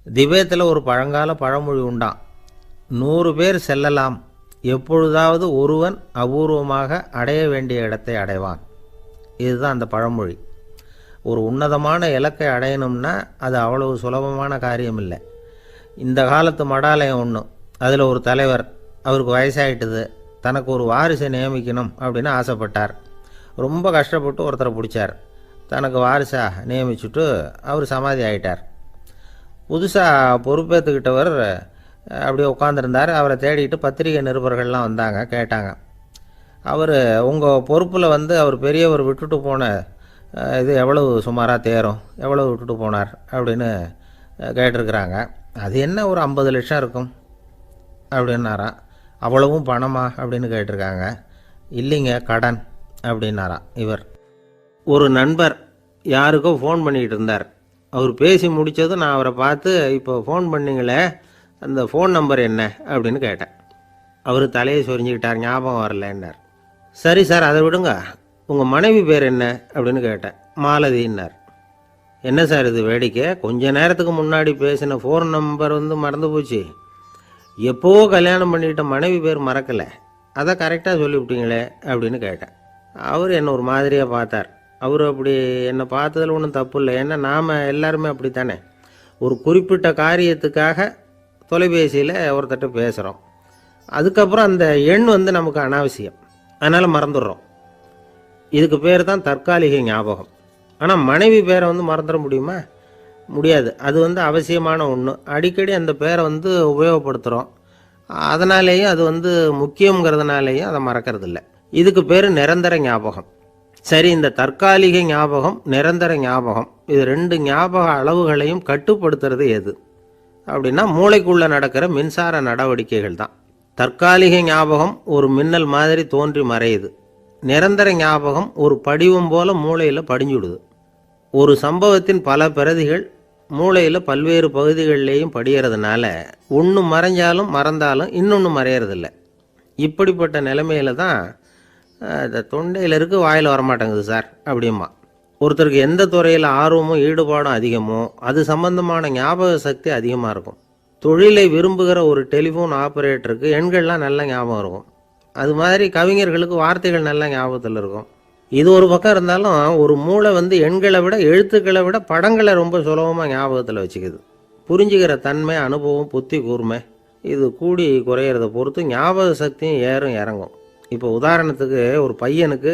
திபேத்தில் ஒரு பழங்கால பழமொழி உண்டாம். 100 பேர் செல்லலாம், எப்பொழுதாவது ஒருவன் அபூர்வமாக அடைய வேண்டிய இடத்தை அடைவான். இதுதான் அந்த பழமொழி. ஒரு உன்னதமான இலக்கை அடையணும்னா அது அவ்வளவு சுலபமான காரியம் இல்லை. இந்த காலத்து மடாலயம் ஒன்று, அதில் ஒரு தலைவர், அவருக்கு வயசாகிட்டுது, தனக்கு ஒரு வாரிசை நியமிக்கணும் அப்படின்னு ஆசைப்பட்டார். ரொம்ப கஷ்டப்பட்டு ஒருத்தரை பிடிச்சார். தனக்கு வாரிசாக நியமிச்சுட்டு அவர் சமாதி ஆகிட்டார். புதுசாக பொறுப்பேற்றுக்கிட்டவர் அப்படியே உட்காந்துருந்தார். அவரை தேடிட்டு பத்திரிகை நிருபர்கள்லாம் வந்தாங்க, கேட்டாங்க. அவர் உங்கள் பொறுப்பில் அவர் பெரியவர் விட்டுட்டு போன இது எவ்வளவு சுமாராக தேரும், எவ்வளவு விட்டுட்டு போனார் அப்படின்னு கேட்டிருக்கிறாங்க. அது என்ன ஒரு 50 லட்சம் இருக்கும் அப்படின்னாராம். அவ்வளவும் பணமா அப்படின்னு கேட்டிருக்காங்க. இல்லைங்க, கடன் அப்படின்னாராம் இவர். ஒரு நண்பர் யாருக்கோ ஃபோன் பண்ணிக்கிட்டு இருந்தார். அவர் பேசி முடித்ததும் நான் அவரை பார்த்து, இப்போ ஃபோன் பண்ணிங்களே, அந்த ஃபோன் நம்பர் என்ன அப்படின்னு கேட்டேன். அவர் தலையை சொரிஞ்சுக்கிட்டார். ஞாபகம் வரலன்னார். சரி சார், அதை விடுங்க, உங்கள் மனைவி பேர் என்ன அப்படின்னு கேட்டேன். மாலதின்னார். என்ன சார் இது வேடிக்கை, கொஞ்ச நேரத்துக்கு முன்னாடி பேசின ஃபோன் நம்பர் மறந்து போச்சு. எப்போவோ கல்யாணம் பண்ணிக்கிட்ட மனைவி பேர் மறக்கலை, அதை கரெக்டாக சொல்லிவிட்டீங்களே அப்படின்னு கேட்டேன். அவர் என்னை ஒரு மாதிரியாக பார்த்தார். அவர் அப்படி என்னை பார்த்ததில் ஒன்றும் தப்பு இல்லை. ஏன்னா நாம் எல்லாருமே அப்படித்தானே. ஒரு குறிப்பிட்ட காரியத்துக்காக தொலைபேசியில் ஒருத்தட்ட பேசுகிறோம், அதுக்கப்புறம் அந்த எண் நமக்கு அனாவசியம், அதனால் மறந்துடுறோம். இதுக்கு பேர் தான் தற்காலிக ஞாபகம். ஆனால் மனைவி பேரை மறந்துட முடியுமா? முடியாது. அது அவசியமான ஒன்று. அடிக்கடி அந்த பேரை உபயோகப்படுத்துகிறோம், அதனாலேயும் அது முக்கியங்கிறதுனாலேயும் அதை மறக்கறதில்ல. இதுக்கு பேர் நிரந்தர ஞாபகம். சரி, இந்த தற்காலிக ஞாபகம், நிரந்தர ஞாபகம், இது 2 ஞாபக அளவுகளையும் கட்டுப்படுத்துறது எது அப்படின்னா மூளைக்குள்ளே நடக்கிற மின்சார நடவடிக்கைகள் தான். தற்காலிக ஞாபகம் ஒரு மின்னல் மாதிரி தோன்றி மறையுது. நிரந்தர ஞாபகம் ஒரு படிவம் போல மூளையில் படிஞ்சுடுது. ஒரு சம்பவத்தின் பல பிரதிகள் மூளையில் பல்வேறு பகுதிகளிலேயும் படிகிறதுனால ஒன்று மறைஞ்சாலும் மறந்தாலும் இன்னொன்று மறையறதில்ல. இப்படிப்பட்ட நிலைமையில தான் இந்த தொண்டையில் இருக்கு, வாயில் வரமாட்டேங்குது சார் அப்படிமா. ஒருத்தருக்கு எந்த துறையில் ஆர்வமும் ஈடுபாடும் அதிகமோ அது சம்பந்தமான ஞாபக சக்தி அதிகமாக இருக்கும். தொழிலை விரும்புகிற ஒரு டெலிஃபோன் ஆப்ரேட்டருக்கு எண்கள்லாம் நல்ல ஞாபகம் இருக்கும். அது மாதிரி கவிஞர்களுக்கு வார்த்தைகள் நல்ல ஞாபகத்தில் இருக்கும். இது ஒரு பக்கம் இருந்தாலும் ஒரு மூளை எண்களை விட எழுத்துக்களை விட படங்களை ரொம்ப சுலபமாக ஞாபகத்தில் வச்சுக்குது. புரிஞ்சுக்கிற தன்மை, அனுபவம், புத்தி கூர்மை இது கூடி குறையிறத பொறுத்து ஞாபக சக்தியும் ஏறும் இறங்கும். இப்போ உதாரணத்துக்கு ஒரு பையனுக்கு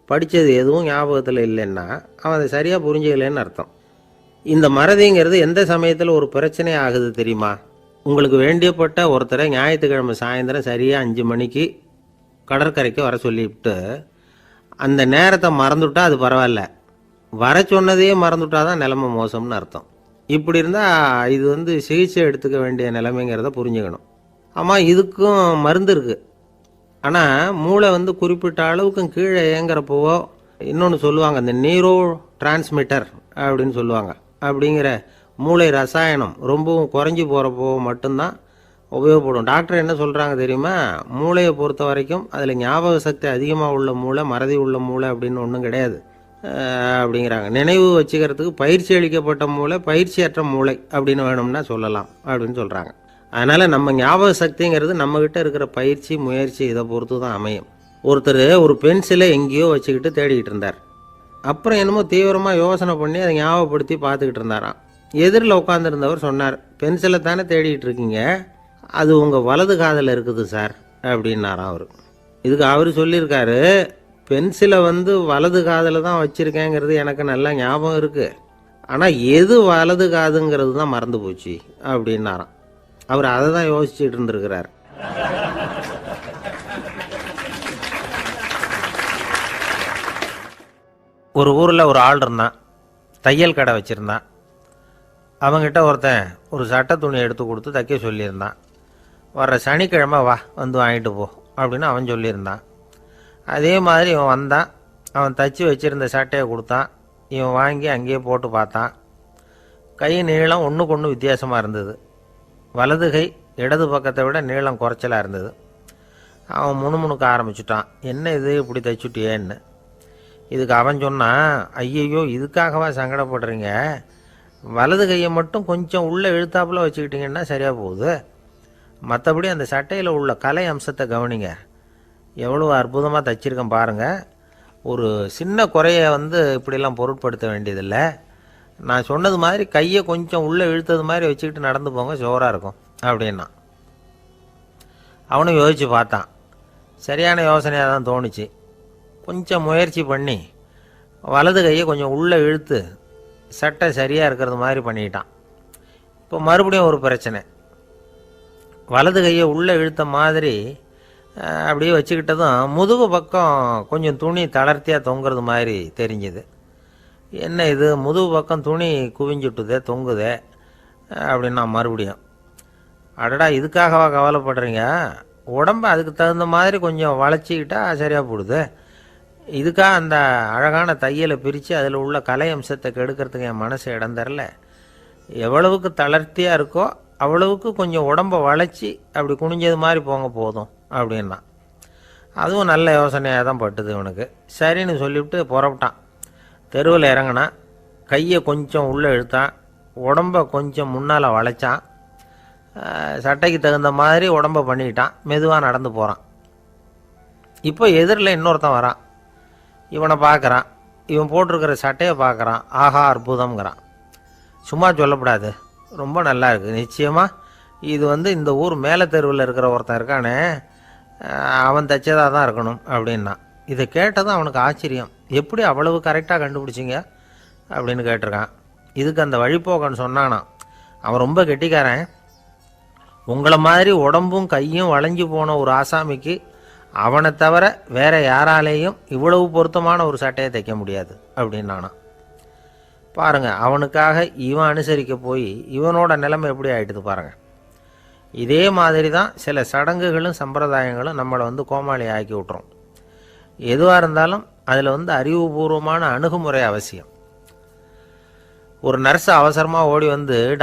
படித்தது எதுவும் ஞாபகத்தில் இல்லைன்னா அவன் அதை சரியாக புரிஞ்சுக்கலைன்னு அர்த்தம். இந்த மறதிங்கிறது எந்த சமயத்தில் ஒரு பிரச்சனை ஆகுது தெரியுமா? உங்களுக்கு வேண்டியப்பட்ட ஒருத்தரை ஞாயிற்றுக்கிழமை சாயந்தரம் சரியாக 5 மணிக்கு கடற்கரைக்கு வர சொல்லிவிட்டு அந்த நேரத்தை மறந்துவிட்டா அது பரவாயில்ல, வர சொன்னதையே மறந்துவிட்டா தான் நிலைமை மோசம்னு அர்த்தம். இப்படி இருந்தால் இது சிகிச்சை எடுத்துக்க வேண்டிய நிலைமைங்கிறத புரிஞ்சுக்கணும். ஆமாம், இதுக்கும் மருந்து இருக்குது. ஆனால் மூளை குறிப்பிட்ட அளவுக்கும் கீழே இயங்குறப்போவோ இன்னொன்று சொல்லுவாங்க, இந்த நியூரோ டிரான்ஸ்மிட்டர் அப்படின்னு சொல்லுவாங்க. அப்படிங்கிற மூளை ரசாயனம் ரொம்பவும் குறைஞ்சி போகிறப்போ மட்டும்தான் உபயோகப்படும். டாக்டர் என்ன சொல்கிறாங்க தெரியுமா? மூளையை பொறுத்த வரைக்கும் அதில் ஞாபக சக்தி அதிகமாக உள்ள மூளை, மறதி உள்ள மூளை அப்படின்னு ஒன்றும் கிடையாது அப்படிங்கிறாங்க. நினைவு வச்சுக்கிறதுக்கு பயிற்சி அளிக்கப்பட்ட மூளை, பயிற்சியற்ற மூளை அப்படின்னு வேணும்னா சொல்லலாம் அப்படின்னு சொல்கிறாங்க. அதனால் நம்ம ஞாபக சக்திங்கிறது நம்மக்கிட்ட இருக்கிற பயிற்சி, முயற்சி இதை பொறுத்து தான் அமையும். ஒருத்தர் ஒரு பென்சிலை எங்கேயோ வச்சுக்கிட்டு தேடிக்கிட்டு இருந்தார். அப்புறம் என்னமோ தீவிரமாக யோசனை பண்ணி அதை ஞாபகப்படுத்தி பார்த்துக்கிட்டு இருந்தாராம். எதிரில் உட்காந்துருந்தவர் சொன்னார், பென்சிலை தானே தேடிக்கிட்டு இருக்கீங்க, அது உங்கள் வலது காதில் இருக்குது சார் அப்படின்னாராம் அவர். இதுக்கு அவர் சொல்லியிருக்காரு, பென்சிலை வலது காதில் தான் வச்சுருக்கேங்கிறது எனக்கு நல்லா ஞாபகம் இருக்குது, ஆனால் எது வலது காதுங்கிறது தான் மறந்து போச்சு அப்படின்னாராம். அவர் அதை தான் யோசிச்சுட்டு இருந்திருக்கிறார். ஒரு ஊரில் ஒரு ஆள் இருந்தான், தையல் கடை வச்சுருந்தான். அவங்ககிட்ட ஒருத்தன் ஒரு சட்டை துணி எடுத்து கொடுத்து தைக்க சொல்லியிருந்தான். வர்ற சனிக்கிழமை வா, வாங்கிட்டு போ அப்படின்னு அவன் சொல்லியிருந்தான். அதே மாதிரி இவன் வந்தான். அவன் தச்சு வச்சுருந்த சட்டையை கொடுத்தான். இவன் வாங்கி அங்கேயே போட்டு பார்த்தான். கை நீளம் ஒன்றுக்கு ஒன்று வித்தியாசமாக இருந்தது. வலது கை இடது பக்கத்தை விட நீளம் குறைச்சலாக இருந்தது. அவன் முணுமுணுக்க ஆரம்பிச்சுட்டான், என்ன இது இப்படி தைச்சுட்டியேன்னு. இதுக்கு அவன் சொன்னான், ஐயையோ இதுக்காகவா சங்கடப்படுறீங்க, வலது கையை மட்டும் கொஞ்சம் உள்ளே இழுத்தாப்புல வச்சுக்கிட்டிங்கன்னா சரியாக போகுது. மற்றபடி அந்த சட்டையில் உள்ள கலை அம்சத்தை கவனிங்க. எவ்வளோ அற்புதமாக தைச்சிருக்கேன் பாருங்கள். ஒரு சின்ன குறைய இப்படிலாம் பொருட்படுத்த வேண்டியதில்லை. நான் சொன்னது மாதிரி கையை கொஞ்சம் உள்ளே இழுத்தது மாதிரி வச்சுக்கிட்டு நடந்து போங்க, ஜோராக இருக்கும் அப்படின்னா. அவனும் யோசித்து பார்த்தான். சரியான யோசனையாக தான் தோணுச்சு. கொஞ்சம் முயற்சி பண்ணி வலது கையை கொஞ்சம் உள்ளே இழுத்து சட்டை சரியாக இருக்கிறது மாதிரி பண்ணிக்கிட்டான். இப்போ மறுபடியும் ஒரு பிரச்சனை. வலது கையை உள்ளே இழுத்த மாதிரி அப்படியே வச்சுக்கிட்டதும் முதுகு பக்கம் கொஞ்சம் துணி தளர்த்தியாக தொங்குறது மாதிரி தெரிஞ்சுது. என்ன இது, முதுகு பக்கம் துணி குவிஞ்சுட்டுதே, தொங்குதே அப்படின்னா மறுபடியும், அடடா இதுக்காகவா கவலைப்படுறீங்க? உடம்ப அதுக்கு தகுந்த மாதிரி கொஞ்சம் வளைச்சிக்கிட்டா சரியாக போடுது. இதுக்காக அந்த அழகான தையலை பிரித்து அதில் உள்ள கலை அம்சத்தை கெடுக்கிறதுக்கு என் மனசு இடம் தரல. எவ்வளவுக்கு தளர்த்தியாக இருக்கோ அவ்வளவுக்கு கொஞ்சம் உடம்பை வளைச்சி அப்படி குனிஞ்சது மாதிரி போங்க போதும் அப்படின்னா. அதுவும் நல்ல யோசனையாக தான் பட்டுது இவனுக்கு. சரின்னு சொல்லிவிட்டு புறப்பட்டான். தெருவில் இறங்கினான். கையை கொஞ்சம் உள்ளே இழுத்தான். உடம்பை கொஞ்சம் முன்னால் வளைச்சான். சட்டைக்கு தகுந்த மாதிரி உடம்பை பண்ணிக்கிட்டான். மெதுவாக நடந்து போகிறான். இப்போ எதிரில் இன்னொருத்தன் வரான். இவனை பார்க்குறான். இவன் போட்டிருக்கிற சட்டையை பார்க்குறான். ஆஹா அற்புதம்ங்கிறான். சும்மா சொல்லக்கூடாது, ரொம்ப நல்லா இருக்குது. நிச்சயமாக இது இந்த ஊர் மேலே தெருவில் இருக்கிற ஒருத்தன் இருக்கானே, அவன் தைச்சதாக தான் இருக்கணும் அப்படின்னா. இதை கேட்டதும் அவனுக்கு ஆச்சரியம். எப்படி அவ்வளவு கரெக்டாக கண்டுபிடிச்சிங்க அப்படின்னு கேட்டிருக்கான். இதுக்கு அந்த வழிபோக்கன்னு சொன்னானான். அவன் ரொம்ப கெட்டிக்காரன். உங்களை மாதிரி உடம்பும் கையும் வளைஞ்சு போன ஒரு ஆசாமிக்கு அவனை தவிர வேற யாராலேயும் இவ்வளவு பொருத்தமான ஒரு சட்டையை தைக்க முடியாது அப்படின்னானா. பாருங்க, அவனுக்காக இவன் அனுசரிக்க போய் இவனோட நிலைமை எப்படி ஆயிடுது பாருங்க. இதே மாதிரி தான் சில சடங்குகளும் சம்பிரதாயங்களும் நம்மளை கோமாளி ஆக்கி விட்டுரும். எதுவாக இருந்தாலும் அதில் அறிவுபூர்வமான அணுகுமுறை அவசியம். ஒரு நர்ஸ் அவசரமாக ஓடி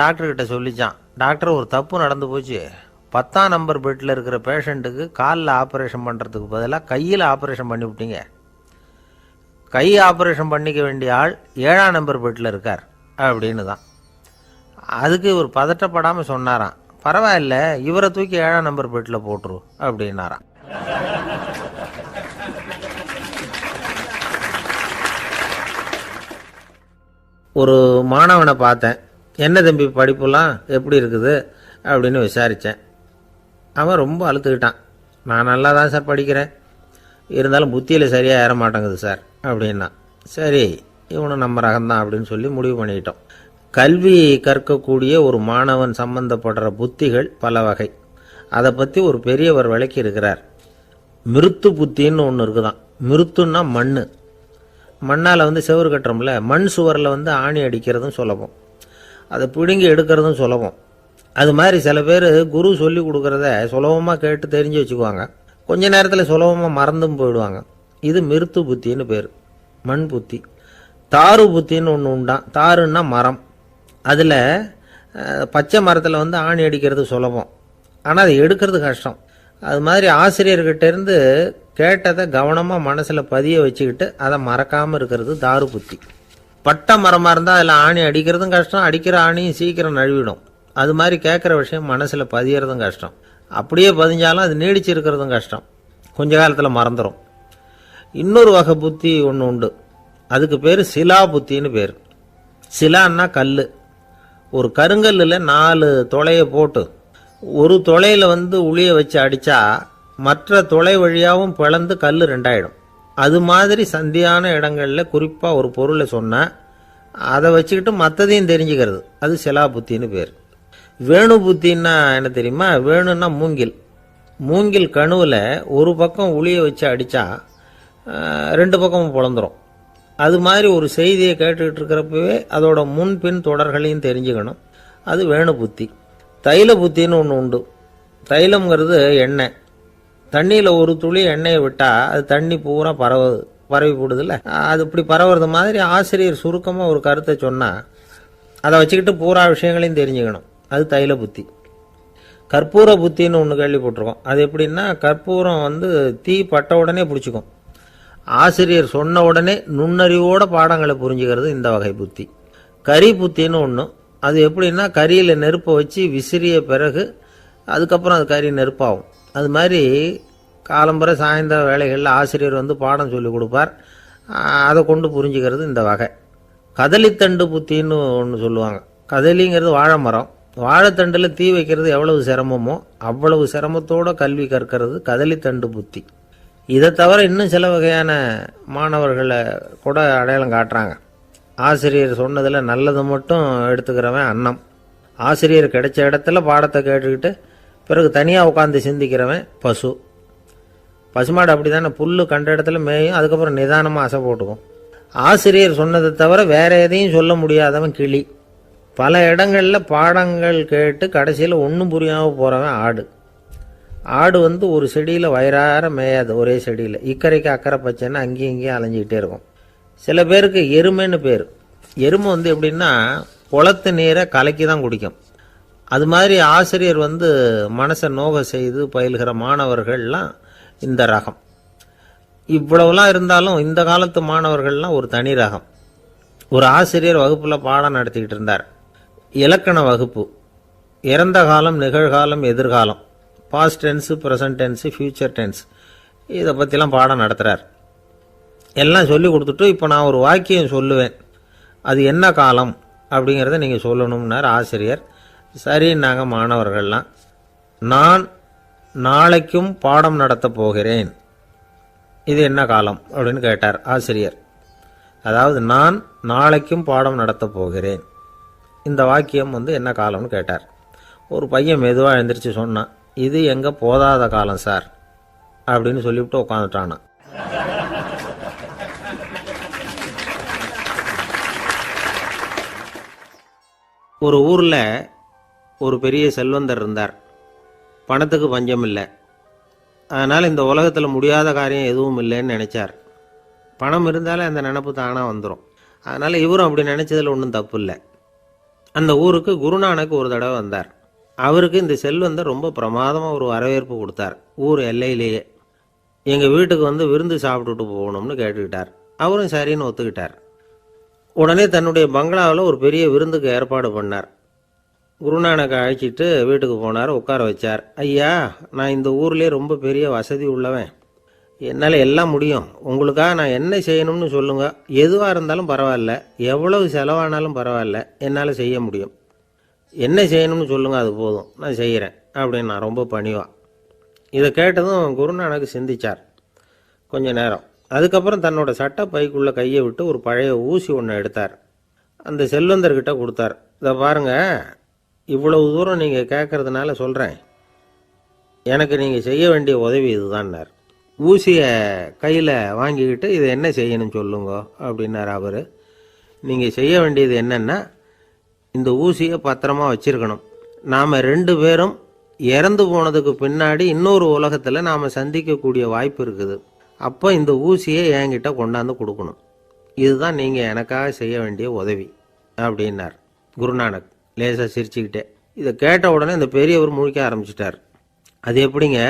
டாக்டர்கிட்ட சொல்லிச்சான், டாக்டர் ஒரு தப்பு நடந்து போச்சு. 10ஆம் நம்பர் பெட்டில் இருக்கிற பேஷண்ட்டுக்கு காலில் ஆப்ரேஷன் பண்ணுறதுக்கு பதிலாக கையில் ஆப்ரேஷன் பண்ணிவிட்டீங்க. கை ஆப்ரேஷன் பண்ணிக்க வேண்டிய ஆள் 7ஆம் நம்பர் பெட்டில் இருக்கார் அப்படின்னு தான். அதுக்கு இவர் பதட்டப்படாமல் சொன்னாராம், பரவாயில்ல இவரை தூக்கி 7ஆம் நம்பர் பெட்டில் போட்டுரு அப்படின்னாராம். ஒரு மாணவனை பார்த்தேன். என்ன தம்பி படிப்புலாம் எப்படி இருக்குது அப்படின்னு விசாரித்தேன். அவன் ரொம்ப அழுத்துக்கிட்டான். நான் நல்லா தான் சார் படிக்கிறேன், இருந்தாலும் புத்தியில் சரியாக ஏற மாட்டேங்குது சார் அப்படின்னா. சரி, இவனும் நம்ம ரகம்தான் அப்படின்னு சொல்லி முடிவு பண்ணிக்கிட்டோம். கல்வி கற்கக்கூடிய ஒரு மாணவன் சம்பந்தப்படுற புத்திகள் பல வகை. அதை பற்றி ஒரு பெரியவர் விளக்கி இருக்கிறார். மிருத்து புத்தின்னு ஒன்று இருக்குதான். மிருத்துன்னா மண். மண்ணால் செவுறு கட்டுறோம்ல, மண் சுவரில் ஆணி அடிக்கிறதும் சுலபம், அதை பிடுங்கி எடுக்கிறதும் சுலபம். அது மாதிரி சில பேர் குரு சொல்லி கொடுக்குறத சுலபமாக கேட்டு தெரிஞ்சு வச்சுக்குவாங்க, கொஞ்ச நேரத்தில் சுலபமாக மறந்தும் போயிடுவாங்க. இது மிருத்து புத்தின்னு பேர், மண் புத்தி. தாரு புத்தின்னு ஒன்று உண்டான். தாருன்னா மரம். அதில் பச்சை மரத்தில் ஆணி அடிக்கிறது சுலபம், ஆனால் அதை எடுக்கிறது கஷ்டம். அது மாதிரி ஆசிரியர்கிட்டேருந்து கேட்டதை கவனமாக மனசில் பதிய வச்சுக்கிட்டு அதை மறக்காமல் இருக்கிறது தாரு புத்தி. பட்டை மரமாக இருந்தால் அதில் ஆணி அடிக்கிறதும் கஷ்டம், அடிக்கிற ஆணியும் சீக்கிரம் நழுவிடும். அது மாதிரி கேட்குற விஷயம் மனசில் பதியறதும் கஷ்டம். அப்படியே பதிஞ்சாலும் அது நீடிச்சிருக்கிறதும் கஷ்டம், கொஞ்ச காலத்தில் மறந்துடும். இன்னொரு வகை புத்தி ஒன்று உண்டு. அதுக்கு பேர் சிலா புத்தின்னு பேர். சிலான்னா கல். ஒரு கருங்கல்லில் 4 துளையை போட்டு ஒரு துளையில் உளிய வச்சு அடித்தா மற்ற துளை வழியாகவும் பிளந்து கல் 2ஆயிடும். அது மாதிரி சந்தியான இடங்களில் குறிப்பாக ஒரு பொருளை சொன்னால் அதை வச்சுக்கிட்டு மற்றதையும் தெரிஞ்சுக்கிறது, அது சிலா புத்தின்னு பேர். வேணு புத்தின்னா என்ன தெரியுமா? வேணுன்னா மூங்கில். மூங்கில் கணுவில் ஒரு பக்கம் உளிய வச்சு அடித்தா 2 பக்கமும் பிளந்துடும். அது மாதிரி ஒரு செய்தியை கேட்டுக்கிட்டு இருக்கிறப்பவே அதோட முன்பின் தொடர்களையும் தெரிஞ்சுக்கணும், அது வேணு புத்தி. தைல புத்தின்னு ஒன்று உண்டு. தைலம்ங்கிறது எண்ணெய். தண்ணியில் ஒரு துளி எண்ணெயை விட்டால் அது தண்ணி பூரா பரவி போடுதில்ல, அது இப்படி பரவுறது மாதிரி ஆசிரியர் சுருக்கமாக ஒரு கருத்தை சொன்னால் அதை வச்சுக்கிட்டு பூரா விஷயங்களையும் தெரிஞ்சுக்கணும், அது தைல புத்தி. கற்பூர புத்தின்னு ஒன்று கேள்விப்பட்டிருக்கோம். அது எப்படின்னா, கற்பூரம் தீ பட்ட உடனே பிடிச்சிக்கும். ஆசிரியர் சொன்ன உடனே நுண்ணறிவோட பாடங்களை புரிஞ்சுக்கிறது இந்த வகை புத்தி. கரி புத்தின்னு ஒன்று. அது எப்படின்னா கரியில் நெருப்பை வச்சு விசிறிய பிறகு அதுக்கப்புறம் அது கறி நெருப்பாகும். அது மாதிரி காலம்பரை சாயந்தர வேலைகளில் ஆசிரியர் வந்து பாடம் சொல்லி கொடுப்பார். அதை கொண்டு புரிஞ்சுக்கிறது இந்த வகை. கதலித்தண்டு புத்தின்னு ஒன்று சொல்லுவாங்க. கதலிங்கிறது வாழை மரம். வாழைத்தண்டில் தீ வைக்கிறது எவ்வளவு சிரமமோ அவ்வளவு சிரமத்தோடு கல்வி கற்கிறது கதலித்தண்டு புத்தி. இதை தவிர இன்னும் சில வகையான மாணவர்களை கூட அடையாளம் காட்டுறாங்க. ஆசிரியர் சொன்னதில் நல்லதை மட்டும் எடுத்துக்கிறவன் அன்னம். ஆசிரியர் கிடைச்ச இடத்துல பாடத்தை கேட்டுக்கிட்டு பிறகு தனியாக உட்காந்து சிந்திக்கிறவன் பசு. பசுமாடு அப்படி தானே, புல் கண்ட இடத்துல மேயும், அதுக்கப்புறம் நிதானமாக அசை போட்டுக்கும். ஆசிரியர் சொன்னதை தவிர வேறு எதையும் சொல்ல முடியாதவன் கிளி. பல இடங்களில் பாடங்கள் கேட்டு கடைசியில் ஒன்றும் புரியாமல் போகிறவன் ஆடு. ஆடு வந்து ஒரு செடியில் வயிறார மேயாது, ஒரே செடியில். இக்கரைக்கு அக்கறை பச்சைன்னா அங்கேயும் இங்கேயும் அலைஞ்சிக்கிட்டே இருக்கும். சில பேருக்கு எருமைன்னு பேர். எருமை வந்து எப்படின்னா குளத்து நீரை கலக்கி தான் குடிக்கும். அது மாதிரி ஆசிரியர் வந்து மனசை நோக செய்து பயில்கிற மாணவர்கள்லாம் இந்த ரகம். இவ்வளவுலாம் இருந்தாலும் இந்த காலத்து மாணவர்கள்லாம் ஒரு தனி ரகம். ஒரு ஆசிரியர் வகுப்பில் பாடம் நடத்திக்கிட்டு இருந்தார். இலக்கண வகுப்பு. இறந்த காலம், நிகழ்காலம், எதிர்காலம், past tense, present tense, future tense, இதை பற்றிலாம் பாடம் நடத்துகிறார். எல்லாம் சொல்லி கொடுத்துட்டு இப்போ நான் ஒரு வாக்கியம் சொல்லுவேன், அது என்ன காலம் அப்படிங்கிறத நீங்கள் சொல்லணும்னார் ஆசிரியர். சரின்னாங்க மாணவர்கள்லாம். நான் நாளைக்கும் பாடம் நடத்தப் போகிறேன், இது என்ன காலம் அப்படின்னு கேட்டார் ஆசிரியர். அதாவது நான் நாளைக்கும் பாடம் நடத்தப் போகிறேன், இந்த வாக்கியம் வந்து என்ன காலம்னு கேட்டார். ஒரு பையன் மெதுவாக எழுந்திரிச்சு சொன்னான், இது எங்கே போதாத காலம் சார் அப்படின்னு சொல்லிவிட்டு உட்காந்துட்டானா. ஒரு ஊரில் ஒரு பெரிய செல்வந்தர் இருந்தார். பணத்துக்கு பஞ்சம் இல்லை. அதனால் இந்த உலகத்தில் முடியாத காரியம் எதுவும் இல்லைன்னு நினச்சார். பணம் இருந்தாலே அந்த நினப்பு தானாக வந்துடும். அதனால் இவரும் அப்படி நினச்சதில் ஒன்றும் தப்பு இல்லை. அந்த ஊருக்கு குருநானக் ஒரு தடவை வந்தார். அவருக்கு இந்த செல்வந்தர் ரொம்ப பிரமாதமாக ஒரு வரவேற்பு கொடுத்தார். ஊர் எல்லையிலேயே எங்கள் வீட்டுக்கு வந்து விருந்து சாப்பிட்டுட்டு போகணும்னு கேட்டுக்கிட்டார். அவரும் சரின்னு ஒத்துக்கிட்டார். உடனே தன்னுடைய பங்களாவில் ஒரு பெரிய விருந்துக்கு ஏற்பாடு பண்ணார். குருநானக்கை அழைச்சிட்டு வீட்டுக்கு போனார், உட்கார வச்சார். ஐயா, நான் இந்த ஊர்லேயே ரொம்ப பெரிய வசதி உள்ளவன், என்னால் எல்லாம் முடியும். உங்களுக்காக நான் என்ன செய்யணும்னு சொல்லுங்கள், எதுவாக இருந்தாலும் பரவாயில்ல, எவ்வளவு செலவானாலும் பரவாயில்ல, என்னால் செய்ய முடியும். என்ன செய்யணும்னு சொல்லுங்கள், அது போதும், நான் செய்கிறேன் அப்படின்னு நான் ரொம்ப பணிவா. இதை கேட்டதும் குருநானக் சிந்திச்சார் கொஞ்ச நேரம். அதுக்கப்புறம் தன்னோட சட்டை பைக்குள்ளே கையை விட்டு ஒரு பழைய ஊசி ஒன்று எடுத்தார். அந்த செல்வந்தர்கிட்ட கொடுத்தார். இதை பாருங்கள், இவ்வளவு தூரம் நீங்கள் கேட்கறதுனால சொல்கிறேன், எனக்கு நீங்கள் செய்ய வேண்டிய உதவி இதுதான்னார். ஊசியை கையில் வாங்கிக்கிட்டு இதை என்ன செய்யணும்னு சொல்லுங்க அப்படின்னார் அவர். நீங்கள் செய்ய வேண்டியது என்னென்னா, இந்த ஊசியை பத்திரமா வச்சுருக்கணும். நாம் 2 பேரும் இறந்து போனதுக்கு பின்னாடி இன்னொரு உலகத்தில் நாம் சந்திக்கக்கூடிய வாய்ப்பு இருக்குது. அப்போ இந்த ஊசியை என்கிட்ட கொண்டாந்து கொடுக்கணும். இதுதான் நீங்கள் எனக்காக செய்ய வேண்டிய உதவி அப்படின்னார் குருநானக் லேசாக சிரிச்சுக்கிட்டே. இதை கேட்ட உடனே இந்த பெரியவர் முழிக்க ஆரம்பிச்சிட்டார். அது எப்படிங்க,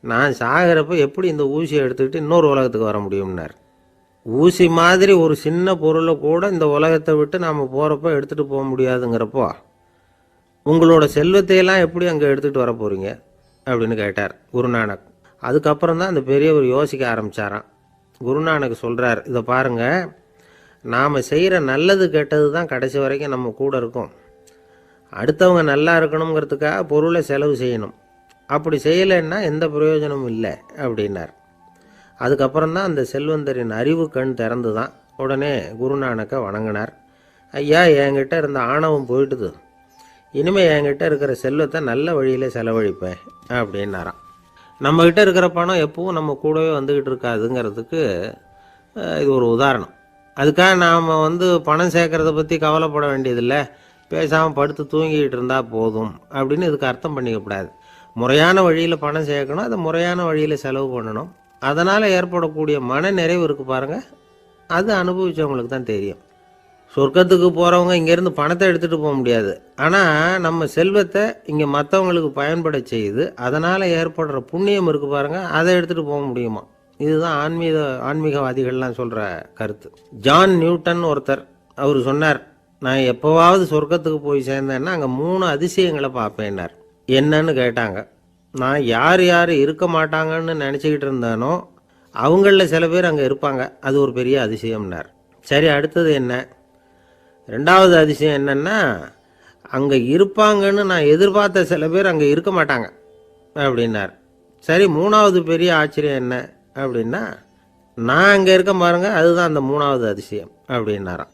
நான் சாகிறப்ப எப்படி இந்த ஊசியை எடுத்துக்கிட்டு இன்னொரு உலகத்துக்கு வர முடியும்னார். ஊசி மாதிரி ஒரு சின்ன பொருளை கூட இந்த உலகத்தை விட்டு நாம் போகிறப்ப எடுத்துகிட்டு போக முடியாதுங்கிறப்போ உங்களோட செல்வத்தையெல்லாம் எப்படி அங்கே எடுத்துகிட்டு வர போகிறீங்க அப்படின்னு கேட்டார் குருநானக். அதுக்கப்புறம் தான் அந்த பெரியவர் யோசிக்க ஆரம்பித்தாராம். குருநானக் சொல்கிறார், இதை பாருங்கள், நாம் செய்கிற நல்லது கெட்டது தான் கடைசி வரைக்கும் நம்ம கூட இருக்கும். அடுத்தவங்க நல்லா இருக்கணுங்கிறதுக்காக பொருளை செலவு செய்யணும். அப்படி செய்யலைன்னா எந்த பிரயோஜனமும் இல்லை அப்படின்னார். அதுக்கப்புறம் தான் அந்த செல்வந்தரின் அறிவு கண் திறந்து தான். உடனே குருநானக்கை வணங்கினார். ஐயா, என்கிட்ட இருந்த ஆணவம் போயிட்டுது, இனிமேல் என்கிட்ட இருக்கிற செல்வத்தை நல்ல வழியில் செலவழிப்பேன் அப்படின்னாராம். நம்மக்கிட்ட இருக்கிற பணம் எப்பவும் நம்ம கூடவே வந்துக்கிட்டு இருக்காதுங்கிறதுக்கு இது ஒரு உதாரணம். அதுக்காக நாம் வந்து பணம் சேர்க்கறத பற்றி கவலைப்பட வேண்டியதில்லை, பேசாமல் படுத்து தூங்கிக்கிட்டு இருந்தால் போதும் அப்படின்னு இதுக்கு அர்த்தம் பண்ணிக்கக்கூடாது. முறையான வழியில் பணம் சேர்க்கணும், அதை முறையான வழியில் செலவு பண்ணணும். அதனால் ஏற்படக்கூடிய மன நிறைவு இருக்குது பாருங்கள், அது அனுபவித்தவங்களுக்கு தான் தெரியும். சொர்க்கத்துக்கு போகிறவங்க இங்கேருந்து பணத்தை எடுத்துகிட்டு போக முடியாது. ஆனால் நம்ம செல்வத்தை இங்கே மற்றவங்களுக்கு பயன்பட செய்து அதனால் ஏற்படுற புண்ணியம் இருக்குது பாருங்கள், அதை எடுத்துகிட்டு போக முடியுமா. இதுதான் ஆன்மீகவாதிகள்லாம் சொல்கிற கருத்து. ஜான் நியூட்டன் ஒருத்தர், அவர் சொன்னார், நான் எப்போவாவது சொர்க்கத்துக்கு போய் சேர்ந்தேன்னா அங்கே 3 அதிசயங்களை பார்ப்பேன்னார். என்னன்னு கேட்டாங்க. நான் யார் யார் இருக்க மாட்டாங்கன்னு நினச்சிக்கிட்டு இருந்தேனோ அவங்களில் சில பேர் அங்கே இருப்பாங்க, அது ஒரு பெரிய அதிசயம்னார். சரி, அடுத்தது என்ன? 2வது அதிசயம் என்னன்னா, அங்கே இருப்பாங்கன்னு நான் எதிர்பார்த்த சில பேர் அங்கே இருக்க மாட்டாங்க அப்படின்னார். சரி, 3வது பெரிய ஆச்சரியம் என்ன அப்படின்னா, நான் அங்கே இருக்க பாருங்க, அதுதான் அந்த 3வது அதிசயம் அப்படின்னாராம்.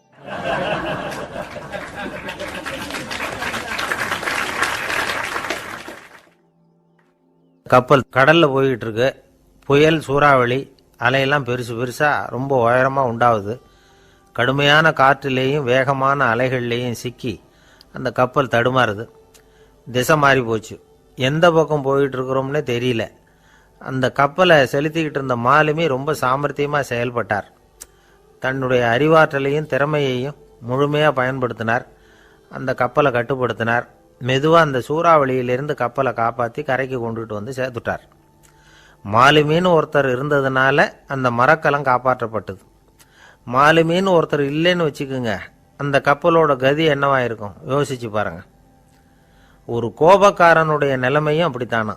கப்பல் கடலில் போய்கிட்டு இருக்கு. புயல், சூறாவளி, அலையெல்லாம் பெருசு பெருசாக ரொம்ப உயரமாக உண்டாகுது. கடுமையான காற்றிலேயும் வேகமான அலைகள்லேயும் சிக்கி அந்த கப்பல் தடுமாறுது. திசை மாறி போச்சு. எந்த பக்கம் போயிட்டு இருக்கிறோம்னே தெரியல. அந்த கப்பலை செலுத்திக்கிட்டு இருந்த மாலுமி ரொம்ப சாமர்த்தியமாக செயல்பட்டார். தன்னுடைய அறிவாற்றலையும் திறமையையும் முழுமையாக பயன்படுத்தினார். அந்த கப்பலை கட்டுப்படுத்தினார். மெதுவாக அந்த சூறாவளியிலிருந்து கப்பலை காப்பாற்றி கரைக்கு கொண்டுட்டு வந்து சேர்த்துட்டார். மாலுமின்னு ஒருத்தர் இருந்ததுனால அந்த மரக்கலம் காப்பாற்றப்பட்டது. மாலுமின்னு ஒருத்தர் இல்லைன்னு வச்சுக்கோங்க, அந்த கப்பலோட கதி என்னவா இருக்கும் யோசிச்சு பாருங்க. ஒரு கோபக்காரனுடைய நிலைமையும் அப்படித்தானா.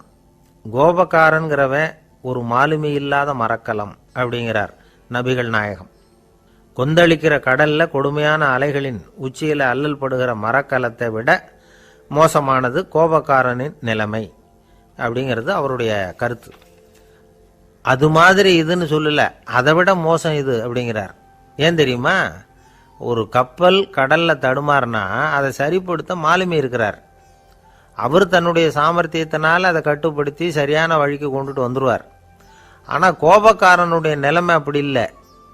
கோபக்காரன்கிறவன் ஒரு மாலுமி இல்லாத மரக்கலம் அப்படிங்கிறார் நபிகள் நாயகம். கொந்தளிக்கிற கடல்ல கொடுமையான அலைகளின் உச்சியில அல்லல் படுகிற மரக்கலத்தை விட மோசமானது கோபக்காரனின் நிலைமை அப்படிங்கிறது அவருடைய கருத்து. அது மாதிரி இதுன்னு சொல்லல, அதை விட மோசம் இது அப்படிங்கிறார். ஏன் தெரியுமா? ஒரு கப்பல் கடல்ல தடுமாறினா அதை சரிப்படுத்த மாலுமி இருக்கிறார். அவர் தன்னுடைய சாமர்த்தியத்தினால அதை கட்டுப்படுத்தி சரியான வழிக்கு கொண்டுட்டு வந்துடுவார். ஆனால் கோபக்காரனுடைய நிலைமை அப்படி இல்லை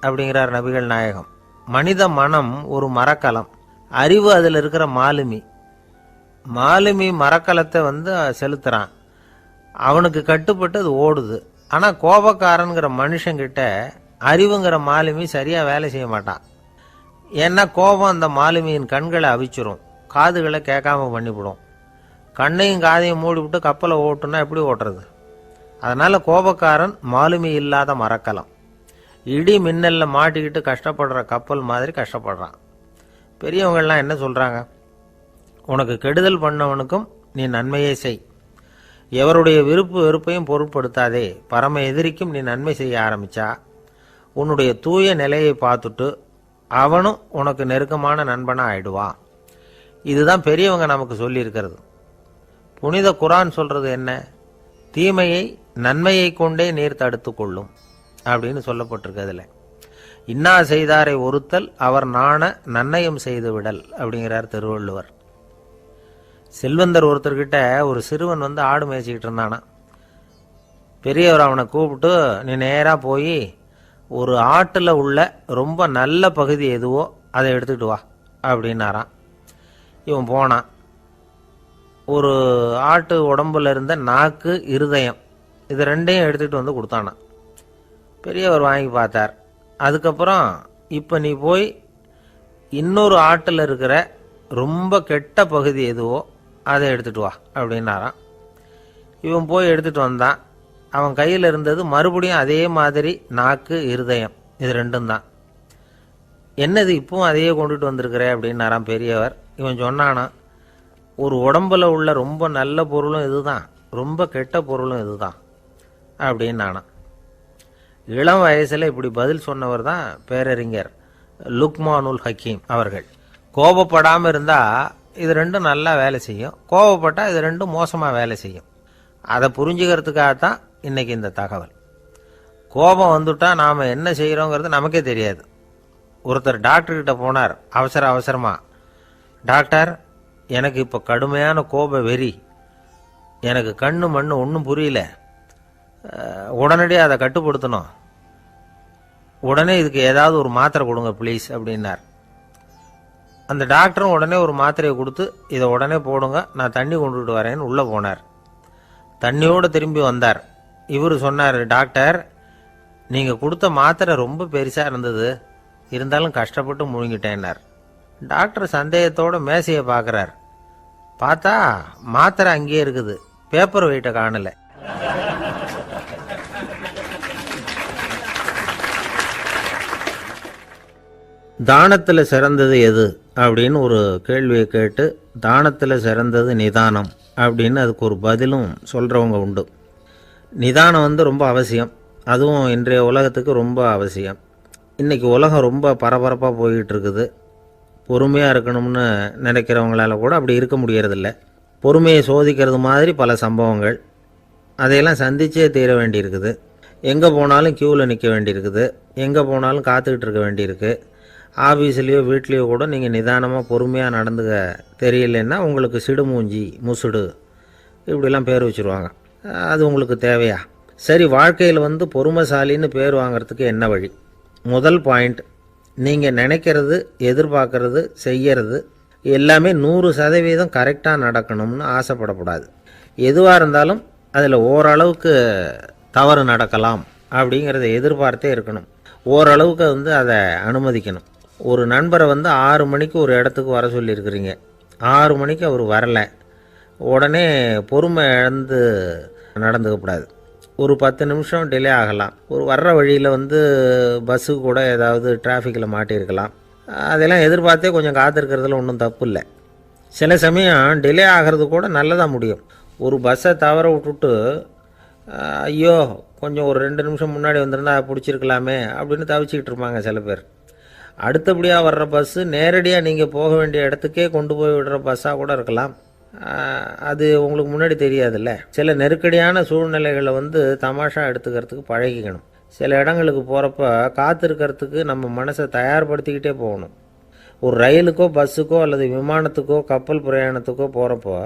அப்படிங்கிறார் நபிகள் நாயகம். மனித மனம் ஒரு மரக்கலம், அறிவு அதில் இருக்கிற மாலுமி. மாலுமி மரக்கலத்தை செலுத்துறான், அவனுக்கு கட்டுப்பட்டு அது ஓடுது. ஆனால் கோபக்காரனுங்கிற மனுஷங்கிட்ட அறிவுங்கிற மாலுமி சரியாக வேலை செய்ய மாட்டான். ஏன்னா கோபம் அந்த மாலுமியின் கண்களை அவிச்சிரும், காதுகளை கேட்காம பண்ணிவிடும். கண்ணையும் காதையும் மூடிவிட்டு கப்பலை ஓட்டுனா எப்படி ஓட்டுறது? அதனால் கோபக்காரன் மாலுமி இல்லாத மரக்கலம். இடி மின்னல்ல மாட்டிக்கிட்டு கஷ்டப்படுற கப்பல் மாதிரி கஷ்டப்படுறான். பெரியவங்கள்லாம் என்ன சொல்கிறாங்க? உனக்கு கெடுதல் பண்ணவனுக்கும் நீ நன்மையை செய், எவருடைய விருப்பு வெறுப்பையும் பொருட்படுத்தாதே, பரம எதிரிக்கும் நீ நன்மை செய்ய ஆரம்பிச்சா உன்னுடைய தூய நிலையை பார்த்துட்டு அவனும் உனக்கு நெருக்கமான நண்பனாக ஆயிடுவான். இதுதான் பெரியவங்க நமக்கு சொல்லியிருக்கிறது. புனித குரான் சொல்றது என்ன? தீமையை நன்மையை கொண்டே நீர் தடுத்து கொள்ளும் அப்படின்னு சொல்லப்பட்டிருக்கு. அதில் இன்னா செய்தாரை ஒருத்தல் அவர் நாண நன்னயம் செய்து விடல் அப்படிங்கிறார் திருவள்ளுவர். செல்வந்தர் ஒருத்தர்கிட்ட ஒரு சிறுவன் ஆடு மேய்ச்சிக்கிட்டு இருந்தானா. பெரியவர் அவனை கூப்பிட்டு, நீ நேராக போய் ஒரு ஆட்டில் உள்ள ரொம்ப நல்ல பகுதி எதுவோ அதை எடுத்துக்கிட்டு வா அப்படின்னாரான். இவன் போனான். ஒரு ஆட்டு உடம்புல இருந்த நாக்கு, இருதயம், இது ரெண்டையும் எடுத்துகிட்டு கொடுத்தானான். பெரியவர் வாங்கி பார்த்தார். அதுக்கப்புறம் இப்போ நீ போய் இன்னொரு ஆட்டில் இருக்கிற ரொம்ப கெட்ட பகுதி எதுவோ அதை எடுத்துகிட்டு வா அப்படின்னாரான். இவன் போய் எடுத்துகிட்டு வந்தான். அவன் கையில் இருந்தது மறுபடியும் அதே மாதிரி நாக்கு, இருதயம், இது ரெண்டும் தான். என்னது இப்பவும் அதையே கொண்டுட்டு வந்திருக்கிற அப்படின்னாரான் பெரியவர். இவன் சொன்னானா, ஒரு உடம்புல உள்ள ரொம்ப நல்ல பொருளும் இதுதான், ரொம்ப கெட்ட பொருளும் இதுதான் அப்படின்னானா. இளம் வயசில் இப்படி பதில் சொன்னவர் தான் பேரறிஞர் லுக்மானுல் ஹக்கீம் அவர்கள். கோபப்படாமல் இருந்தால் இது ரெண்டும் நல்லா வேலை செய்யும், கோபப்பட்டால் இது ரெண்டும் மோசமாக வேலை செய்யும். அதை புரிஞ்சுக்கிறதுக்காகத்தான் இன்னைக்கு இந்த தகவல். கோபம் வந்துட்டா நாம் என்ன செய்கிறோங்கிறது நமக்கே தெரியாது. ஒருத்தர் டாக்டர்கிட்ட போனார் அவசரமாக. டாக்டர், எனக்கு இப்போ கடுமையான கோப வெறி, எனக்கு கண்ணு மண்ணு ஒன்றும் புரியல, உடனடியாக அதை கட்டுப்படுத்தணும், உடனே இதுக்கு ஏதாவது ஒரு மாத்திரை கொடுங்க ப்ளீஸ் அப்படின்னார். அந்த டாக்டரும் உடனே ஒரு மாத்திரையை கொடுத்து, இதை உடனே போடுங்க, நான் தண்ணி கொண்டுட்டு வரேன்னு உள்ளே போனார். தண்ணியோடு திரும்பி வந்தார். இவர் சொன்னார், டாக்டர், நீங்கள் கொடுத்த மாத்திரை ரொம்ப பெருசாக இருந்தது, இருந்தாலும் கஷ்டப்பட்டு முழுங்கிட்டேன்னார். டாக்டர் சந்தேகத்தோட மேசையை பார்க்குறார். பார்த்தா மாத்திரை அங்கேயே இருக்குது, பேப்பர் வெயிட்டை காணலை. தானத்தில் சிறந்தது எது அப்படின்னு ஒரு கேள்வியை கேட்டு தானத்தில் சிறந்தது நிதானம் அப்படின்னு அதுக்கு ஒரு பதிலும் சொல்கிறவங்க உண்டு. நிதானம் ரொம்ப அவசியம். அதுவும் இன்றைய உலகத்துக்கு ரொம்ப அவசியம். இன்றைக்கி உலகம் ரொம்ப பரபரப்பாக போய்கிட்டு இருக்குது. பொறுமையாக இருக்கணும்னு நினைக்கிறவங்களால கூட அப்படி இருக்க முடியறதில்ல. பொறுமையை சோதிக்கிறது மாதிரி பல சம்பவங்கள். அதையெல்லாம் சந்திச்சே தீர வேண்டியிருக்குது. எங்கே போனாலும் க்யூவில் நிற்க வேண்டியிருக்குது. எங்கே போனாலும் காத்துக்கிட்டு இருக்க வேண்டியிருக்கு. ஆஃபீஸ்லேயோ வீட்லேயோ கூட நீங்கள் நிதானமாக பொறுமையாக நடந்துக்க தெரியலன்னா உங்களுக்கு சிடுமூஞ்சி, முசுடு இப்படிலாம் பேர் வச்சுருவாங்க. அது உங்களுக்கு தேவையா? சரி, வாழ்க்கையில் பொறுமைசாலின்னு பேர் வாங்கிறதுக்கு என்ன வழி? முதல் பாயிண்ட், நீங்கள் நினைக்கிறது, எதிர்பார்க்கறது, செய்கிறது எல்லாமே 100% கரெக்டாக நடக்கணும்னு ஆசைப்படக்கூடாது. எதுவாக இருந்தாலும் அதில் ஓரளவுக்கு தவறு நடக்கலாம் அப்படிங்கிறத எதிர்பார்த்தே இருக்கணும். ஓரளவுக்கு அதை அனுமதிக்கணும். ஒரு நண்பரை 6 மணிக்கு ஒரு இடத்துக்கு வர சொல்லியிருக்கிறீங்க. 6 மணிக்கு அவர் வரலை. உடனே பொறுமை இழந்து நடந்துக்கக்கூடாது. ஒரு 10 நிமிஷம் டிலே ஆகலாம். ஒரு வர்ற வழியில் பஸ்ஸு கூட ஏதாவது டிராஃபிக்கில் மாட்டியிருக்கலாம். அதெல்லாம் எதிர்பார்த்தே கொஞ்சம் காத்திருக்கிறதுல ஒன்றும் தப்பு இல்லை. சில சமயம் டிலே ஆகிறது கூட நல்லதாக முடியும். ஒரு பஸ்ஸை தவற விட்டுட்டு ஐயோ கொஞ்சம் ஒரு 2 நிமிஷம் முன்னாடி வந்திருந்தா பிடிச்சிருக்கலாமே அப்படின்னு தவிச்சிக்கிட்டு இருப்பாங்க சில பேர். அடுத்தபடியாக வர்ற பஸ்ஸு நேரடியாக நீங்கள் போக வேண்டிய இடத்துக்கே கொண்டு போய் விடுற பஸ்ஸாக கூட இருக்கலாம். அது உங்களுக்கு முன்னாடி தெரியாதுல்ல. சில நெருக்கடியான சூழ்நிலைகளை தமாஷா எடுத்துக்கிறதுக்கு பழகிக்கணும். சில இடங்களுக்கு போகிறப்ப காத்திருக்கிறதுக்கு நம்ம மனசை தயார்படுத்திக்கிட்டே போகணும். ஒரு ரயிலுக்கோ பஸ்ஸுக்கோ அல்லது விமானத்துக்கோ கப்பல் பிரயாணத்துக்கோ போகிறப்போ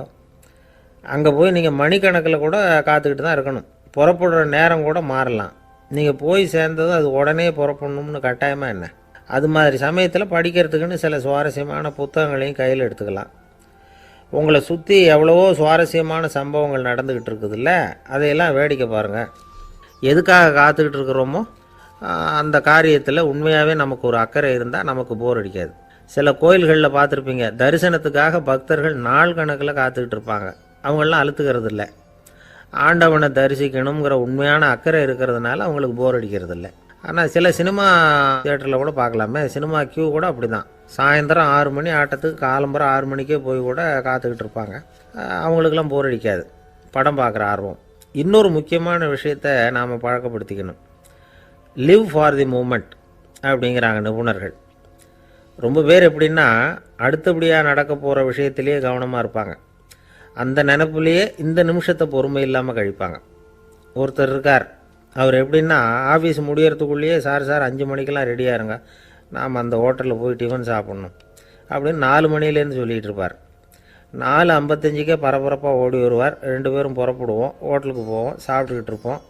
அங்கே போய் நீங்கள் மணிக்கணக்கில் கூட காத்துக்கிட்டு தான் இருக்கணும். புறப்படுற நேரம் கூட மாறலாம். நீங்கள் போய் சேர்ந்ததும் அது உடனே புறப்படணும்னு கட்டாயமாக என்ன? அது மாதிரி சமயத்தில் படிக்கிறதுக்குன்னு சில சுவாரஸ்யமான புத்தகங்களையும் கையில் எடுத்துக்கலாம். உங்களை சுற்றி எவ்வளவோ சுவாரஸ்யமான சம்பவங்கள் நடந்துக்கிட்டு இருக்குதுல்ல, அதையெல்லாம் வேடிக்கை பாருங்கள். எதுக்காக காத்துக்கிட்டு இருக்கிறோமோ அந்த காரியத்தில் உண்மையாகவே நமக்கு ஒரு அக்கறை இருந்தால் நமக்கு போர் அடிக்காது. சில கோயில்களில் பார்த்துருப்பீங்க, தரிசனத்துக்காக பக்தர்கள் நாள் கணக்கில் காத்துக்கிட்டு இருப்பாங்க. அவங்களெலாம் அழுத்துக்கிறது இல்லை. ஆண்டவனை தரிசிக்கணுங்கிற உண்மையான அக்கறை இருக்கிறதுனால அவங்களுக்கு போர் அடிக்கிறது இல்லை. ஆனால் சில சினிமா தியேட்டரில் கூட பார்க்கலாமே, சினிமா கியூ கூட அப்படி தான். சாயந்தரம் 6 மணி ஆட்டத்துக்கு காலம்பரம் 6 மணிக்கே போய் கூட காத்துக்கிட்டு இருப்பாங்க. அவங்களுக்கெல்லாம் போர் அடிக்காது, படம் பார்க்குற ஆர்வம். இன்னொரு முக்கியமான விஷயத்தை நாம் பழக்கப்படுத்திக்கணும். லிவ் ஃபார் தி மூமெண்ட் அப்படிங்கிறாங்க நிபுணர்கள். ரொம்ப பேர் எப்படின்னா அடுத்தபடியாக நடக்க போகிற விஷயத்திலேயே கவனமாக இருப்பாங்க. அந்த நினைப்புலேயே இந்த நிமிஷத்தை பொறுமை இல்லாமல் கழிப்பாங்க. ஒருத்தர் இருக்கார், அவர் எப்படின்னா ஆஃபீஸ் முடியறதுக்குள்ளேயே சார் 5 மணிக்கெல்லாம் ரெடியாக இருங்க, நாம் அந்த ஹோட்டலில் போய் டிஃபன் சாப்பிட்ணும் அப்படின்னு 4 மணிலேருந்து சொல்லிகிட்டு இருப்பார். 4:55க்கே பரபரப்பாக ஓடி வருவார். 2 பேரும் புறப்படுவோம், ஹோட்டலுக்கு போவோம், சாப்பிட்டுக்கிட்டு இருப்போம்.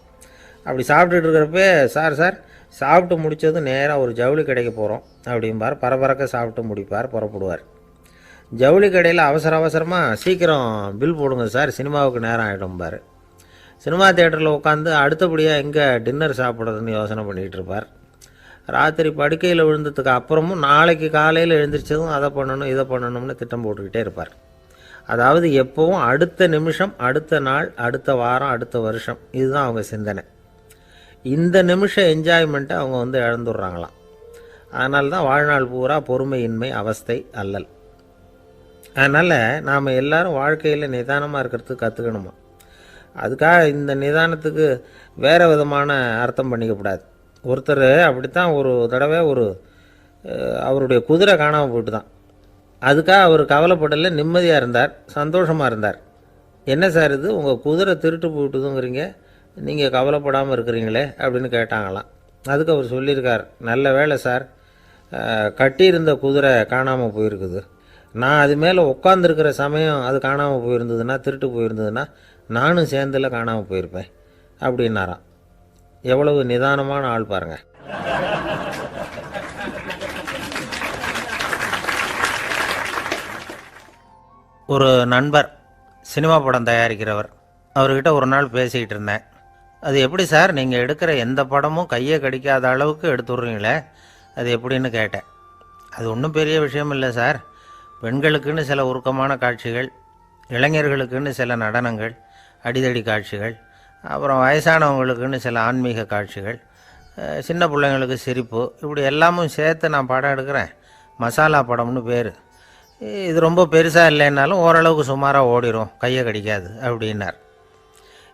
அப்படி சாப்பிட்டுட்டு இருக்கிறப்பே சார் சாப்பிட்டு முடித்ததும் நேராக ஒரு ஜவுளி கடைக்கு போகிறோம் அப்படிம்பார். பரபரக்க சாப்பிட்டு முடிப்பார், புறப்படுவார். ஜவுளி கடையில் அவசரமாக சீக்கிரம் பில் போடுங்க சார், சினிமாவுக்கு நேரம் ஆகிடும்பார். சினிமா தியேட்டரில் உட்காந்து அடுத்தபடியாக எங்கே டின்னர் சாப்பிட்றதுன்னு யோசனை பண்ணிகிட்டு இருப்பார். ராத்திரி படுக்கையில் விழுந்ததுக்கு அப்புறமும் நாளைக்கு காலையில் எழுந்திரிச்சதும் அதை பண்ணணும் இதை பண்ணணும்னு திட்டம் போட்டுக்கிட்டே இருப்பார். அதாவது எப்போவும் அடுத்த நிமிஷம், அடுத்த நாள், அடுத்த வாரம், அடுத்த வருஷம், இதுதான் அவங்க சிந்தனை. இந்த நிமிஷம் என்ஜாய்மெண்ட்டை அவங்க இழந்துடுறாங்களாம். அதனால தான் வாழ்நாள் பூரா பொறுமையின்மை, அவஸ்தை, அல்லல். அதனால் நாம் எல்லோரும் வாழ்க்கையில் நிதானமாக இருக்கிறதுக்கு கற்றுக்கணுமா. அதுக்காக இந்த நிதானத்துக்கு வேறு விதமான அர்த்தம் பண்ணிக்கக்கூடாது. ஒருத்தர் அப்படித்தான் ஒரு தடவை அவருடைய குதிரை காணாமல் போயிட்டு தான். அதுக்காக அவர் கவலைப்படலை, நிம்மதியாக இருந்தார், சந்தோஷமாக இருந்தார். என்ன சார் இது, உங்கள் குதிரை திருட்டு போயிட்டுதுங்கிறீங்க, நீங்கள் கவலைப்படாமல் இருக்கிறீங்களே அப்படின்னு கேட்டாங்களாம். அதுக்கு அவர் சொல்லியிருக்கார், நல்ல வேலை சார், கட்டியிருந்த குதிரை காணாமல் போயிருக்குது. நான் அது மேலே உட்காந்துருக்கிற சமயம் அது காணாமல் போயிருந்ததுன்னா, திருட்டு போயிருந்ததுன்னா நானும் சேர்ந்தில் காணாமல் போயிருப்பேன் அப்படின்னாராம். எவ்வளவு நிதானமான ஆள் பாருங்கள். ஒரு நண்பர் சினிமா படம் தயாரிக்கிறவர், அவர்கிட்ட ஒரு நாள் பேசிக்கிட்டு இருந்தேன். அது எப்படி சார், நீங்கள் எடுக்கிற எந்த படமும் கையை கடிக்காத அளவுக்கு எடுத்துடுறீங்களே, அது எப்படின்னு கேட்டேன். அது ஒன்றும் பெரிய விஷயம் இல்லை சார், பெண்களுக்குன்னு சில உருக்கமான காட்சிகள், இளைஞர்களுக்குன்னு சில நடனங்கள், அடிதடி காட்சிகள், அப்புறம் வயசானவங்களுக்குன்னு சில ஆன்மீக காட்சிகள், சின்ன பிள்ளைங்களுக்கு சிரிப்பு, இப்படி எல்லாமும் சேர்த்து நான் படம் எடுக்கிறேன். மசாலா படம்னு பேர். இது ரொம்ப பெருசாக இல்லைன்னாலும் ஓரளவுக்கு சுமாராக ஓடிடும், கையை கடிக்காது அப்படின்னார்.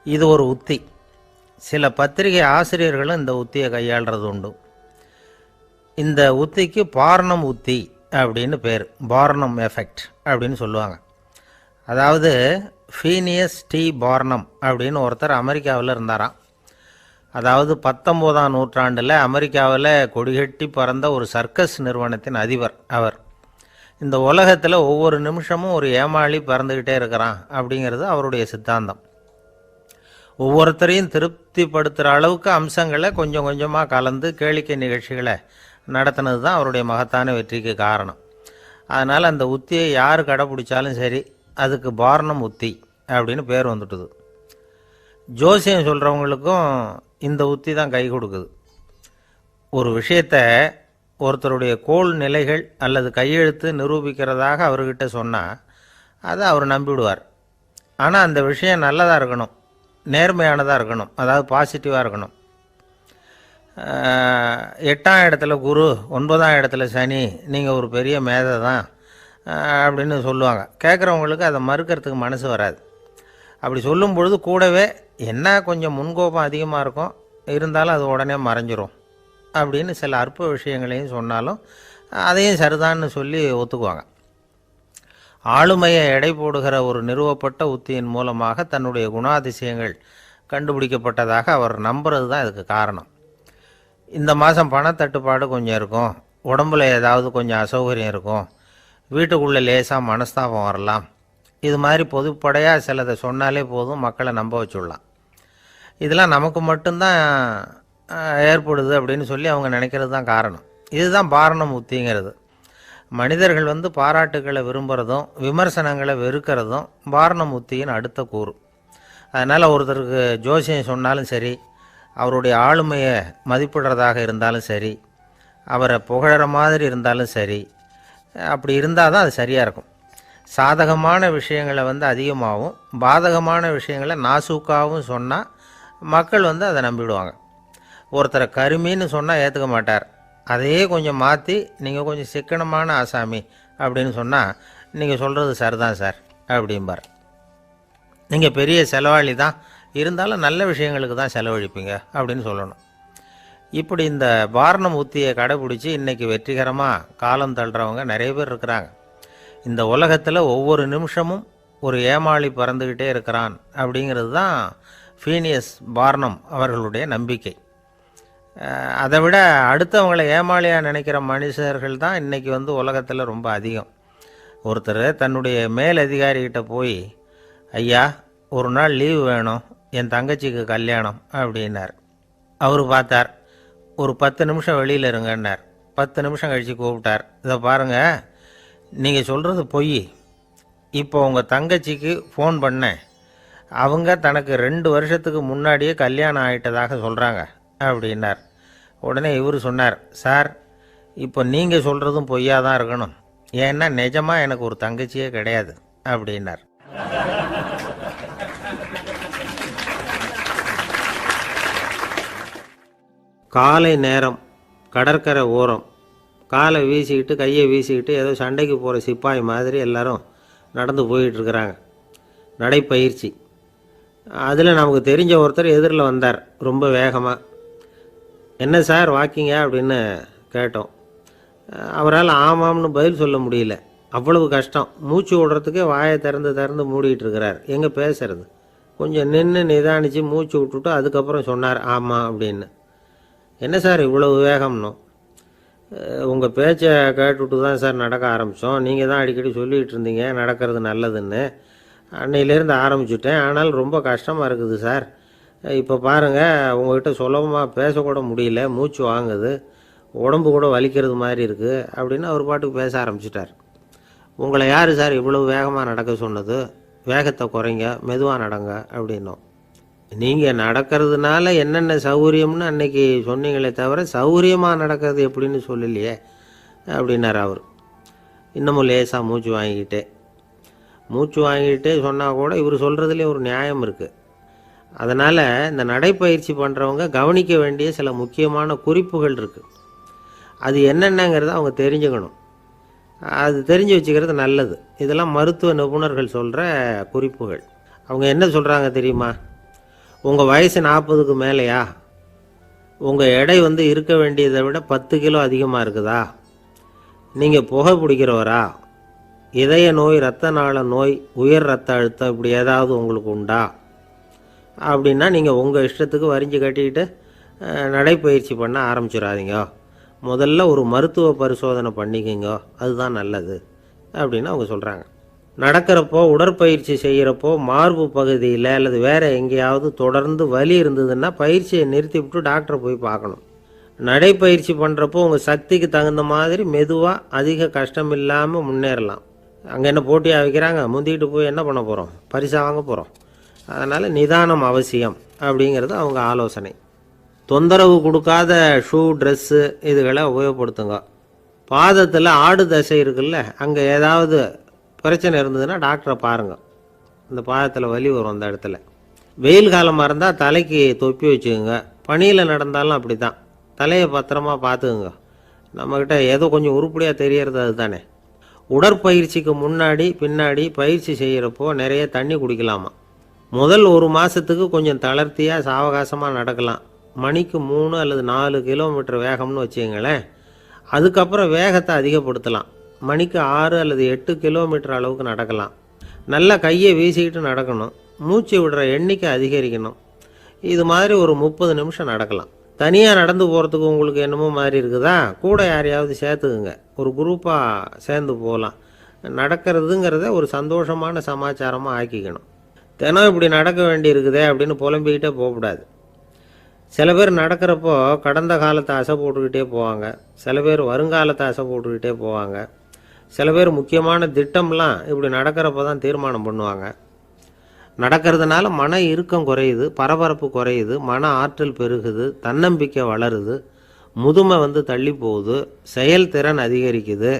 இது ஒரு உத்தி. சில பத்திரிகை ஆசிரியர்களும் இந்த உத்தியை கையாளுறது உண்டு. இந்த உத்திக்கு பார்னம் உத்தி அப்படின்னு பேர். பார்னம் எஃபெக்ட் அப்படின்னு சொல்லுவாங்க. அதாவது ஃபீனியஸ் டி பார்னம் அப்படின்னு ஒருத்தர் அமெரிக்காவில் இருந்தாராம். அதாவது 19ஆம் நூற்றாண்டில் அமெரிக்காவில் கொடிகட்டி பறந்த ஒரு சர்க்கஸ் நிறுவனத்தின் அதிபர் அவர். இந்த உலகத்தில் ஒவ்வொரு நிமிஷமும் ஒரு ஏமாளி பறந்துக்கிட்டே இருக்கிறான் அப்படிங்கிறது அவருடைய சித்தாந்தம். ஒவ்வொருத்தரையும் திருப்திப்படுத்துகிற அளவுக்கு அம்சங்களை கொஞ்சம் கொஞ்சமாக கலந்து கேளிக்கை நிகழ்ச்சிகளை நடத்தினது தான் அவருடைய மகத்தான வெற்றிக்கு காரணம். அதனால் அந்த உத்தியை யார் கடைப்பிடிச்சாலும் சரி, அதுக்கு பார்னம் உத்தி அப்படின்னு பேர் வந்துட்டுது. ஜோசியம் சொல்கிறவங்களுக்கும் இந்த உத்தி தான் கை கொடுக்குது. ஒரு விஷயத்தை ஒருத்தருடைய கோள் நிலைகள் அல்லது கையெழுத்து நிரூபிக்கிறதாக அவர்கிட்ட சொன்னால் அதை அவர் நம்பிவிடுவார். ஆனால் அந்த விஷயம் நல்லதாக இருக்கணும், நேர்மையானதாக இருக்கணும், அதாவது பாசிட்டிவாக இருக்கணும். 8ஆம் இடத்துல குரு, 9ஆம் இடத்துல சனி, நீங்கள் ஒரு பெரிய மேதை தான் அப்படின்னு சொல்லுவாங்க. கேட்குறவங்களுக்கு அதை மறுக்கிறதுக்கு மனசு வராது. அப்படி சொல்லும் பொழுது கூடவே என்ன கொஞ்சம் முன்கோபம் அதிகமாக இருக்கும், இருந்தாலும் அது உடனே மறைஞ்சிரும் அப்படின்னு சில அற்ப விஷயங்களையும் சொன்னாலும் அதையும் சரிதான்னு சொல்லி ஒத்துக்குவாங்க. ஆளுமையை எடை போடுகிற ஒரு நிறுவப்பட்ட உத்தியின் மூலமாக தன்னுடைய குணாதிசயங்கள் கண்டுபிடிக்கப்பட்டதாக அவர் நம்புறது தான் இதுக்கு காரணம். இந்த மாதம் பணத்தட்டுப்பாடு கொஞ்சம் இருக்கும், உடம்புல ஏதாவது கொஞ்சம் அசௌகரியம் இருக்கும், வீட்டுக்குள்ளே லேசாக மனஸ்தாபம் வரலாம். இது மாதிரி பொதுப்படையாக சிலதை சொன்னாலே போதும், மக்களை நம்ப வச்சுடலாம். இதெல்லாம் நமக்கு மட்டும்தான் ஏற்படுது அப்படின்னு சொல்லி அவங்க நினைக்கிறது தான் காரணம். இதுதான் பார்னம் உத்திங்கிறது. மனிதர்கள் பாராட்டுக்களை விரும்புகிறதும் விமர்சனங்களை வெறுக்கிறதும் பார்னம் உத்தியின் அடுத்த கூறு. அதனால் ஒருத்தருக்கு ஜோசியம் சொன்னாலும் சரி, அவருடைய ஆளுமையை மதிப்பிடுறதாக இருந்தாலும் சரி, அவரை புகழற மாதிரி இருந்தாலும் சரி, அப்படி இருந்தால் தான் அது சரியாக இருக்கும். சாதகமான விஷயங்களை அதிகமாகவும் பாதகமான விஷயங்களை நாசூக்காகவும் சொன்னால் மக்கள் அதை நம்பிவிடுவாங்க. ஒருத்தரை கருமின்னு சொன்னால் ஏற்றுக்க மாட்டார். அதையே கொஞ்சம் மாற்றி நீங்கள் கொஞ்சம் சிக்கனமான ஆசாமி அப்படின்னு சொன்னால் நீங்கள் சொல்கிறது சரிதான் சார் அப்படிம்பார். நீங்கள் பெரிய செலவாளி தான், இருந்தாலும் நல்ல விஷயங்களுக்கு தான் செலவழிப்பீங்க அப்படின்னு சொல்லணும். இப்படி இந்த பார்னம் உத்தியை கடைபிடிச்சி இன்றைக்கி வெற்றிகரமாக காலம் தள்ளுறவங்க நிறைய பேர் இருக்கிறாங்க. இந்த உலகத்தில் ஒவ்வொரு நிமிஷமும் ஒரு ஏமாளி பறந்துக்கிட்டே இருக்கிறான் அப்படிங்கிறது தான் ஃபீனியஸ் பார்னம் அவர்களுடைய நம்பிக்கை. அதை விட அடுத்தவங்களை ஏமாளியாக நினைக்கிற மனுஷர்கள் தான் இன்றைக்கி உலகத்தில் ரொம்ப அதிகம். ஒருத்தர் தன்னுடைய மேல் அதிகாரிகிட்ட போய், ஐயா ஒரு நாள் லீவு வேணும், என் தங்கச்சிக்கு கல்யாணம் அப்படின்னார். அவர் பார்த்தார், ஒரு 10 நிமிஷம் வெளியில் இருங்கன்னார். 10 நிமிஷம் கழித்து கூப்பிட்டார், இதை பாருங்கள், நீங்கள் சொல்கிறது பொய். இப்போ உங்கள் தங்கச்சிக்கு ஃபோன் பண்ணேன், அவங்க தனக்கு 2 வருஷத்துக்கு முன்னாடியே கல்யாணம் ஆகிட்டதாக சொல்கிறாங்க அப்படின்னார். உடனே இவர் சொன்னார், சார் இப்போ நீங்கள் சொல்கிறதும் பொய்யாக தான் இருக்கணும், ஏன்னா நிஜமாக எனக்கு ஒரு தங்கச்சியே கிடையாது அப்படின்னார். காலை நேரம், கடற்கரை ஓரம், காலை வீசிக்கிட்டு கையை வீசிக்கிட்டு ஏதோ சண்டைக்கு போகிற சிப்பாய் மாதிரி எல்லாரும் நடந்து போயிட்டுருக்கிறாங்க. நடைப்பயிற்சி. அதில் நமக்கு தெரிஞ்ச ஒருத்தர் எதிரில் வந்தார் ரொம்ப வேகமாக. என்ன சார் வாக்கிங்க அப்படின்னு கேட்டோம். அவரால் ஆமாம்னு பதில் சொல்ல முடியல, அவ்வளவு கஷ்டம். மூச்சு விடுறதுக்கே வாயை திறந்து மூடிகிட்டு இருக்கிறார். எங்கே பேசுறது? கொஞ்சம் நின்று நிதானித்து மூச்சு விட்டுட்டு அதுக்கப்புறம் சொன்னார் ஆமாம் அப்படின்னு. என்ன சார் இவ்வளவு வேகம்னு? உங்கள் பேச்சை கேட்டுவிட்டு தான் சார் நடக்க ஆரம்பித்தோம். நீங்கள் தான் அடிக்கடி சொல்லிகிட்டு இருந்தீங்க நடக்கிறது நல்லதுன்னு. அன்னையிலேருந்து ஆரம்பிச்சுட்டேன், ஆனால் ரொம்ப கஷ்டமாக இருக்குது சார். இப்போ பாருங்கள், உங்கள்கிட்ட சுலபமாக பேசக்கூட முடியல, மூச்சு வாங்குது, உடம்பு கூட வலிக்கிறது மாதிரி இருக்குது அப்படின்னு அவர் பாட்டுக்கு பேச ஆரம்பிச்சிட்டார். உங்களை யார் சார் இவ்வளவு வேகமாக நடக்க சொன்னது? வேகத்தை குறைங்க, மெதுவாக நடங்க அப்படின்னோம். நீங்கள் நடக்கிறதுனால என்னென்ன சௌகரியம்னு அன்னைக்கு சொன்னீங்களே தவிர சௌகரியமாக நடக்கிறது எப்படின்னு சொல்லலையே அப்படின்னார் அவர். இன்னமும் லேசாக மூச்சு வாங்கிக்கிட்டே சொன்னால் கூட இவர் சொல்கிறதுலேயே ஒரு நியாயம் இருக்குது. அதனால் இந்த நடைப்பயிற்சி பண்ணுறவங்க கவனிக்க வேண்டிய சில முக்கியமான குறிப்புகள் இருக்குது. அது என்னென்னங்கிறத அவங்க தெரிஞ்சுக்கணும். அது தெரிஞ்சு வச்சுக்கிறது நல்லது. இதெல்லாம் மருத்துவ நிபுணர்கள் சொல்கிற குறிப்புகள். அவங்க என்ன சொல்கிறாங்க தெரியுமா? உங்கள் வயசு 40க்கு மேலேயா? உங்கள் எடை இருக்க வேண்டியதை விட 10 கிலோ அதிகமாக இருக்குதா? நீங்கள் புகை பிடிக்கிறவரா? இதய நோய், இரத்த நாள நோய், உயர் இரத்த அழுத்தம் இப்படி ஏதாவது உங்களுக்கு உண்டா? அப்படின்னா நீங்கள் உங்கள் இஷ்டத்துக்கு வரிஞ்சு கட்டிக்கிட்டு நடைப்பயிற்சி பண்ண ஆரம்பிச்சிடாதீங்க. முதல்ல ஒரு மருத்துவ பரிசோதனை பண்ணிக்கோங்க, அதுதான் நல்லது அப்படின்னு அவங்க சொல்கிறாங்க. நடக்கிறப்போ, உடற்பயிற்சி செய்கிறப்போ மார்பு பகுதியில் அல்லது வேறு எங்கேயாவது தொடர்ந்து வலி இருந்ததுன்னா பயிற்சியை நிறுத்திவிட்டு டாக்டரை போய் பார்க்கணும். நடைப்பயிற்சி பண்ணுறப்போ உங்கள் சக்திக்கு தகுந்த மாதிரி மெதுவாக அதிக கஷ்டம் இல்லாமல் முன்னேறலாம். அங்கே என்ன போட்டியாக வைக்கிறாங்க? முந்திக்கிட்டு போய் என்ன பண்ண போகிறோம்? பரிசாக வாங்க போகிறோம். அதனால் நிதானம் அவசியம் அப்படிங்கிறது அவங்க ஆலோசனை. தொந்தரவு கொடுக்காத ஷூ, ட்ரெஸ்ஸு இதுகளை உபயோகப்படுத்துங்க. பாதத்தில் ஆடு தசை இருக்குல்ல, அங்கே ஏதாவது பிரச்சனை இருந்ததுன்னா டாக்டரை பாருங்கள். இந்த பாதத்தில் வலி வரும் அந்த இடத்துல. வெயில் காலமாக இருந்தால் தலைக்கு தொப்பி வச்சுக்கோங்க. பனியில் நடந்தாலும் அப்படி தான். தலையை பத்திரமா பார்த்துக்குங்க. நம்மக்கிட்ட ஏதோ கொஞ்சம் உருப்படியாக தெரியறது அது தானே. உடற்பயிற்சிக்கு முன்னாடி பின்னாடி பயிற்சி செய்கிறப்போ நிறைய தண்ணி குடிக்கலாமா. முதல் 1 மாதத்துக்கு கொஞ்சம் தளர்த்தியாக சாவகாசமாக நடக்கலாம். மணிக்கு 3 அல்லது 4 கிலோமீட்டர் வேகம்னு வச்சுங்களேன். அதுக்கப்புறம் வேகத்தை அதிகப்படுத்தலாம். மணிக்கு 6 அல்லது 8 கிலோமீட்டர் அளவுக்கு நடக்கலாம். நல்லா கையை வீசிக்கிட்டு நடக்கணும். மூச்சு விடுற எண்ணிக்கை அதிகரிக்கணும். இது மாதிரி ஒரு 30 நிமிஷம் நடக்கலாம். தனியாக நடந்து போகிறதுக்கு உங்களுக்கு என்னமோ மாதிரி இருக்குதா? கூட யாரையாவது சேர்த்துக்குங்க. ஒரு குரூப்பாக சேர்ந்து போகலாம். நடக்கிறதுங்கிறத ஒரு சந்தோஷமான சமாச்சாரமாக ஆக்கிக்கணும். தினம் இப்படி நடக்க வேண்டி இருக்குதே அப்படின்னு புலம்பிக்கிட்டே போகக்கூடாது. சில பேர் நடக்கிறப்போ கடந்த காலத்தை அசை போட்டுக்கிட்டே போவாங்க. சில பேர் வருங்காலத்தை அசை போட்டுக்கிட்டே போவாங்க. சில பேர் முக்கியமான திட்டம்லாம் இப்படி நடக்கிறப்ப தான் தீர்மானம் பண்ணுவாங்க. நடக்கிறதுனால மன இறுக்கம் குறையுது, பரபரப்பு குறையுது, மன ஆற்றல் பெருகுது, தன்னம்பிக்கை வளருது, முதுமை தள்ளி போகுது, செயல்திறன் அதிகரிக்குது.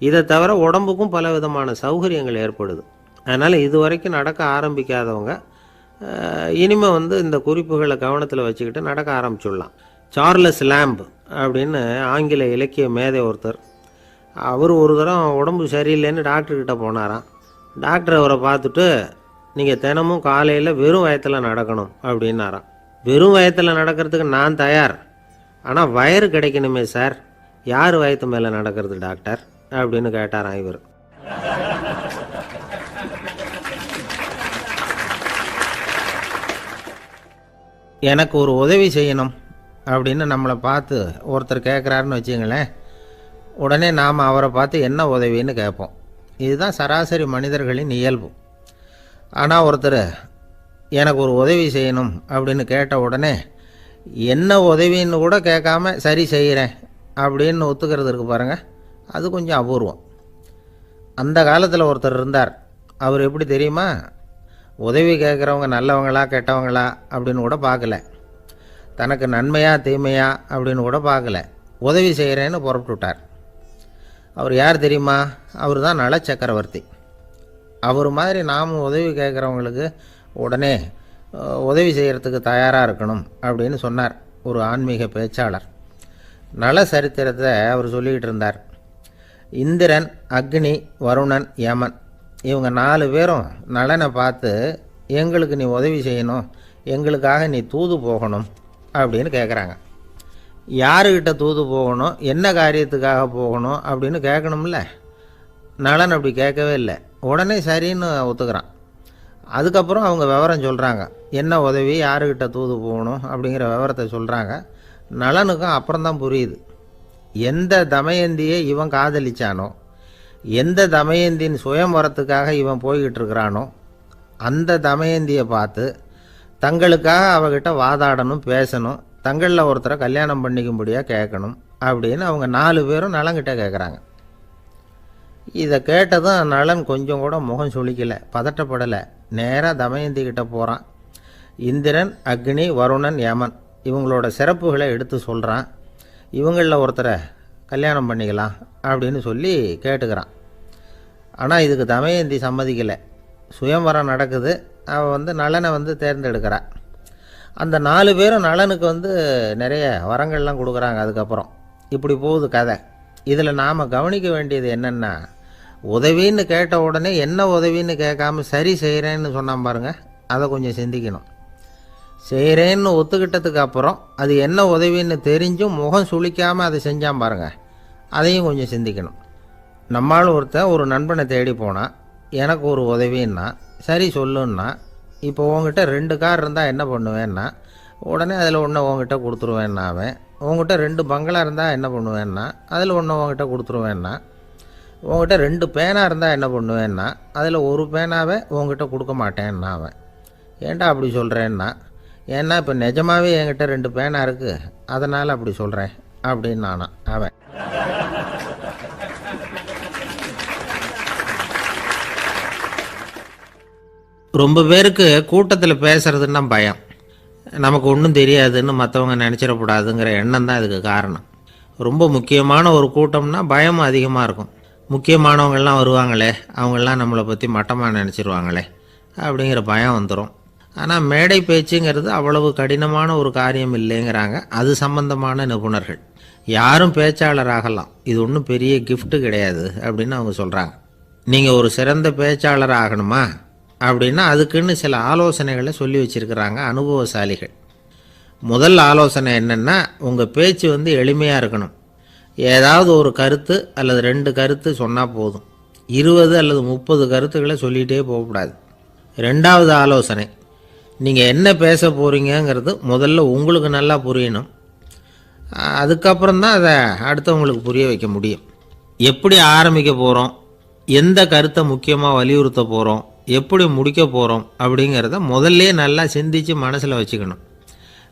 இதை தவிர உடம்புக்கும் பல விதமான சௌகரியங்கள் ஏற்படுது. அதனால் இது வரைக்கும் நடக்க ஆரம்பிக்காதவங்க இனிமேல் இந்த குறிப்புகளை கவனத்தில் வச்சுக்கிட்டு நடக்க ஆரம்பிச்சுடலாம். சார்லஸ் லேம்ப் அப்படின்னு ஆங்கில இலக்கிய மேதை ஒருத்தர், அவர் ஒரு தரம் உடம்பு சரியில்லைன்னு டாக்டர்கிட்ட போனாராம். டாக்டர் அவரை பார்த்துட்டு, நீங்கள் தினமும் காலையில் வெறும் வயத்தில் நடக்கணும் அப்படின்னாராம். வெறும் வயத்தில் நடக்கிறதுக்கு நான் தயார், ஆனால் வயிறு கிடைக்கணுமே சார். யார் வயத்து மேலே நடக்கிறது டாக்டர் அப்படின்னு கேட்டாராம் இவர். எனக்கு ஒரு உதவி செய்யணும் அப்படின்னு நம்மளை பார்த்து ஒருத்தர் கேட்குறாருன்னு வச்சுங்களேன். உடனே நாம் அவரை பார்த்து என்ன உதவின்னு கேட்போம். இதுதான் சராசரி மனிதர்களின் இயல்பு. ஆனால் ஒருத்தர் எனக்கு ஒரு உதவி செய்யணும் அப்படின்னு கேட்ட உடனே என்ன உதவின்னு கூட கேட்காம சரி செய்கிறேன் அப்படின்னு ஒத்துக்கிறது இருக்கு பாருங்கள், அது கொஞ்சம் அபூர்வம். அந்த காலத்தில் ஒருத்தர் இருந்தார். அவர் எப்படி தெரியுமா? உதவி கேட்குறவங்க நல்லவங்களா கெட்டவங்களா அப்படின்னு கூட பார்க்கல. தனக்கு நன்மையா தீமையா அப்படின்னு கூட பார்க்கல. உதவி செய்கிறேன்னு புறப்பட்டு விட்டார். அவர் யார் தெரியுமா? அவர் தான் நல சக்கரவர்த்தி. அவர் மாதிரி நாமும் உதவி கேட்குறவங்களுக்கு உடனே உதவி செய்கிறதுக்கு தயாராக இருக்கணும் அப்படின்னு சொன்னார் ஒரு ஆன்மீக பேச்சாளர். நல சரித்திரத்தை அவர் சொல்லிக்கிட்டு இருந்தார். இந்திரன், அக்னி, வருணன், யமன் இவங்க 4 பேரும் நலனை பார்த்து எங்களுக்கு நீ உதவி செய்யணும், எங்களுக்காக நீ தூது போகணும் அப்படின்னு கேட்குறாங்க. யாருக்கிட்ட தூது போகணும், என்ன காரியத்துக்காக போகணும் அப்படின்னு கேட்கணும்ல. நலன் அப்படி கேட்கவே இல்லை. உடனே சரின்னு ஒத்துக்கிறான். அதுக்கப்புறம் அவங்க விவரம் சொல்கிறாங்க. என்ன உதவி, யாருக்கிட்ட தூது போகணும் அப்படிங்கிற விவரத்தை சொல்கிறாங்க. நலனுக்கும் அப்புறம்தான் புரியுது. எந்த தமயந்தியை இவன் காதலிச்சானோ, எந்த தமயந்தின் சுயம்வரத்துக்காக இவன் போய்கிட்டு இருக்கிறானோ அந்த தமயந்தியை பார்த்து தங்களுக்காக அவகிட்ட வாதாடணும், பேசணும், தங்களில் ஒருத்தரை கல்யாணம் பண்ணிக்கும்படியாக கேட்கணும் அப்படின்னு அவங்க 4 பேரும் நலங்கிட்ட கேட்குறாங்க. இதை கேட்டதும் நலன் கொஞ்சம் கூட முகம் சுளிக்கலை, பதட்டப்படலை. நேராக தமயந்திக்கிட்ட போகிறான். இந்திரன், அக்னி, வருணன், யமன் இவங்களோட சிறப்புகளை எடுத்து சொல்கிறான். இவங்களில் ஒருத்தரை கல்யாணம் பண்ணிக்கலாம் அப்படின்னு சொல்லி கேட்டுக்கிறான். ஆனால் இதுக்கு தமயந்தி சம்மதிக்கலை. சுயம்வரம் நடக்குது. அவள் நலனை தேர்ந்தெடுக்கிறாள். அந்த 4 பேரும் நலனுக்கு நிறைய வரங்கள்லாம் கொடுக்குறாங்க. அதுக்கப்புறம் இப்படி போகுது கதை. இதில் நாம் கவனிக்க வேண்டியது என்னென்னா, உதவின்னு கேட்ட உடனே என்ன உதவின்னு கேட்காம சரி செய்கிறேன்னு சொன்னான் பாருங்கள், அதை கொஞ்சம் சிந்திக்கணும். செய்கிறேன்னு ஒத்துக்கிட்டதுக்கு அப்புறம் அது என்ன உதவின்னு தெரிஞ்சும் முகம் சுளிக்காமல் அதை செஞ்சான் பாருங்க, அதையும் கொஞ்சம் சிந்திக்கணும். நம்மால் ஒருத்தன் ஒரு நண்பனை தேடி போனான், எனக்கு ஒரு உதவின்னா சரி சொல்லுன்னா, இப்போ உங்ககிட்ட 2 கார் இருந்தால் என்ன பண்ணுவேன்னா, உடனே அதில் ஒன்று உங்ககிட்ட கொடுத்துருவேன்னா, அவன் உங்ககிட்ட 2 பங்களா இருந்தால் என்ன பண்ணுவேன்னா, அதில் ஒன்று உங்ககிட்ட கொடுத்துருவேன்னா, உங்ககிட்ட 2 பேனா இருந்தால் என்ன பண்ணுவேன்னா, அதில் ஒரு பேனாவை உங்ககிட்ட கொடுக்க மாட்டேன்னா அவன். ஏன்டா அப்படி சொல்கிறேன்னா, ஏன்னா இப்போ நிஜமாகவே என்கிட்ட 2 பேனா இருக்குது, அதனால் அப்படி சொல்கிறேன் அப்படின்னு நானான் அவன். ரொம்ப பேருக்கு கூட்டத்தில் பேசுகிறதுன்னா பயம். நமக்கு ஒன்றும் தெரியாதுன்னு மற்றவங்க நினச்சிடக்கூடாதுங்கிற எண்ணம் தான் இதுக்கு காரணம். ரொம்ப முக்கியமான ஒரு கூட்டம்னா பயமும் அதிகமாக இருக்கும். முக்கியமானவங்கள்லாம் வருவாங்களே, அவங்களாம் நம்மளை பற்றி மட்டமாக நினச்சிருவாங்களே அப்படிங்கிற பயம் வந்துடும். ஆனால் மேடை பேச்சுங்கிறது அவ்வளவு கடினமான ஒரு காரியம் இல்லைங்கிறாங்க அது சம்பந்தமான நிபுணர்கள். யாரும் பேச்சாளர் ஆகலாம், இது ஒன்றும் பெரிய கிஃப்ட்டு கிடையாது அப்படின்னு அவங்க சொல்கிறாங்க. நீங்கள் ஒரு சிறந்த பேச்சாளர் ஆகணுமா அப்படின்னா அதுக்குன்னு சில ஆலோசனைகளை சொல்லி வச்சுருக்கிறாங்க அனுபவசாலிகள். முதல் ஆலோசனை என்னென்னா, உங்கள் பேச்சு எளிமையாக இருக்கணும். ஏதாவது ஒரு கருத்து அல்லது 2 கருத்து சொன்னால் போதும். 20 அல்லது 30 கருத்துக்களை சொல்லிகிட்டே போகக்கூடாது. 2வது ஆலோசனை, நீங்கள் என்ன பேச போகிறீங்கிறது முதல்ல உங்களுக்கு நல்லா புரியணும். அதுக்கப்புறம்தான் அதை அடுத்தவங்களுக்கு புரிய வைக்க முடியும். எப்படி ஆரம்பிக்க போகிறோம், எந்த கருத்தை முக்கியமாக வலியுறுத்த போகிறோம், எப்படி முடிக்க போகிறோம் அப்படிங்கிறத முதல்ல நல்லா சிந்தித்து மனசில் வச்சுக்கணும்.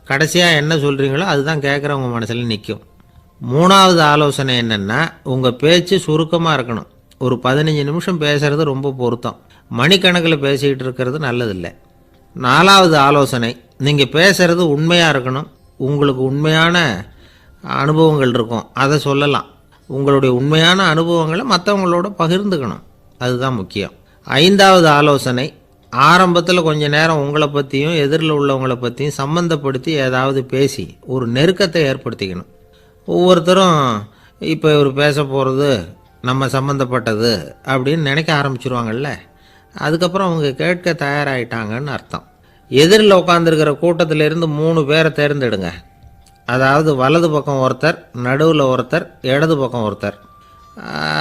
கடைசியாக என்ன சொல்கிறீங்களோ அதுதான் கேட்குறவங்க மனசில் நிற்கும். 3வது ஆலோசனை என்னென்னா, உங்கள் பேச்சு சுருக்கமாக இருக்கணும். ஒரு 15 நிமிஷம் பேசுகிறது ரொம்ப பொருத்தம். மணிக்கணக்கில் பேசிக்கிட்டு இருக்கிறது நல்லதில்லை. 4வது ஆலோசனை, நீங்கள் பேசுகிறது உண்மையாக இருக்கணும். உங்களுக்கு உண்மையான அனுபவங்கள் இருக்கும், அதை சொல்லலாம். உங்களுடைய உண்மையான அனுபவங்களை மற்றவங்களோட பகிர்ந்துக்கணும், அதுதான் முக்கியம். 5வது ஆலோசனை, ஆரம்பத்தில் கொஞ்ச நேரம் உங்களை பற்றியும் எதிரில் உள்ளவங்களை பற்றியும் சம்மந்தப்படுத்தி ஏதாவது பேசி ஒரு நெருக்கத்தை ஏற்படுத்திக்கணும். ஒவ்வொருத்தரும் இப்போ இவர் பேச போகிறது நம்ம சம்மந்தப்பட்டது அப்படின்னு நினைக்க ஆரம்பிச்சிருவாங்கல்ல, அதுக்கப்புறம் அவங்க கேட்க தயாராகிட்டாங்கன்னு அர்த்தம். எதிரில் உட்காந்துருக்கிற கூட்டத்திலேருந்து 3 பேரை தேர்ந்தெடுங்க. அதாவது வலது பக்கம் ஒருத்தர், நடுவில் ஒருத்தர், இடது பக்கம் ஒருத்தர்.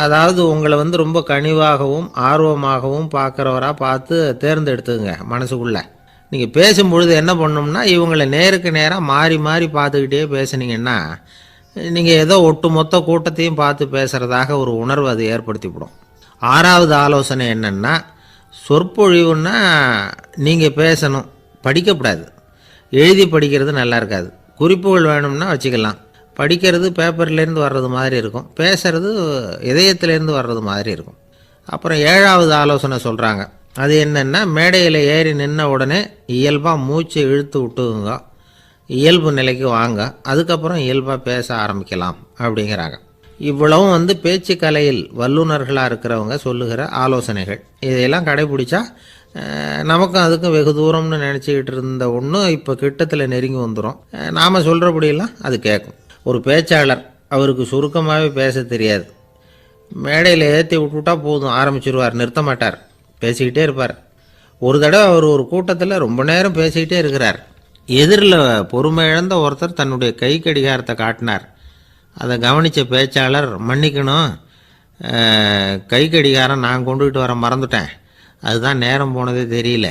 அதாவது உங்களை ரொம்ப கனிவாகவும் ஆர்வமாகவும் பார்க்குறவராக பார்த்து தேர்ந்தெடுத்துங்க மனசுக்குள்ளே. நீங்கள் பேசும்பொழுது என்ன பண்ணணும்னா, இவங்களை நேருக்கு நேராக மாறி மாறி பார்த்துக்கிட்டே பேசுனீங்கன்னா நீங்கள் ஏதோ ஒட்டு மொத்த கூட்டத்தையும் பார்த்து பேசுகிறதாக ஒரு உணர்வு அது ஏற்படுத்திவிடும். 6வது ஆலோசனை என்னென்னா, சொற்பொழிவுன்னா நீங்கள் பேசணும், படிக்கக்கூடாது. எழுதி படிக்கிறது நல்லா இருக்காது. குறிப்புகள் வேணும்னா வச்சுக்கலாம். படிக்கிறது பேப்பர்லேருந்து வர்றது மாதிரி இருக்கும், பேசுகிறது இதயத்திலேருந்து வர்றது மாதிரி இருக்கும். அப்புறம் 7வது ஆலோசனை சொல்கிறாங்க, அது என்னென்னா, மேடையில் ஏறி நின்ன உடனே இயல்பாக மூச்சை இழுத்து விட்டுங்க, இயல்பு நிலைக்கு வாங்க, அதுக்கப்புறம் இயல்பாக பேச ஆரம்பிக்கலாம் அப்படிங்கிறாங்க. இவ்வளவும் பேச்சு கலையில் வல்லுநர்களாக இருக்கிறவங்க சொல்லுகிற ஆலோசனைகள். இதையெல்லாம் கடைபிடிச்சா நமக்கும் அதுக்கும் வெகு தூரம்னு நினச்சிக்கிட்டு இருந்த ஒன்று இப்போ கிட்டத்தில் நெருங்கி வந்துடும். நாம் சொல்கிறபடியெல்லாம் அது கேட்கும். ஒரு பேச்சாளர், அவருக்கு சுருக்கமாகவே பேச தெரியாது. மேடையில் ஏற்றி விட்டுவிட்டா போதும், ஆரம்பிச்சிருவார், நிறுத்த மாட்டார், பேசிக்கிட்டே இருப்பார். ஒரு தடவை அவர் ஒரு கூட்டத்தில் ரொம்ப நேரம் பேசிக்கிட்டே இருக்கிறார். எதிரில் பொறுமை இழந்த ஒருத்தர் தன்னுடைய கை கடிகாரத்தை காட்டினார். அதை கவனித்த பேச்சாளர், மன்னிக்கணும், கை கடிகாரம் நான் கொண்டுகிட்டு வர மறந்துட்டேன், அதுதான் நேரம் போனதே தெரியல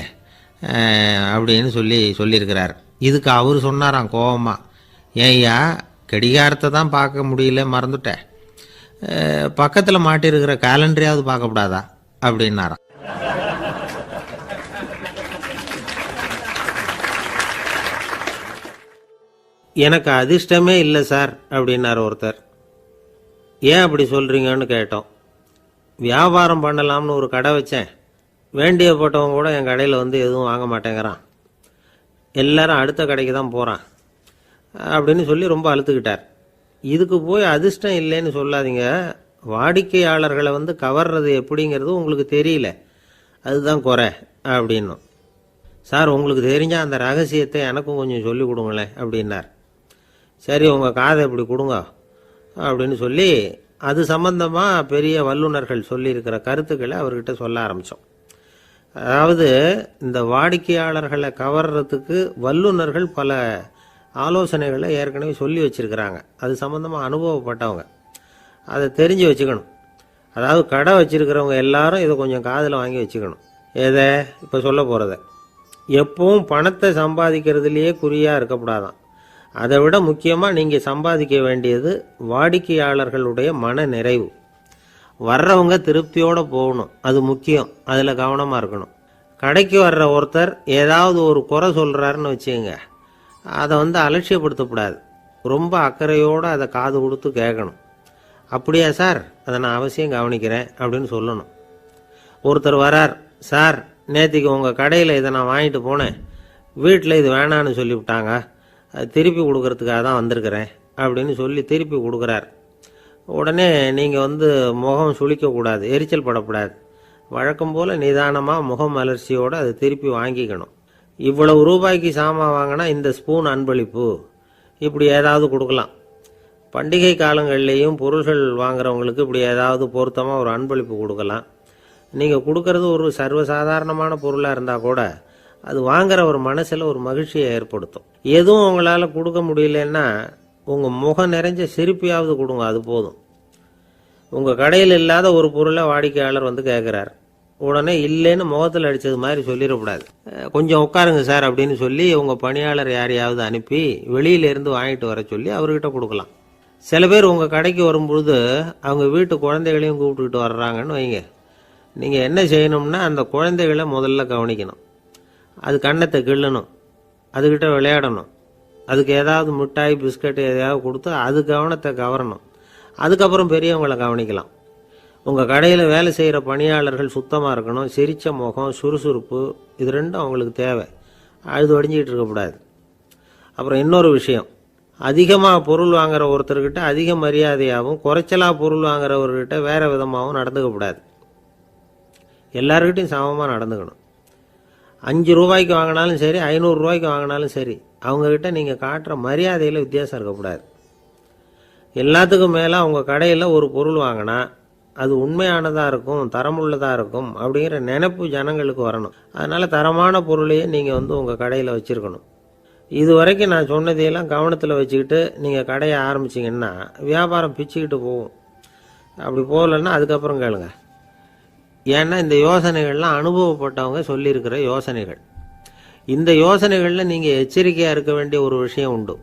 அப்படின்னு சொல்லியிருக்கிறார். இதுக்கு அவர் சொன்னாராம் கோபமாக, ஏய்யா கடிகாரத்தை தான் பார்க்க முடியல, மறந்துட்டேன், பக்கத்தில் மாட்டிருக்கிற கேலண்டரையாவது பார்க்கக்கூடாதா அப்படின்னாராம். எனக்கு அதிர்ஷ்டமே இல்லை சார் அப்படின்னார் ஒருத்தர். ஏன் அப்படி சொல்கிறீங்கன்னு கேட்டோம். வியாபாரம் பண்ணலாம்னு ஒரு கடை வச்சேன், வேண்டியப்பட்டவங்க கூட என் கடையில் எதுவும் வாங்க மாட்டேங்கிறான், எல்லாரும் அடுத்த கடைக்கு தான் போகிறான் அப்படின்னு சொல்லி ரொம்ப அழுத்துக்கிட்டார். இதுக்கு போய் அதிர்ஷ்டம் இல்லைன்னு சொல்லாதீங்க, வாடிக்கையாளர்களை கவர்றது எப்படிங்கிறது உங்களுக்கு தெரியல, அதுதான் குறை அப்படின்னும். சார் உங்களுக்கு தெரிஞ்ச அந்த ரகசியத்தை எனக்கும் கொஞ்சம் சொல்லி கொடுங்களேன் அப்படின்னார். சரி உங்கள் காதை இப்படி கொடுங்க அப்படின்னு சொல்லி அது சம்பந்தமாக பெரிய வல்லுநர்கள் சொல்லியிருக்கிற கருத்துக்களை அவர்கிட்ட சொல்ல ஆரம்பித்தோம். அதாவது இந்த வாடிக்கையாளர்களை கவர்றதுக்கு வல்லுநர்கள் பல ஆலோசனைகளை ஏற்கனவே சொல்லி வச்சுருக்கிறாங்க. அது சம்மந்தமாக அனுபவப்பட்டவங்க, அதை தெரிஞ்சு வச்சுக்கணும். அதாவது கடை வச்சுருக்கிறவங்க எல்லாரும் இதை கொஞ்சம் காதில் வாங்கி வச்சுக்கணும். எதை இப்போ சொல்ல போகிறத. எப்பவும் பணத்தை சம்பாதிக்கிறதுலையே குறியாக இருக்கக்கூடாதான். அதை விட முக்கியமாக நீங்கள் சம்பாதிக்க வேண்டியது வாடிக்கையாளர்களுடைய மன நிறைவு. வர்றவங்க திருப்தியோடு போகணும், அது முக்கியம். அதில் கவனமாக இருக்கணும். கடைக்கு வர்ற ஒருத்தர் ஏதாவது ஒரு குறை சொல்கிறாருன்னு வச்சுங்க, அதை அலட்சியப்படுத்தக்கூடாது. ரொம்ப அக்கறையோடு அதை காது கொடுத்து கேட்கணும். அப்படியா சார், அதை நான் அவசியம் கவனிக்கிறேன் அப்படின்னு சொல்லணும். ஒருத்தர் வரார், சார் நேற்றுக்கு உங்கள் கடையில் இதை நான் வாங்கிட்டு போனேன், வீட்டில் இது வேணான்னு சொல்லிவிட்டாங்க, திருப்பி கொடுக்கறதுக்காக தான் வந்திருக்கிறேன் அப்படின்னு சொல்லி திருப்பி கொடுக்குறார். உடனே நீங்கள் முகம் சுளிக்கக்கூடாது, எரிச்சல் படக்கூடாது. வழக்கம் போல் நிதானமாக முகம் மலர்ச்சியோடு அதை திருப்பி வாங்கிக்கணும். இவ்வளவு ரூபாய்க்கு சாமான் வாங்கினா இந்த ஸ்பூன் அன்பளிப்பு, இப்படி ஏதாவது கொடுக்கலாம். பண்டிகை காலங்கள்லேயும் பொருள்கள் வாங்குறவங்களுக்கு இப்படி ஏதாவது பொருத்தமாக ஒரு அன்பளிப்பு கொடுக்கலாம். நீங்கள் கொடுக்கறது ஒரு சர்வசாதாரணமான பொருளாக இருந்தால் கூட அது வாங்குற ஒரு மனசில் ஒரு மகிழ்ச்சியை ஏற்படுத்தும். எதுவும் உங்களால் கொடுக்க முடியலன்னா உங்கள் முகம் நிறைஞ்ச சிரிப்பையாவது கொடுங்க, அது போதும். உங்கள் கடையில் இல்லாத ஒரு பொருளை வாடிக்கையாளர் கேட்குறார், உடனே இல்லைன்னு முகத்தில் அடித்தது மாதிரி சொல்லிடக்கூடாது. கொஞ்சம் உட்காருங்க சார் அப்படின்னு சொல்லி உங்கள் பணியாளர் யாரையாவது அனுப்பி வெளியிலேருந்து வாங்கிட்டு வர சொல்லி அவர்கிட்ட கொடுக்கலாம். சில பேர் உங்கள் கடைக்கு வரும்பொழுது அவங்க வீட்டு குழந்தைகளையும் கூப்பிட்டுக்கிட்டு வர்றாங்கன்னு வைங்க. நீங்கள் என்ன செய்யணும்னா அந்த குழந்தைகளை முதல்ல கவனிக்கணும். அது கன்னத்தை கிள்ளணும், அதுக்கிட்ட விளையாடணும், அதுக்கு ஏதாவது மிட்டாய் பிஸ்கட் எதையாவது கொடுத்து அது கவனத்தை கவரணும். அதுக்கப்புறம் பெரியவங்களை கவனிக்கலாம். உங்கள் கடையில் வேலை செய்கிற பணியாளர்கள் சுத்தமாக இருக்கணும், சிரித்த முகம், சுறுசுறுப்பு, இது ரெண்டும் அவங்களுக்கு தேவை. அழுது வடிஞ்சிக்கிட்டு இருக்கக்கூடாது. அப்புறம் இன்னொரு விஷயம், அதிகமாக பொருள் வாங்குகிற ஒருத்தர்கிட்ட அதிக மரியாதையாகவும் குறைச்சலாக பொருள் வாங்குறவர்கிட்ட வேறு விதமாகவும் நடந்துக்கக்கூடாது. எல்லாருக்கிட்டையும் சமமாக நடந்துக்கணும். 5 ரூபாய்க்கு வாங்கினாலும் சரி, 500 ரூபாய்க்கு வாங்கினாலும் சரி, அவங்கக்கிட்ட நீங்கள் காட்டுற மரியாதையில் வித்தியாசம் இருக்கக்கூடாது. எல்லாத்துக்கும் மேலே அவங்க கடையில் ஒரு பொருள் வாங்கினா அது உண்மையானதாக இருக்கும், தரமுள்ளதாக இருக்கும் அப்படிங்கிற நினைப்பு ஜனங்களுக்கு வரணும். அதனால் தரமான பொருளையே நீங்கள் உங்கள் கடையில் வச்சுருக்கணும். இது வரைக்கும் நான் சொன்னதையெல்லாம் கவனத்தில் வச்சுக்கிட்டு நீங்கள் கடையை ஆரம்பிச்சிங்கன்னா வியாபாரம் பிச்சுக்கிட்டு போகும். அப்படி போகலன்னா அதுக்கப்புறம் கேளுங்க. ஏன்னா இந்த யோசனைகள்லாம் அனுபவப்பட்டவங்க சொல்லியிருக்கிற யோசனைகள். இந்த யோசனைகளில் நீங்கள் எச்சரிக்கையாக இருக்க வேண்டிய ஒரு விஷயம் உண்டு.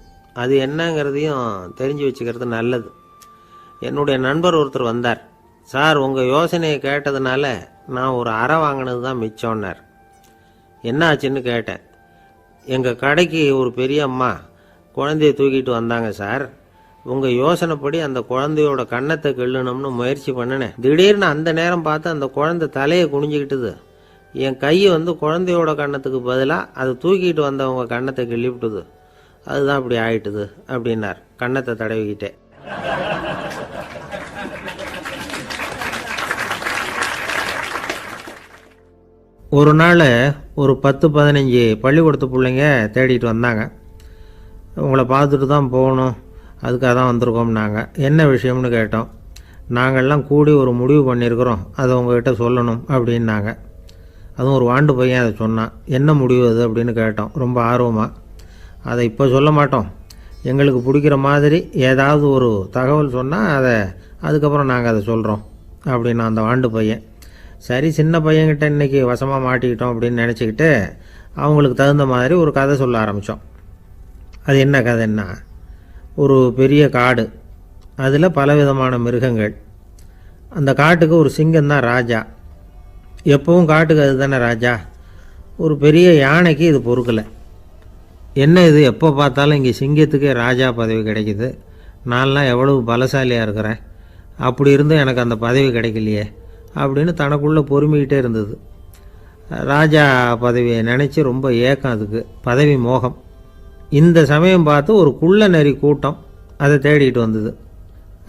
அது என்னங்கிறதையும் தெரிஞ்சு வச்சுக்கிறது நல்லது. என்னுடைய நண்பர் ஒருத்தர் வந்தார். சார், உங்கள் யோசனையை கேட்டதுனால நான் ஒரு அறை வாங்கினது தான் மிச்சம்னார். என்ன ஆச்சுன்னு கேட்டேன். எங்கள் கடைக்கு ஒரு பெரிய அம்மா குழந்தைய தூக்கிட்டு வந்தாங்க சார். உங்கள் யோசனைப்படி அந்த குழந்தையோட கன்னத்தை கிள்ளணும்னு முயற்சி பண்ணினேன். திடீர்னு அந்த நேரம் பார்த்து அந்த குழந்தை தலையை குனிஞ்சிக்கிட்டுது. என் கை குழந்தையோட கன்னத்துக்கு பதிலாக அதை தூக்கிட்டு வந்தவங்க கன்னத்தை கிள்ளிவிட்டுது. அதுதான் அப்படி ஆயிட்டுது அப்படின்னார், கன்னத்தை தடவிக்கிட்டே. ஒரு நாள் ஒரு 10-15 பள்ளிக்கூடத்து பிள்ளைங்க தேடிட்டு வந்தாங்க. உங்களை பார்த்துட்டு தான் போகணும், அதுக்காக தான் வந்திருக்கோம்னாங்க. என்ன விஷயம்னு கேட்டோம். நாங்கள்லாம் கூடி ஒரு முடிவு பண்ணியிருக்கிறோம், அதை உங்கள்கிட்ட சொல்லணும் அப்படின்னாங்க. அதுவும் ஒரு வாண்டு பையன் அதை சொன்னான். என்ன முடிவு அது அப்படின்னு கேட்டோம் ரொம்ப ஆர்வமாக. அதை இப்போ சொல்ல மாட்டோம், எங்களுக்கு பிடிக்கிற மாதிரி ஏதாவது ஒரு தகவல் சொன்னால் அதுக்கப்புறம் நாங்கள் அதை சொல்கிறோம் அப்படின்னா அந்த வாண்டு பையன். சரி, சின்ன பையன்கிட்ட இன்றைக்கி வசமாக மாட்டிக்கிட்டோம் அப்படின்னு நினச்சிக்கிட்டு அவங்களுக்கு தகுந்த மாதிரி ஒரு கதை சொல்ல ஆரம்பித்தோம். அது என்ன கதைன்னா, ஒரு பெரிய காடு, அதில் பலவிதமான மிருகங்கள். அந்த காட்டுக்கு ஒரு சிங்கம்தான் ராஜா. எப்பவும் காட்டுக்கு அது தானே ராஜா. ஒரு பெரிய யானைக்கு இது பொறுக்கலை. என்ன இது, எப்போ பார்த்தாலும் இங்கே சிங்கத்துக்கே ராஜா பதவி கிடைக்கிது, நான்லாம் எவ்வளவு பலசாலியாக இருக்கிறேன், அப்படி இருந்தும் எனக்கு அந்த பதவி கிடைக்கலையே அப்படின்னு தனக்குள்ளே பொறுமிக்கிட்டே இருந்தது. ராஜா பதவியை நினச்சி ரொம்ப ஏக்கம், அதுக்கு பதவி மோகம். இந்த சமயம் பார்த்து ஒரு குள்ள நரி கூட்டம் அதை தேடிட்டு வந்தது.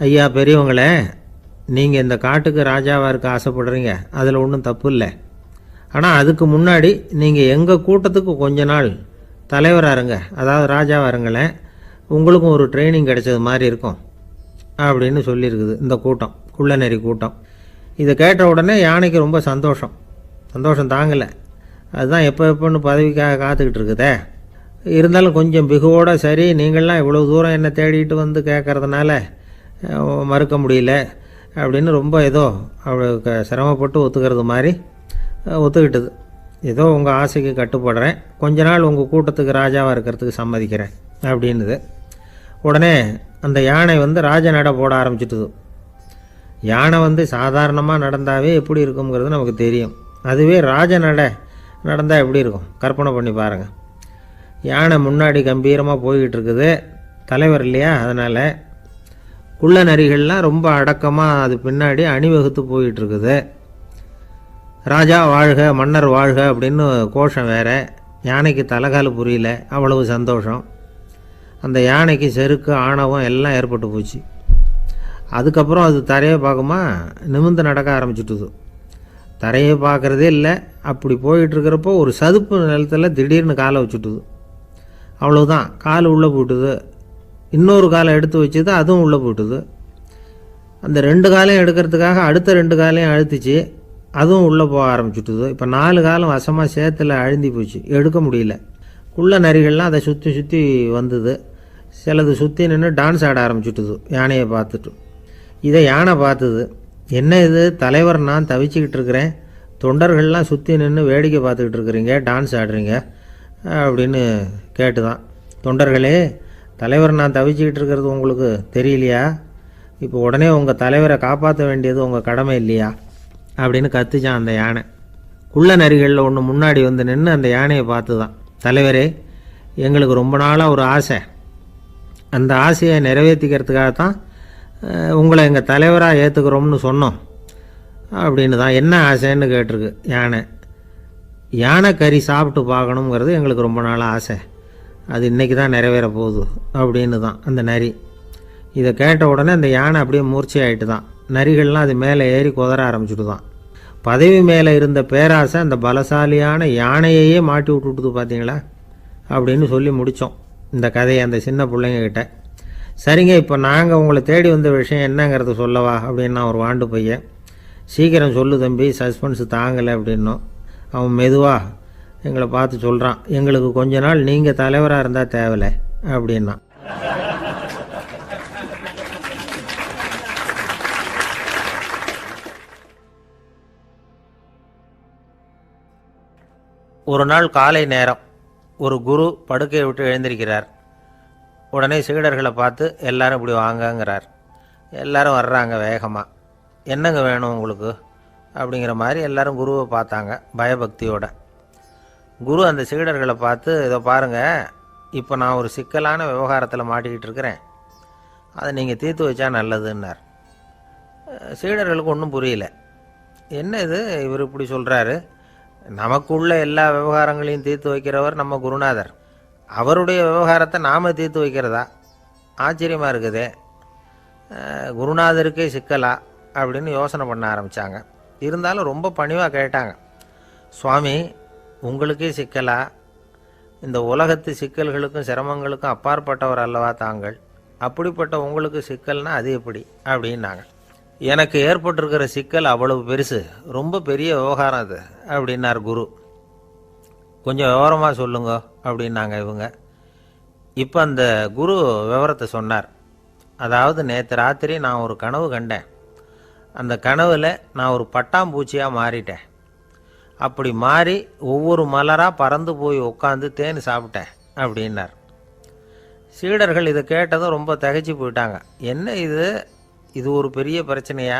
ஐயா பெரியவங்களே, நீங்கள் இந்த காட்டுக்கு ராஜாவாக இருக்க ஆசைப்படுறீங்க, அதில் ஒன்றும் தப்பு இல்லை. ஆனால் அதுக்கு முன்னாடி நீங்கள் எங்கள் கூட்டத்துக்கு கொஞ்ச நாள் தலைவராக இருங்க, அதாவது ராஜாவாக இருங்களேன், உங்களுக்கும் ஒரு ட்ரைனிங் கிடைச்சது மாதிரி இருக்கும். அப்படின்னு சொல்லியிருக்குது இந்த கூட்டம், குள்ளநெறி கூட்டம். இதை கேட்ட உடனே யானைக்கு ரொம்ப சந்தோஷம் தாங்கலை. அதுதான் எப்போன்னு பதவிக்காக காத்துக்கிட்டு இருக்குதே. இருந்தாலும் கொஞ்சம் பிகுவோட, சரி நீங்கள்லாம் இவ்வளோ தூரம் என்னை தேடிட்டு வந்து கேட்குறதுனால மறுக்க முடியல அப்படின்னு ரொம்ப ஏதோ அவளுக்கு சிரமப்பட்டு ஒத்துக்கிறது மாதிரி ஒத்துக்கிட்டது. ஏதோ உங்கள் ஆசைக்கு கட்டுப்படுறேன், கொஞ்ச நாள் உங்கள் கூட்டத்துக்கு ராஜாவாக இருக்கிறதுக்கு சம்மதிக்கிறேன் அப்படின்னுது. உடனே அந்த யானை ராஜ நட போட ஆரம்பிச்சிட்டுது. யானை சாதாரணமாக நடந்தாவே எப்படி இருக்குங்கிறது நமக்கு தெரியும். அதுவே ராஜ நடந்தால் எப்படி இருக்கும் கற்பனை பண்ணி பாருங்கள். யானை முன்னாடி கம்பீரமாக போய்கிட்டு இருக்குது, தலைவர் இல்லையா, அதனால் குள்ள நரிகள்லாம் ரொம்ப அடக்கமாக அது பின்னாடி அணிவகுத்து போயிட்டுருக்குது. ராஜா வாழ்க, மன்னர் வாழ்க அப்படின்னு கோஷம் வேற. யானைக்கு தலைகால் புரியல, அவ்வளவு சந்தோஷம். அந்த யானைக்கு செருக்கு, ஆணவம் எல்லாம் ஏற்பட்டு போச்சு. அதுக்கப்புறம் அது தரையை பார்க்குமா, நிமிர்ந்து நடக்க ஆரம்பிச்சுட்டுது. தரையை பார்க்குறதே இல்லை. அப்படி போயிட்டுருக்கிறப்போ ஒரு சதுப்பு நிலத்தில் திடீர்னு காலை வச்சுட்டுது. அவ்வளோதான், கால் உள்ளே போட்டுது. இன்னொரு காலை எடுத்து வச்சுது, அதுவும் உள்ளே போட்டுது. அந்த 2 காலையும் எடுக்கிறதுக்காக அடுத்த 2 காலையும் அழுத்திச்சு, அதுவும் உள்ளே போக ஆரம்பிச்சுட்டுது. இப்போ 4 காலம் வசமாக சேத்துல அழுந்தி போச்சு, எடுக்க முடியல. குள்ள நரிகள்லாம் அதை சுற்றி சுற்றி வந்தது. சிலது சுற்றி நின்று டான்ஸ் ஆட ஆரம்பிச்சுட்டுது யானையை பார்த்துட்டு. இதை யானை பார்த்தது. என்ன இது தலைவர், நான் தவிச்சிக்கிட்டு இருக்கிறேன், தொண்டர்கள்லாம் சுற்றி நின்று வேடிக்கை பார்த்துக்கிட்டு இருக்கிறீங்க, டான்ஸ் ஆடுறீங்க அப்படின்னு கேட்டு தான். தொண்டர்களே, தலைவர் நான் தவிச்சிக்கிட்டு இருக்கிறது உங்களுக்கு தெரியலையா? இப்போ உடனே உங்கள் தலைவரை காப்பாற்ற வேண்டியது உங்கள் கடமை இல்லையா அப்படின்னு கத்துச்சான் அந்த யானை. குள்ள நரிகளில் ஒன்று முன்னாடி நின்று அந்த யானையை பார்த்து தான், தலைவரே எங்களுக்கு ரொம்ப நாளாக ஒரு ஆசை, அந்த ஆசையை நிறைவேற்றிக்கிறதுக்காகத்தான் உங்களை எங்கள் தலைவராக ஏற்றுக்கிறோம்னு சொன்னோம் அப்படின்னு தான். என்ன ஆசைன்னு கேட்டிருக்கு யானை. யானை கறி சாப்பிட்டு பார்க்கணுங்கிறது எங்களுக்கு ரொம்ப நாளாக ஆசை, அது இன்றைக்கி தான் நிறைவேற போகுது அப்படின்னு தான் அந்த நரி. இதை கேட்ட உடனே அந்த யானை அப்படியே மூர்ச்சி ஆகிட்டு தான். நரிகள்லாம் அது மேலே ஏறி குதற ஆரம்பிச்சுட்டு தான். பதவி மேலே இருந்த பேராசை அந்த பலசாலியான யானையையே மாட்டி விட்டுட்டுது பார்த்தீங்களா அப்படின்னு சொல்லி முடித்தோம் இந்த கதையை அந்த சின்ன பிள்ளைங்கக்கிட்ட. சரிங்க, இப்போ நாங்கள் உங்களை தேடி வந்த விஷயம் என்னங்கிறத சொல்லவா அப்படின்னா ஒரு வாண்டு பையன். சீக்கிரம் சொல்லு தம்பி, சஸ்பென்ஸ் தாங்கலை அப்படின்னோம். அவன் மெதுவாக எங்களை பார்த்து சொல்கிறான், எங்களுக்கு கொஞ்ச நாள் நீங்கள் தலைவராக இருந்தால் தேவலை அப்படின்னா. ஒரு நாள் காலை நேரம் ஒரு குரு படுக்கையை விட்டு எழுந்திருக்கிறார். உடனே சீடர்களை பார்த்து எல்லாரும் இப்படி வாங்கங்கிறார். எல்லாரும் வர்றாங்க வேகமாக. என்னங்க வேணும் உங்களுக்கு அப்படிங்கிற மாதிரி எல்லாரும் குருவை பார்த்தாங்க பயபக்தியோட. குரு அந்த சீடர்களை பார்த்து, இதை பாருங்கள், இப்போ நான் ஒரு சிக்கலான விவகாரத்தில் மாட்டிக்கிட்டு இருக்கிறேன், அதை நீங்கள் தீர்த்து வச்சா நல்லதுன்னார். சீடர்களுக்கு ஒன்றும் புரியல. என்ன இது இவர் இப்படி சொல்கிறாரு, நமக்குள்ள எல்லா விவகாரங்களையும் தீர்த்து வைக்கிறவர் நம்ம குருநாதர், அவருடைய விவகாரத்தை நாம் தீர்த்து வைக்கிறதா, ஆச்சரியமாக இருக்குதே, குருநாதருக்கே சிக்கலா அப்படின்னு யோசனை பண்ண ஆரம்பித்தாங்க. இருந்தாலும் ரொம்ப பணிவாக கேட்டாங்க, சுவாமி உங்களுக்கே சிக்கலா? இந்த உலகத்து சிக்கல்களுக்கும் சிரமங்களுக்கும் அப்பாற்பட்டவர் அல்லவா தாங்கள், அப்படிப்பட்ட உங்களுக்கு சிக்கல்னா அது எப்படி அப்படின்னாங்க. எனக்கு ஏற்பட்டிருக்கிற சிக்கல் அவ்வளவு பெருசு, ரொம்ப பெரிய விவகாரம் அது அப்படின்னார் குரு. கொஞ்சம் விவரமாக சொல்லுங்க அப்படின்னாங்க இவங்க. இப்போ அந்த குரு விவரத்தை சொன்னார். அதாவது நேற்று ராத்திரி நான் ஒரு கனவு கண்டேன். அந்த கனவில் நான் ஒரு பட்டாம்பூச்சியாக மாறிட்டேன். அப்படி மாறி ஒவ்வொரு மலராக பறந்து போய் உட்காந்து தேன் சாப்பிட்டேன் அப்படின்னார். சீடர்கள் இதை கேட்டதும் ரொம்ப திகைச்சு போயிட்டாங்க. என்ன இது ஒரு பெரிய பிரச்சனையா?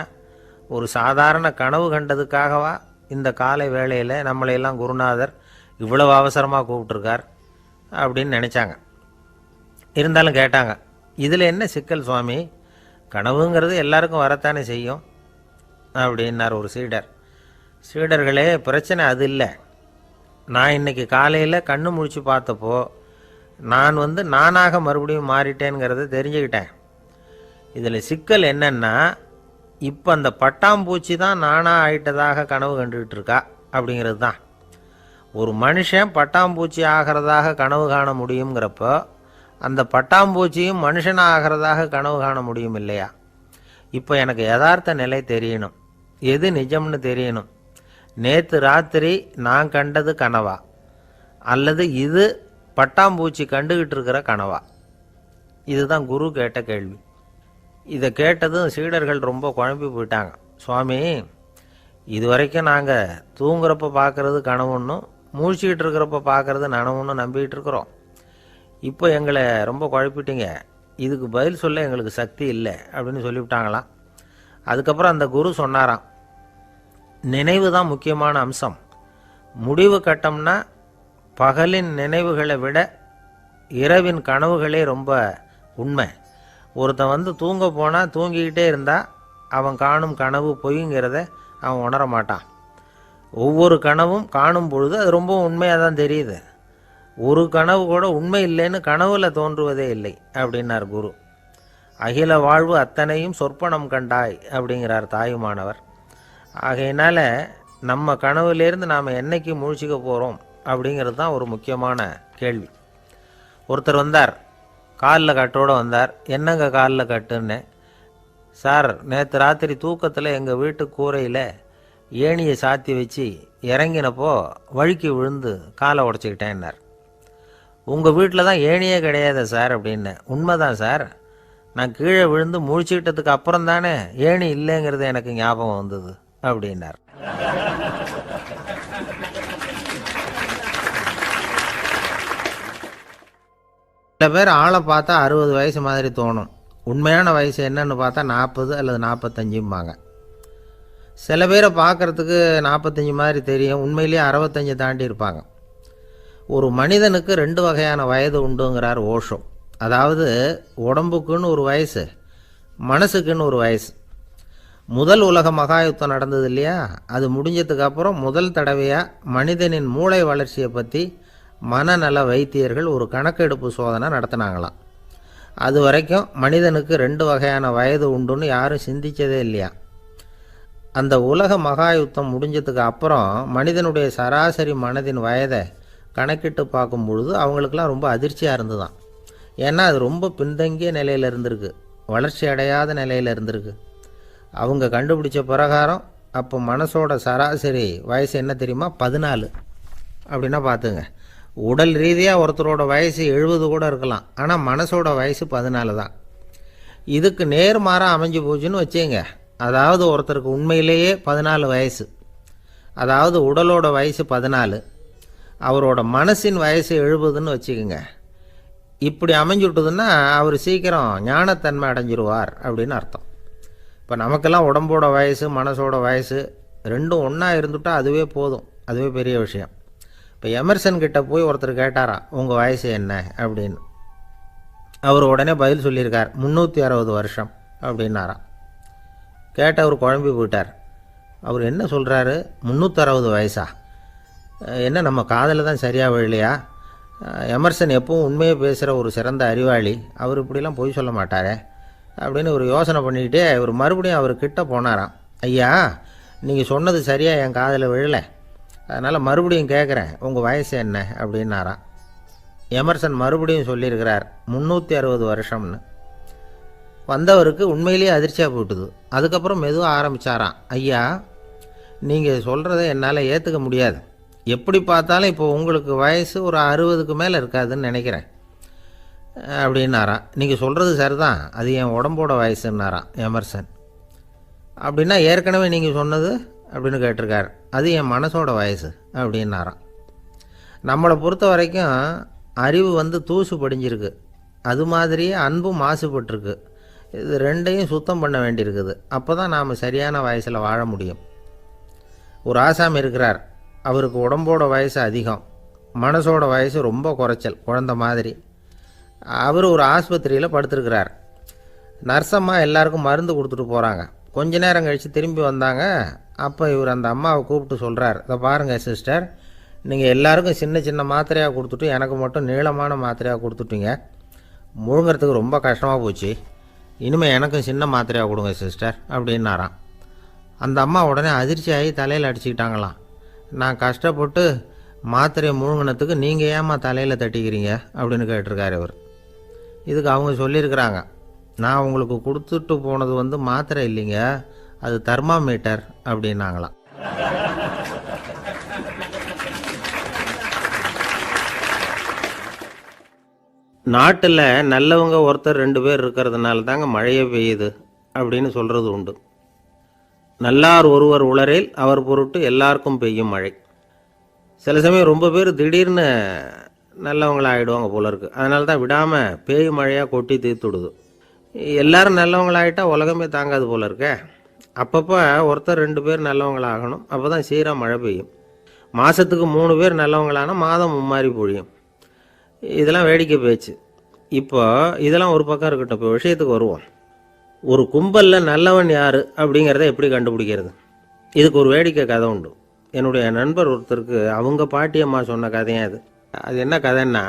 ஒரு சாதாரண கனவு கண்டதுக்காகவா இந்த காலை வேளையில் நம்மளையெல்லாம் குருநாதர் இவ்வளவு அவசரமாக கூப்பிட்டுருக்கார் அப்படின்னு நினச்சாங்க. இருந்தாலும் கேட்டாங்க, இதில் என்ன சிக்கல் சுவாமி? கனவுங்கிறது எல்லாருக்கும் வரத்தானே செய்யும் அப்படின்னார் ஒரு சீடர். சீடர்களே, பிரச்சனை அது இல்லை. நான் இன்னைக்கு காலையில் கண்ணு முழிச்சு பார்த்தப்போ நான் நானாக மறுபடியும் மாறிட்டேங்கிறத தெரிஞ்சுக்கிட்டேன். இதில் சிக்கல் என்னன்னா, இப்போ அந்த பட்டாம்பூச்சி தான் நானாக ஆயிட்டதாக கனவு கண்டுகிட்டு இருக்கா அப்படிங்கிறது தான். ஒரு மனுஷன் பட்டாம்பூச்சி ஆகிறதாக கனவு காண முடியுங்கிறப்போ அந்த பட்டாம்பூச்சியும் மனுஷனாக ஆகிறதாக கனவு காண முடியும் இல்லையா இப்போ எனக்கு யதார்த்த நிலை தெரியணும், எது நிஜம்னு தெரியணும். நேற்று ராத்திரி நான் கண்டது கனவா, அல்லது இது பட்டாம்பூச்சி கண்டுகிட்டு இருக்கிற கனவா? இதுதான் குரு கேட்ட கேள்வி. இதை கேட்டதும் சீடர்கள் ரொம்ப குழம்பி போயிட்டாங்க. சுவாமி, இது வரைக்கும் நாங்கள் தூங்குறப்ப பார்க்குறது கனவுன்னும் மூழ்கிக்கிட்டு இருக்கிறப்ப பார்க்குறது நனவுன்னு நம்பிக்கிட்டு இருக்கிறோம். இப்போ எங்களை ரொம்ப குழப்பிட்டீங்க, இதுக்கு பதில் சொல்ல எங்களுக்கு சக்தி இல்லை அப்படின்னு சொல்லிவிட்டாங்களாம். அதுக்கப்புறம் அந்த குரு சொன்னாராம், நினைவு தான் முக்கியமான அம்சம். முடிவு கட்டம்னா பகலின் நினைவுகளை விட இரவின் கனவுகளே ரொம்ப உண்மை. ஒருத்தன் தூங்க போனால் தூங்கிக்கிட்டே இருந்தால் அவன் காணும் கனவு பொய்ங்கிறத அவன் உணர மாட்டான். ஒவ்வொரு கனவும் காணும் பொழுது அது ரொம்ப உண்மையாக தான் தெரியுது. ஒரு கனவு கூட உண்மை இல்லைன்னு கனவுல தோன்றுவதே இல்லை அப்படின்னார் குரு. அகில வாழ்வு அத்தனையும் சொற்பனம் கண்டாய் அப்படிங்கிறார் தாயுமானவர். ஆகையினால நம்ம கனவுலேருந்து நாம் என்னைக்கு முழிச்சிக்க போகிறோம் அப்படிங்கிறது தான் ஒரு முக்கியமான கேள்வி. ஒருத்தர் வந்தார், காலில் கட்டோடு வந்தார். என்னங்க காலில் கட்டுன்னு? சார், நேற்று ராத்திரி தூக்கத்தில் எங்கள் வீட்டு கூரையில் ஏணியை சாத்தி வச்சு இறங்கினப்போ வழுக்கி விழுந்து காலை உடச்சிக்கிட்டேன்னார். உங்கள் வீட்டில் தான் ஏணியே கிடையாது சார் அப்படின்னு. உண்மைதான் சார், நான் கீழே விழுந்து முழிச்சுக்கிட்டதுக்கு அப்புறம் தானே ஏணி இல்லைங்கிறது எனக்கு ஞாபகம் வந்தது அப்படின்னார். சில பேர் ஆளை பார்த்தா 60 வயசு மாதிரி தோணும். உண்மையான வயசு என்னன்னு பார்த்தா 40 அல்லது 45 சில பேரை பார்க்குறதுக்கு 45 மாதிரி தெரியும், உண்மையிலேயே 65 தாண்டி இருப்பாங்க. ஒரு மனிதனுக்கு 2 வகையான வயது உண்டுங்கிறார் ஓஷோ. அதாவது உடம்புக்குன்னு ஒரு வயசு, மனசுக்குன்னு ஒரு வயசு. முதல் உலக மகாயுத்தம் நடந்தது இல்லையா, அது முடிஞ்சதுக்கு அப்புறம் முதல் தடவையாக மனிதனின் மூளை வளர்ச்சியை பற்றி மனநல வைத்தியர்கள் ஒரு கணக்கெடுப்பு சோதனை நடத்தினாங்களாம். அது வரைக்கும் மனிதனுக்கு 2 வகையான வயது உண்டுன்னு யாரும் சிந்திச்சதே இல்லையா. அந்த உலக மகாயுத்தம் முடிஞ்சதுக்கு அப்புறம் மனிதனுடைய சராசரி மனதின் வயதை கணக்கிட்டு பார்க்கும் பொழுது அவங்களுக்கெல்லாம் ரொம்ப அதிர்ச்சியாக இருந்துதான். ஏன்னா அது ரொம்ப பின்தங்கிய நிலையில் இருந்திருக்கு, வளர்ச்சி அடையாத நிலையில் இருந்திருக்கு. அவங்க கண்டுபிடிச்ச பிரகாரம் அப்போ மனசோட சராசரி வயசு என்ன தெரியுமா? 14. அப்படின்னா பார்த்துங்க, உடல் ரீதியாக ஒருத்தரோட வயசு 70 கூட இருக்கலாம், ஆனால் மனசோட வயசு 14 தான். இதுக்கு நேர்மாறாக அமைஞ்சு போச்சுன்னு வச்சுங்க. அதாவது ஒருத்தருக்கு உண்மையிலேயே 14 வயசு, அதாவது உடலோட வயசு 14, அவரோட மனசின் வயசு 70ன்னு வச்சுக்கோங்க. இப்படி அமைஞ்சுட்டுதுன்னா அவர் சீக்கிரம் ஞானத்தன்மை அடைஞ்சிருவார் அப்படின்னு அர்த்தம். இப்போ நமக்கெல்லாம் உடம்போட வயசு மனசோட வயசு ரெண்டும் ஒன்றா இருந்துட்டால் அதுவே போதும், அதுவே பெரிய விஷயம். இப்போ எமர்சன் கிட்ட போய் ஒருத்தர் கேட்டாராம், உங்கள் வயசு என்ன அப்படின்னு. அவர் உடனே பதில் சொல்லியிருக்கார், 360 வருஷம் அப்படின்னாராம். கேட்டவர் குழம்பி போயிட்டார். அவர் என்ன சொல்கிறாரு, 360 வயசா? என்ன நம்ம காதில் தான் சரியாக விழலையா? எமர்சன் எப்பவும் உண்மையை பேசுகிற ஒரு சிறந்த அறிவாளி, அவர் இப்படிலாம் பொய் சொல்ல மாட்டாரே அப்படின்னு ஒரு யோசனை பண்ணிக்கிட்டே இவர் மறுபடியும் அவர் கிட்ட போனாராம். ஐயா, நீங்கள் சொன்னது சரியாக என் காதில் விழலை, அதனால் மறுபடியும் கேட்குறேன், உங்கள் வயசு என்ன அப்படின்னாராம். எமர்சன் மறுபடியும் சொல்லியிருக்கிறார், 360 வருஷம்னு. வந்தவருக்கு உண்மையிலேயே அதிர்ச்சியாக போட்டுது. அதுக்கப்புறம் மெதுவாக ஆரம்பித்தாராம், ஐயா, நீங்கள் சொல்கிறத என்னால் ஏற்றுக்க முடியாது. எப்படி பார்த்தாலும் இப்போ உங்களுக்கு வயசு ஒரு 60க்கு மேலே இருக்காதுன்னு நினைக்கிறேன் அப்படின்னாராம். நீங்கள் சொல்கிறது சரிதான், அது என் உடம்போட வயசுன்னாராம் எமர்சன். அப்படின்னா ஏற்கனவே நீங்கள் சொன்னது அப்படின்னு கேட்டிருக்கார், அது என் மனசோட வயசு அப்படின்னாராம். நம்மளை பொறுத்த வரைக்கும் அறிவு தூசு படிஞ்சிருக்கு, அது மாதிரியே அன்பும் மாசுபட்டிருக்கு. இது ரெண்டையும் சுத்தம் பண்ண வேண்டியிருக்குது. அப்போ தான் நாம் சரியான வயசில் வாழ முடியும். ஒரு ஆசாமி இருக்கிறார், அவருக்கு உடம்போட வயசு அதிகம், மனசோட வயசு ரொம்ப குறைச்சல், குழந்த மாதிரி. அவர் ஒரு ஆஸ்பத்திரியில் படுத்திருக்கிறார். நர்ஸம்மா எல்லாருக்கும் மருந்து கொடுத்துட்டு போகிறாங்க. கொஞ்ச நேரம் கழித்து திரும்பி வந்தாங்க. அப்போ இவர் அந்த அம்மாவை கூப்பிட்டு சொல்கிறார், இதை பாருங்கள் சிஸ்டர், நீங்கள் எல்லாருக்கும் சின்ன சின்ன மாத்திரையாக கொடுத்துட்டு எனக்கு மட்டும் நீளமான மாத்திரையாக கொடுத்துட்டீங்க. முழுங்கிறதுக்கு ரொம்ப கஷ்டமாக போச்சு, இனிமேல் எனக்கும் சின்ன மாத்திரையாக கொடுங்க சிஸ்டர் அப்படின்னாராம். அந்த அம்மா உடனே அதிர்ச்சியாகி தலையில் அடிச்சுக்கிட்டாங்களாம். நான் கஷ்டப்பட்டு மாத்திரையை முழுங்கினத்துக்கு நீங்கள் ஏம்மா தலையில் தட்டிக்கிறீங்க அப்படின்னு கேட்டிருக்காரு இவர். இதுக்கு அவங்க சொல்லியிருக்கிறாங்க, நான் உங்களுக்கு கொடுத்துட்டு போனது மாத்திரை இல்லைங்க, அது தெர்மாமீட்டர் அப்படின்னாங்களாம். நாட்டில் நல்லவங்க ஒருத்தர் 2 பேர் இருக்கிறதுனால தாங்க மழையே பெய்யுது அப்படின்னு சொல்கிறது உண்டு. நல்லார் ஒருவர் உளரேல் அவர் பொருட்டு எல்லாருக்கும் பெய்யும் மழை. சில சமயம் ரொம்ப பேர் திடீர்னு நல்லவங்களா ஆகிடுவாங்க போல இருக்குது. அதனால தான் விடாமல் பேய் மழையாக கொட்டி தீர்த்துடுது. எல்லாரும் நல்லவங்களாகிட்டா உலகமே தாங்காது போல இருக்க. அப்பப்போ ஒருத்தர் 2 பேர் நல்லவங்களாகணும், அப்போ தான் சீராக மழை பெய்யும். மாதத்துக்கு 3 பேர் நல்லவங்களானா மாதம் மும்மாரி பொழியும். இதெல்லாம் வேடிக்கை பேச்சு. இப்போ இதெல்லாம் ஒரு பக்கம் இருக்கட்டும், இப்போ விஷயத்துக்கு வருவோம். ஒரு கும்பலில் நல்லவன் யார் அப்படிங்கிறத எப்படி கண்டுபிடிக்கிறது? இதுக்கு ஒரு வேடிக்கை கதை உண்டு. என்னுடைய நண்பர் ஒருத்தருக்கு அவங்க பாட்டியம்மா சொன்ன கதையும் அது. அது என்ன கதைன்னா,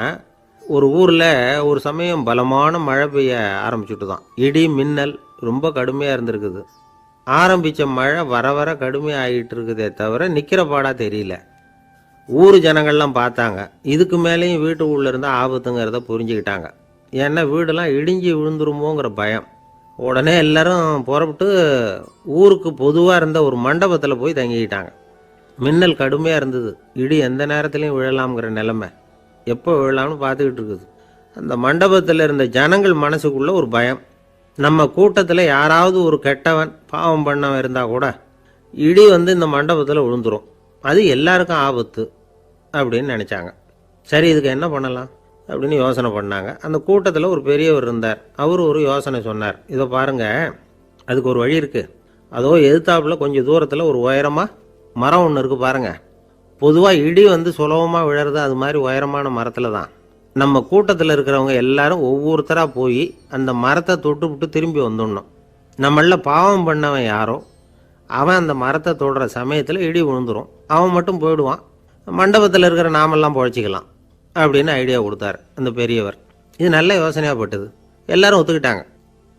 ஒரு ஊரில் ஒரு சமயம் பலமான மழை பெய்ய ஆரம்பிச்சுட்டு தான். இடி மின்னல் ரொம்ப கடுமையாக இருந்திருக்குது. ஆரம்பித்த மழை வர வர கடுமையாக ஆகிட்டு இருக்குதே தவிர நிற்கிற பாடாக தெரியல. ஊர் ஜனங்கள்லாம் பார்த்தாங்க. இதுக்கு மேலேயும் வீட்டு உள்ளே இருந்தால் ஆபத்துங்கிறத புரிஞ்சுக்கிட்டாங்க. ஏன்னா வீடெல்லாம் இடிஞ்சு விழுந்துருமோங்கிற பயம். உடனே எல்லாரும் புறப்பட்டு ஊருக்கு பொதுவாக இருந்த ஒரு மண்டபத்தில் போய் தங்கிக்கிட்டாங்க. மின்னல் கடுமையாக இருந்தது. இடி எந்த நேரத்துலையும் விழலாம்ங்கிற நிலைமை. எப்போ விழலாம்னு பார்த்துக்கிட்டு இருக்குது. அந்த மண்டபத்தில் இருந்த ஜனங்கள் மனசுக்குள்ளே ஒரு பயம். நம்ம கூட்டத்தில் யாராவது ஒரு கெட்டவன் பாவம் பண்ணவன் இருந்தால் கூட இடி இந்த மண்டபத்தில் விழுந்துரும், அது எல்லாருக்கும் ஆபத்து அப்படின்னு நினச்சாங்க. சரி, இதுக்கு என்ன பண்ணலாம் அப்படின்னு யோசனை பண்ணாங்க. அந்த கூட்டத்தில் ஒரு பெரியவர் இருந்தார். அவர் ஒரு யோசனை சொன்னார். இதை பாருங்கள், அதுக்கு ஒரு வழி இருக்குது. அதோ எதிர்த்தாப்பில் கொஞ்சம் தூரத்தில் ஒரு உயரமாக மரம் ஒன்று இருக்குது பாருங்கள். பொதுவாக இடி சுலபமாக விழறது அது மாதிரி உயரமான மரத்தில் தான். நம்ம கூட்டத்தில் இருக்கிறவங்க எல்லாரும் ஒவ்வொருத்தராக போய் அந்த மரத்தை தொட்டு விட்டு திரும்பி வந்துடணும். நம்மள பாவம் பண்ணவன் யாரோ அவன் அந்த மரத்தை தொடுற சமயத்தில் இடி விழுந்துடும், அவன் மட்டும் போயிடுவான், மண்டபத்தில் இருக்கிற நாமெல்லாம் பொழைச்சிக்கலாம் அப்படின்னு ஐடியா கொடுத்தார் அந்த பெரியவர். இது நல்ல யோசனையாக பட்டது. எல்லாரும் ஒத்துக்கிட்டாங்க.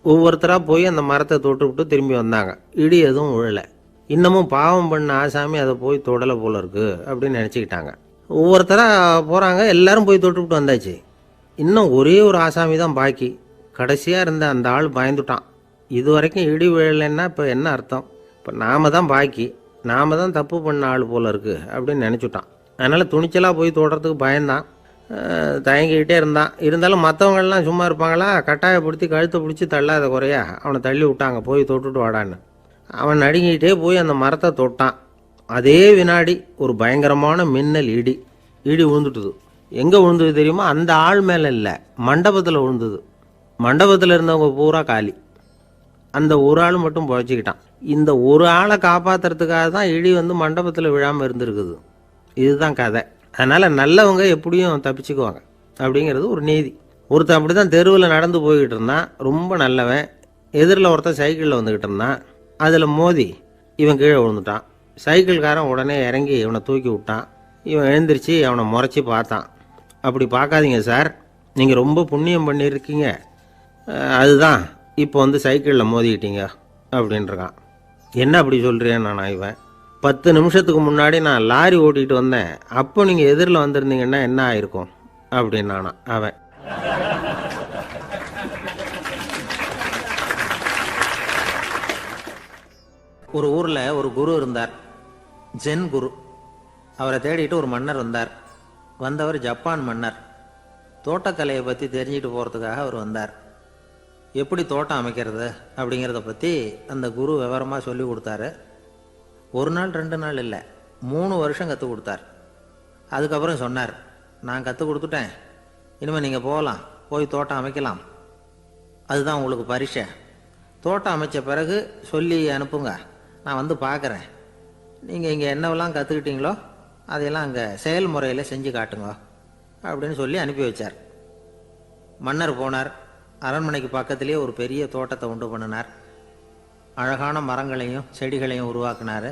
ஒவ்வொருத்தராக போய் அந்த மரத்தை தொட்டு விட்டு திரும்பி வந்தாங்க. இடி எதுவும் விழலை. இன்னமும் பாவம் பண்ண ஆசாமி அதை போய் தொடலை போல இருக்கு அப்படின்னு நினச்சிக்கிட்டாங்க. ஒவ்வொருத்தராக போகிறாங்க, எல்லாரும் போய் தொட்டுவிட்டு வந்தாச்சு. இன்னும் ஒரே ஒரு ஆசாமி தான் பாக்கி. கடைசியாக இருந்த அந்த ஆள் பயந்துட்டான். இது வரைக்கும் இடி விழலைன்னா இப்போ என்ன அர்த்தம்? இப்போ நாம் தான் பாக்கி, நாம் தான் தப்பு பண்ண ஆள் போல இருக்குது அப்படின்னு நினச்சிட்டான். அதனால் துணிச்சலாக போய் தொடுறதுக்கு பயந்தான், தயங்கிக்கிட்டே இருந்தான். இருந்தாலும் மற்றவங்கள்லாம் சும்மா இருப்பாங்களா? கட்டாயப்படுத்தி கழுத்தை பிடிச்சி தள்ளாத குறையா அவனை தள்ளி விட்டாங்க, போய் தொட்டுட்டு வாடான்னு. அவன் நடுங்கிட்டே போய் அந்த மரத்தை தொட்டான். அதே வினாடி ஒரு பயங்கரமான மின்னல் இடி விழுந்துட்டுது. எங்கே விழுந்தது தெரியுமா? அந்த ஆள் மேலே இல்லை, மண்டபத்தில் விழுந்தது. மண்டபத்தில் இருந்தவங்க பூரா காலி. அந்த ஒரு ஆள் மட்டும் பொழைச்சிக்கிட்டான். இந்த ஒரு ஆளை காப்பாற்றுறதுக்காக தான் இடி மண்டபத்தில் விழாமல் இருந்திருக்குது. இதுதான் கதை. அதனால் நல்லவங்க எப்படியும் தப்பிச்சுக்குவாங்க அப்படிங்கிறது ஒரு நீதி. ஒருத்தன் அப்படி தான் தெருவில் நடந்து போய்கிட்டு இருந்தான், ரொம்ப நல்லவன். எதிரில் ஒருத்தன் சைக்கிளில் வந்துக்கிட்டு இருந்தான். அதில் மோதி இவன் கீழே விழுந்துட்டான். சைக்கிள்காரன் உடனே இறங்கி இவனை தூக்கி விட்டான். இவன் எழுந்திரிச்சு அவனை முறைச்சி பார்த்தான். அப்படி பார்க்காதீங்க சார், நீங்கள் ரொம்ப புண்ணியம் பண்ணியிருக்கீங்க, அதுதான் இப்போ சைக்கிளில் மோதிக்கிட்டீங்க அப்படின்றான். என்ன அப்படி சொல்கிறேன் நான்? இவன் 10 நிமிஷத்துக்கு முன்னாடி நான் லாரி ஓட்டிகிட்டு வந்தேன், அப்போ நீங்கள் எதிரில் வந்திருந்தீங்கன்னா என்ன ஆயிருக்கும் அப்படின்னானா அவன். ஒரு ஊரில் ஒரு குரு இருந்தார், ஜென் குரு. அவரை தேடிட்டு ஒரு மன்னர் வந்தார். வந்தவர் ஜப்பான் மன்னர். தோட்டக்கலையை பற்றி தெரிஞ்சுட்டு போகிறதுக்காக அவர் வந்தார். எப்படி தோட்டம் அமைக்கிறது அப்படிங்கிறத பற்றி அந்த குரு விவரமாக சொல்லி கொடுத்தாரு. 1 நாள் 2 நாள் இல்லை, 3 வருஷம் கற்றுக் கொடுத்தார். அதுக்கப்புறம் சொன்னார், நான் கற்றுக் கொடுத்துட்டேன், இனிமேல் நீங்கள் போகலாம், போய் தோட்டம் அமைக்கலாம், அதுதான் உங்களுக்கு பரிசை. தோட்டம் அமைச்ச பிறகு சொல்லி அனுப்புங்க, நான் பார்க்குறேன். நீங்கள் இங்கே என்னவெல்லாம் கற்றுக்கிட்டீங்களோ அதையெல்லாம் அங்கே செயல்முறையில் செஞ்சு காட்டுங்க அப்படின்னு சொல்லி அனுப்பி வச்சார். மன்னர் போனார். அரண்மனைக்கு பக்கத்திலேயே ஒரு பெரிய தோட்டத்தை உண்டு பண்ணினார். அழகான மரங்களையும் செடிகளையும் உருவாக்கினார்.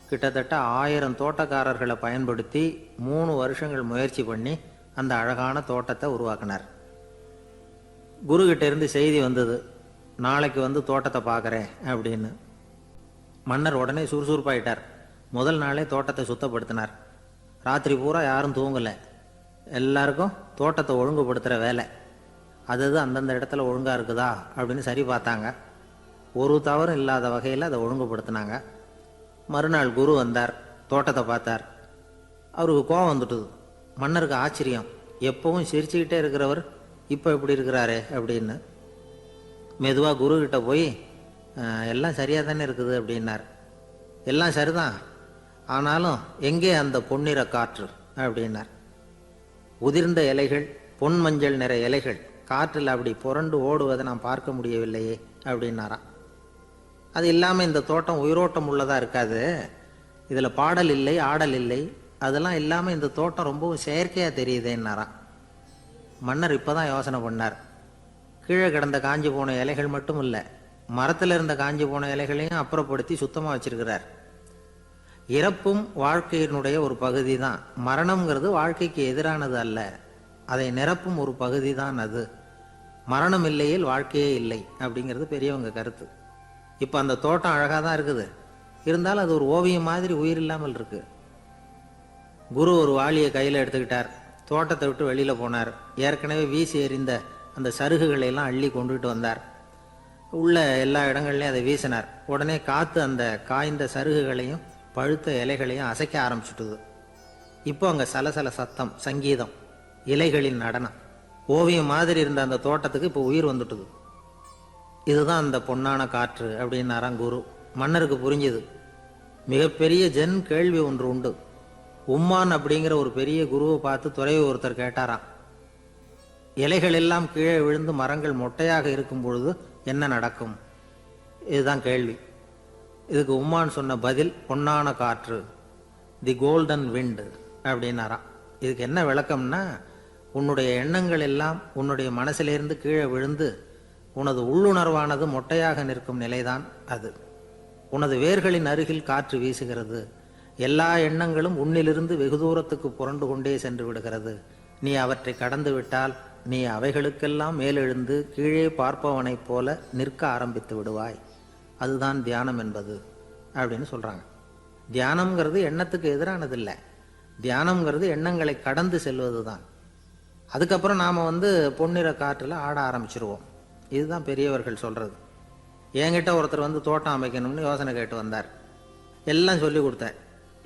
கிட்டத்தட்ட 1000 தோட்டக்காரர்களை பயன்படுத்தி 3 வருஷங்கள் முயற்சி பண்ணி அந்த அழகான தோட்டத்தை உருவாக்கினார். குருக்கிட்ட இருந்து செய்தி வந்தது, நாளைக்கு தோட்டத்தை பார்க்குறேன் அப்படின்னு. மன்னர் உடனே சுறுசுறுப்பாயிட்டார். முதல் நாளே தோட்டத்தை சுத்தப்படுத்தினார். ராத்திரி பூரா யாரும் தூங்கலை. எல்லாருக்கும் தோட்டத்தை ஒழுங்குபடுத்துகிற வேலை. அது அந்தந்த இடத்துல ஒழுங்காக இருக்குதா அப்படின்னு சரி பார்த்தாங்க. ஒரு தவறும் இல்லாத வகையில் அதை ஒழுங்குபடுத்தினாங்க. மறுநாள் குரு வந்தார், தோட்டத்தை பார்த்தார். அவருக்கு கோபம் வந்துட்டுது. மன்னருக்கு ஆச்சரியம், எப்பவும் சிரிச்சுக்கிட்டே இருக்கிறவர் இப்போ இப்படி இருக்கிறாரே அப்படின்னு. மெதுவாக குருக்கிட்ட போய் எல்லாம் சரியாக தானே இருக்குது அப்படின்னார். எல்லாம் சரிதான், ஆனாலும் எங்கே அந்த பொன்னிற காற்று அப்படின்னார். உதிர்ந்த இலைகள், பொன் மஞ்சள் நிற இலைகள் காற்றில் அப்படி புரண்டு ஓடுவதை நான் பார்க்க முடியவில்லையே அப்படின்னாராம். அது இல்லாமல் இந்த தோட்டம் உயிரோட்டம் உள்ளதாக இருக்காது, இதில் பாடல் இல்லை, ஆடல் இல்லை, அதெல்லாம் இல்லாமல் இந்த தோட்டம் ரொம்பவும் செயற்கையாக தெரியுதேன்னாராம். மன்னர் இப்போ தான் யோசனை பண்ணார். கீழே கிடந்த காஞ்சி போன இலைகள் மட்டும் இல்லை, மரத்தில் இருந்த காஞ்சி போன இலைகளையும் அப்புறப்படுத்தி சுத்தமாக வச்சிருக்கிறார். இறப்பும் வாழ்க்கையினுடைய ஒரு பகுதி தான். மரணம்ங்கிறது வாழ்க்கைக்கு எதிரானது அல்ல, அதை நிரப்பும் ஒரு பகுதி தான் அது. மரணம் இல்லையில் வாழ்க்கையே இல்லை அப்படிங்கிறது பெரியவங்க கருத்து. இப்போ அந்த தோட்டம் அழகாக தான் இருக்குது, இருந்தாலும் அது ஒரு ஓவியம் மாதிரி உயிர் இல்லாமல் இருக்கு. குரு ஒரு வாளியை கையில் எடுத்துக்கிட்டார், தோட்டத்தை விட்டு வெளியில் போனார். ஏற்கனவே வீசி எறிந்த அந்த சருகுகளை எல்லாம் அள்ளி கொண்டுகிட்டு வந்தார். உள்ள எல்லா இடங்கள்லையும் அதை வீசினார். உடனே காற்று அந்த காய்ந்த சருகுகளையும் பழுத்த இலைகளையும் அசைக்க ஆரம்பிச்சுட்டுது. இப்போ அங்கே சலசல சத்தம், சங்கீதம், இலைகளின் நடனம், ஓவியம் மாதிரி இருந்த அந்த தோட்டத்துக்கு இப்போ உயிர் வந்துட்டுது. இதுதான் அந்த பொன்னான காற்று அப்படின்னாராம் குரு. மன்னருக்கு புரிஞ்சுது. மிகப்பெரிய ஜென் கேள்வி ஒன்று உண்டு. உம்மான் அப்படிங்கிற ஒரு பெரிய குருவை பார்த்து துறவி ஒருத்தர் கேட்டாராம், இலைகள் எல்லாம் கீழே விழுந்து மரங்கள் மொட்டையாக இருக்கும் பொழுது என்ன நடக்கும்? இதுதான் கேள்வி. இதுக்கு உம்மான் சொன்ன பதில் பொன்னான காற்று, தி கோல்டன் விண்ட் அப்படின்னாராம். இதுக்கு என்ன விளக்கம்னா, உன்னுடைய எண்ணங்கள் எல்லாம் உன்னுடைய மனசிலிருந்து கீழே விழுந்து உனது உள்ளுணர்வானது மொட்டையாக நிற்கும் நிலைதான் அது. உனது வேர்களின் அருகில் காற்று வீசுகிறது. எல்லா எண்ணங்களும் உன்னிலிருந்து வெகு தூரத்துக்கு புரண்டு கொண்டே சென்று விடுகிறது. நீ அவற்றை கடந்து விட்டால் நீ அவைகளுக்கெல்லாம் மேலெழுந்து கீழே பார்ப்பவனைப் போல நிற்க ஆரம்பித்து விடுவாய். அதுதான் தியானம் என்பது அப்படின்னு சொல்கிறாங்க. தியானம்ங்கிறது எண்ணத்துக்கு எதிரானதில்லை, தியானம்ங்கிறது எண்ணங்களை கடந்து செல்வது தான். அதுக்கப்புறம் நாம் பொன்னிற காற்றில் ஆட ஆரம்பிச்சிருவோம். இதுதான் பெரியவர்கள் சொல்கிறது. என்கிட்ட ஒருத்தர் தோட்டம் அமைக்கணும்னு யோசனை கேட்டு வந்தார். எல்லாம் சொல்லி கொடுத்தேன்.